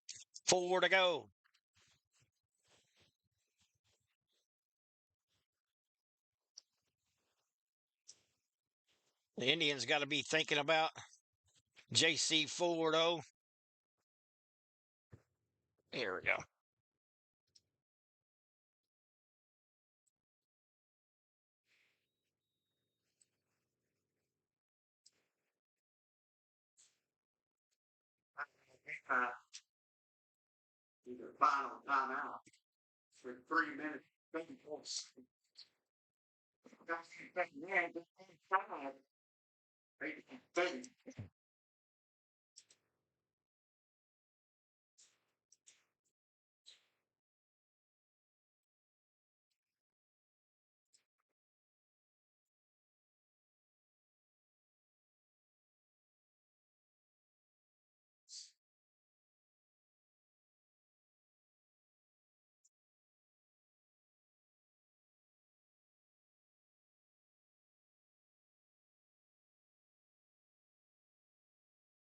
4 to go. The Indians got to be thinking about J.C. Ford, though. Here we go. Either final timeout for 3 minutes.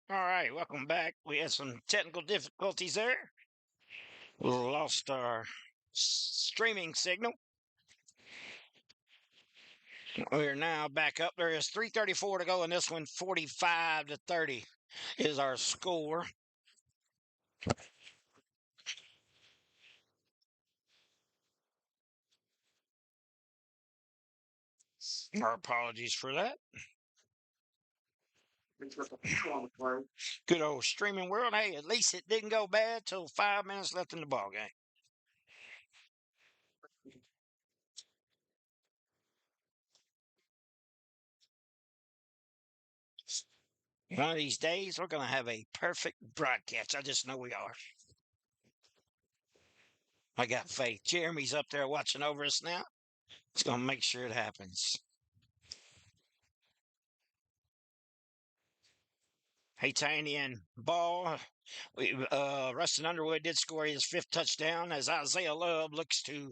All right, welcome back. We had some technical difficulties there. We lost our streaming signal. We're now back up. There is 3:34 to go in this one. 45-30 is our score. Our apologies for that. Good old streaming world. Hey, at least it didn't go bad till 5 minutes left in the ball game. One of these days, we're going to have a perfect broadcast. I just know we are. I got faith. Jeremy's up there watching over us now. He's going to make sure it happens. Hayti ball. Rustin Underwood did score his 5th touchdown as Isaiah Love looks to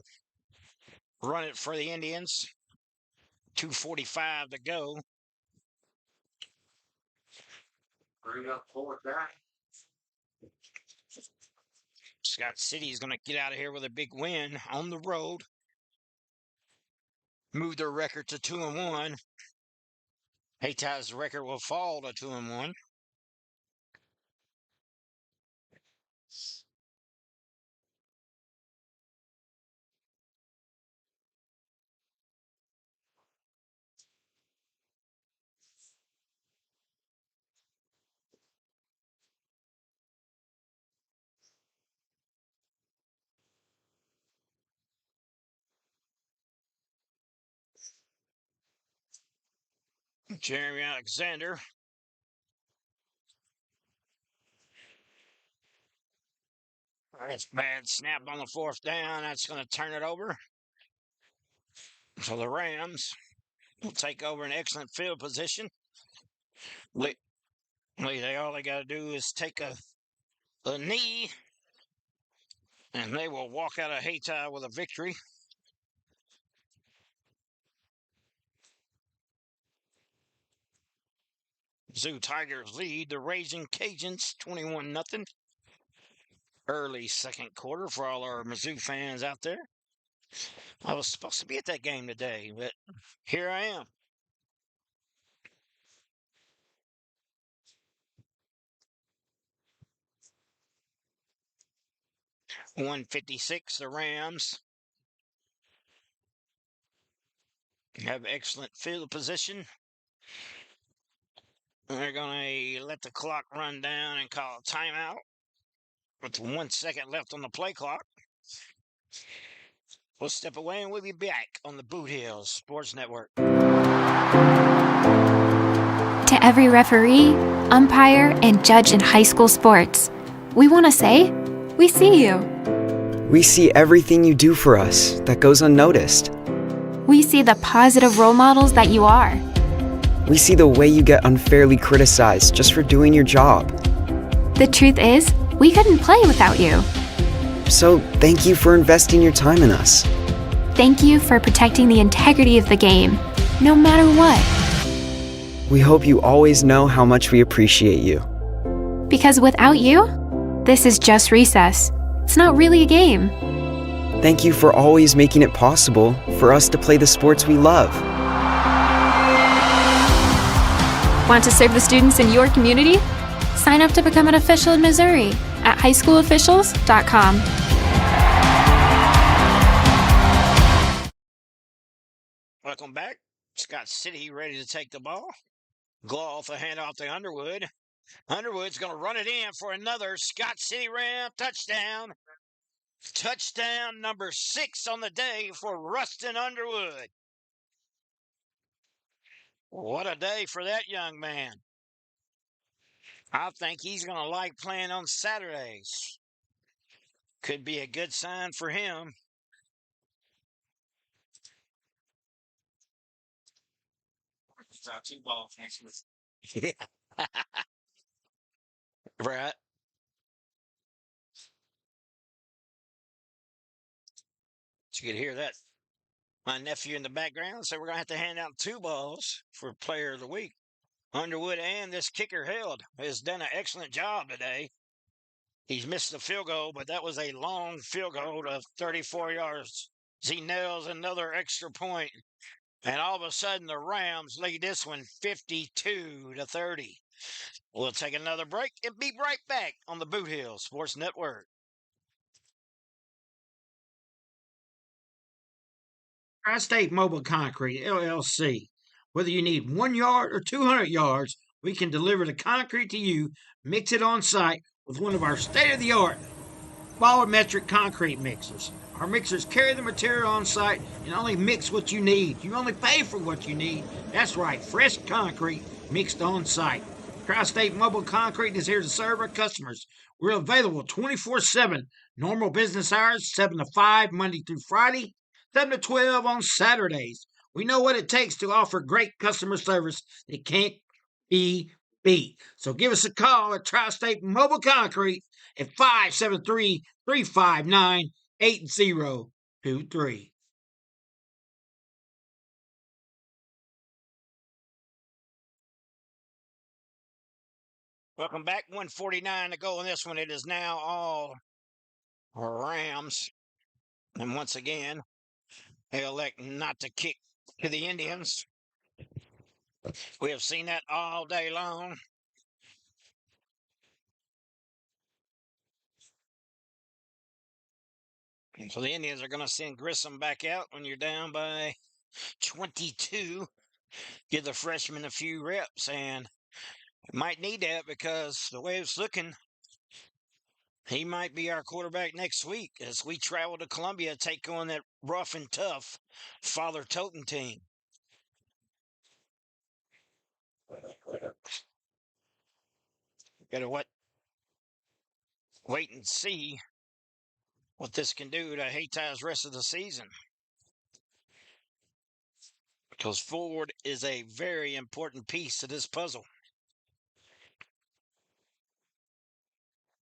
run it for the Indians. 2:45 to go. Scott City is going to get out of here with a big win on the road. Move their record to 2-1. Hayti's record will fall to 2-1. Jeremy Alexander. That's bad snap on the 4th down. That's going to turn it over. So the Rams will take over an excellent field position. All they got to do is take a knee, and they will walk out of Hayti with a victory. Zoo Tigers lead the Raging Cajuns 21-0. Early second quarter for all our Mizzou fans out there. I was supposed to be at that game today, but here I am. .156, the Rams have excellent field position. They're going to let the clock run down and call a timeout with 1 second left on the play clock. We'll step away and we'll be back on the Boot Hills Sports Network. To every referee, umpire, and judge in high school sports, we want to say, we see you. We see everything you do for us that goes unnoticed. We see the positive role models that you are. We see the way you get unfairly criticized just for doing your job. The truth is, we couldn't play without you. So thank you for investing your time in us. Thank you for protecting the integrity of the game, no matter what. We hope you always know how much we appreciate you. Because without you, this is just recess. It's not really a game. Thank you for always making it possible for us to play the sports we love. Want to serve the students in your community? Sign up to become an official in Missouri at highschoolofficials.com. Welcome back. Scott City ready to take the ball. Gloff a handoff to Underwood. Underwood's going to run it in for another Scott City Ram touchdown. Touchdown number 6 on the day for Rustin Underwood. What a day for that young man. I think he's going to like playing on Saturdays. Could be a good sign for him. Yeah. Right. You could hear that. My nephew in the background said we're going to have to hand out 2 balls for player of the week. Underwood and this kicker Held has done an excellent job today. He's missed the field goal, but that was a long field goal of 34 yards. He nails another extra point, and all of a sudden the Rams lead this one 52-30. We'll take another break and be right back on the Boot Hill Sports Network. Tri-State Mobile Concrete, LLC. Whether you need 1 yard or 200 yards, we can deliver the concrete to you, mix it on site with one of our state-of-the-art volumetric concrete mixers. Our mixers carry the material on site and only mix what you need. You only pay for what you need. That's right, fresh concrete mixed on site. Tri-State Mobile Concrete is here to serve our customers. We're available 24/7. Normal business hours, 7 to 5, Monday through Friday, 7 to 12 on Saturdays. We know what it takes to offer great customer service that can't be beat. So give us a call at Tri-State Mobile Concrete at 573-359-8023. Welcome back. 149 to go in this one. It is now all Rams. And once again, they elect not to kick to the Indians. We have seen that all day long. And so the Indians are going to send Grissom back out when you're down by 22. Give the freshman a few reps, and might need that because the way it's looking, he might be our quarterback next week as we travel to Columbia, take on that rough and tough Father Toten team. Got to wait and see what this can do to Hayti's rest of the season. Because Ford is a very important piece to this puzzle.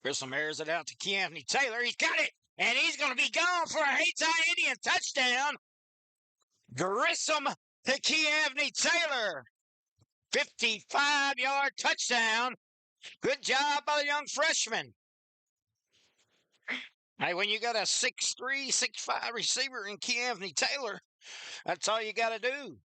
Grissom airs it out to Keanthony Taylor. He's got it, and he's going to be gone for a Hayti Indian touchdown. Grissom to Keanthony Taylor. 55-yard touchdown. Good job by the young freshman. Hey, when you got a 6'3", 6'5" receiver in Keanthony Taylor, that's all you got to do.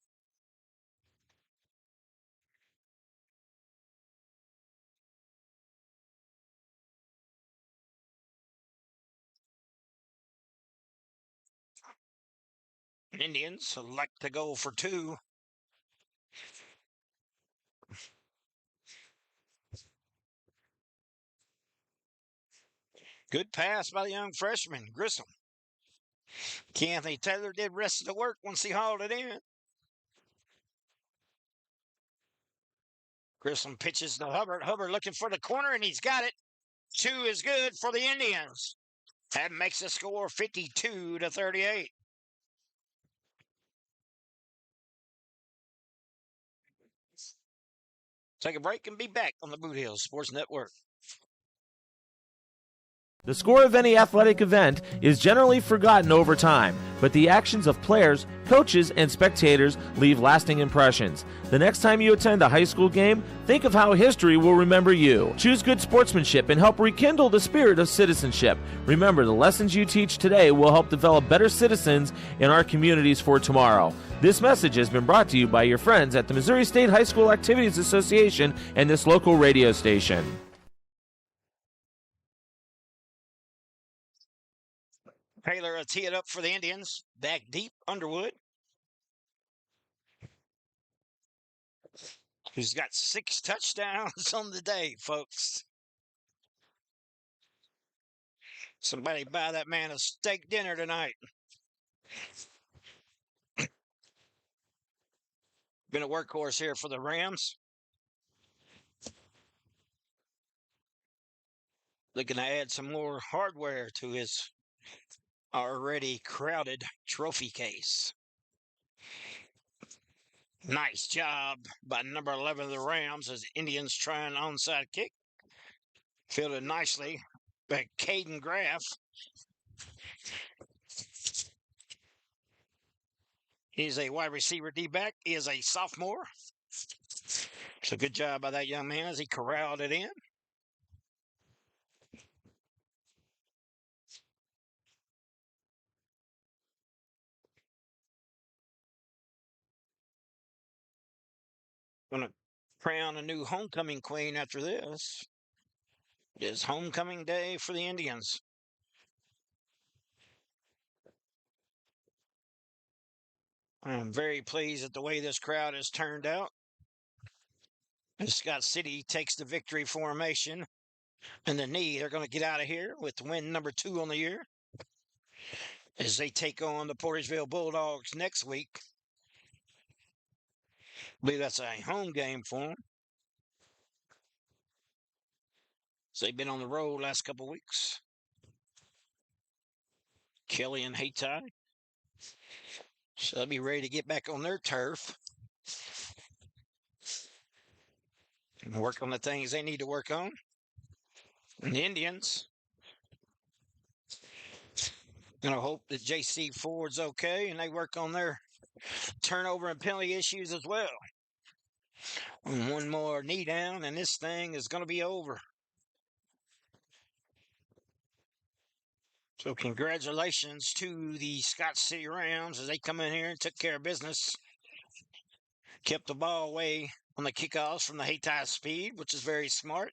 Indians select to go for 2. Good pass by the young freshman, Grissom. Keanthony Taylor did rest of the work once he hauled it in. Grissom pitches to Hubbard. Hubbard looking for the corner, and he's got it. 2 is good for the Indians. That makes the score 52-38. Take a break and be back on the Boot Hill Sports Network. The score of any athletic event is generally forgotten over time, but the actions of players, coaches, and spectators leave lasting impressions. The next time you attend a high school game, think of how history will remember you. Choose good sportsmanship and help rekindle the spirit of citizenship. Remember, the lessons you teach today will help develop better citizens in our communities for tomorrow. This message has been brought to you by your friends at the Missouri State High School Activities Association and this local radio station. Taylor will tee it up for the Indians. Back deep, Underwood. Who's got 6 touchdowns on the day, folks. Somebody buy that man a steak dinner tonight. Been a workhorse here for the Rams. Looking to add some more hardware to his already crowded trophy case. Nice job by number 11 of the Rams as the Indians try an onside kick. Fielded nicely by Caden Graff. He's a wide receiver D-back. He is a sophomore. So good job by that young man as he corralled it in. Going to crown a new homecoming queen after this. It is homecoming day for the Indians. I'm very pleased at the way this crowd has turned out. As Scott City takes the victory formation and the knee, they're going to get out of here with win number 2 on the year as they take on the Portersville Bulldogs next week. I believe that's a home game for them. So they've been on the road last couple weeks. Kelly and Hayti. So they'll be ready to get back on their turf and work on the things they need to work on. And the Indians, going to hope that J.C. Ford's okay and they work on their turnover and penalty issues as well. And one more knee down and this thing is going to be over. So congratulations to the Scott City Rams as they come in here and took care of business. Kept the ball away on the kickoffs from the Hayti speed, which is very smart.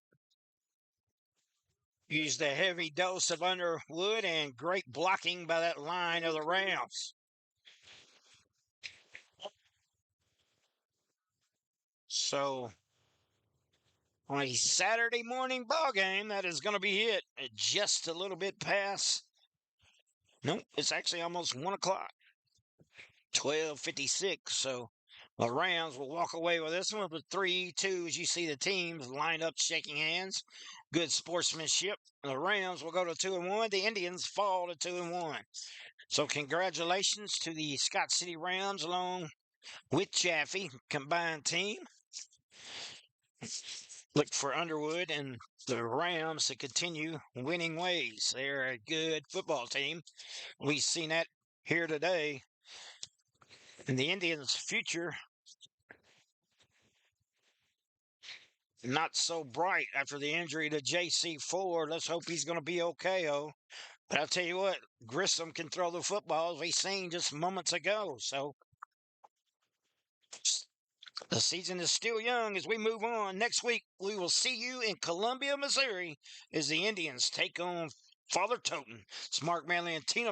Used a heavy dose of Underwood and great blocking by that line of the Rams. So on a Saturday morning ball game, that is going to be it at just a little bit past. Nope, it's actually almost 1 o'clock. 12:56. So the Rams will walk away with this one with 3-2 as you see the teams lined up shaking hands. Good sportsmanship. The Rams will go to 2-1. The Indians fall to 2-1. So congratulations to the Scott City Rams along with Chaffee combined team. Look for Underwood and the Rams to continue winning ways. They're a good football team. We've seen that here today. And the Indians' future not so bright after the injury to J.C. Ford. Let's hope he's going to be okay, But I'll tell you what, Grissom can throw the football, as we seen just moments ago. So the season is still young as we move on. Next week, we will see you in Columbia, Missouri, as the Indians take on Father Toten. It's Mark Manley and Tina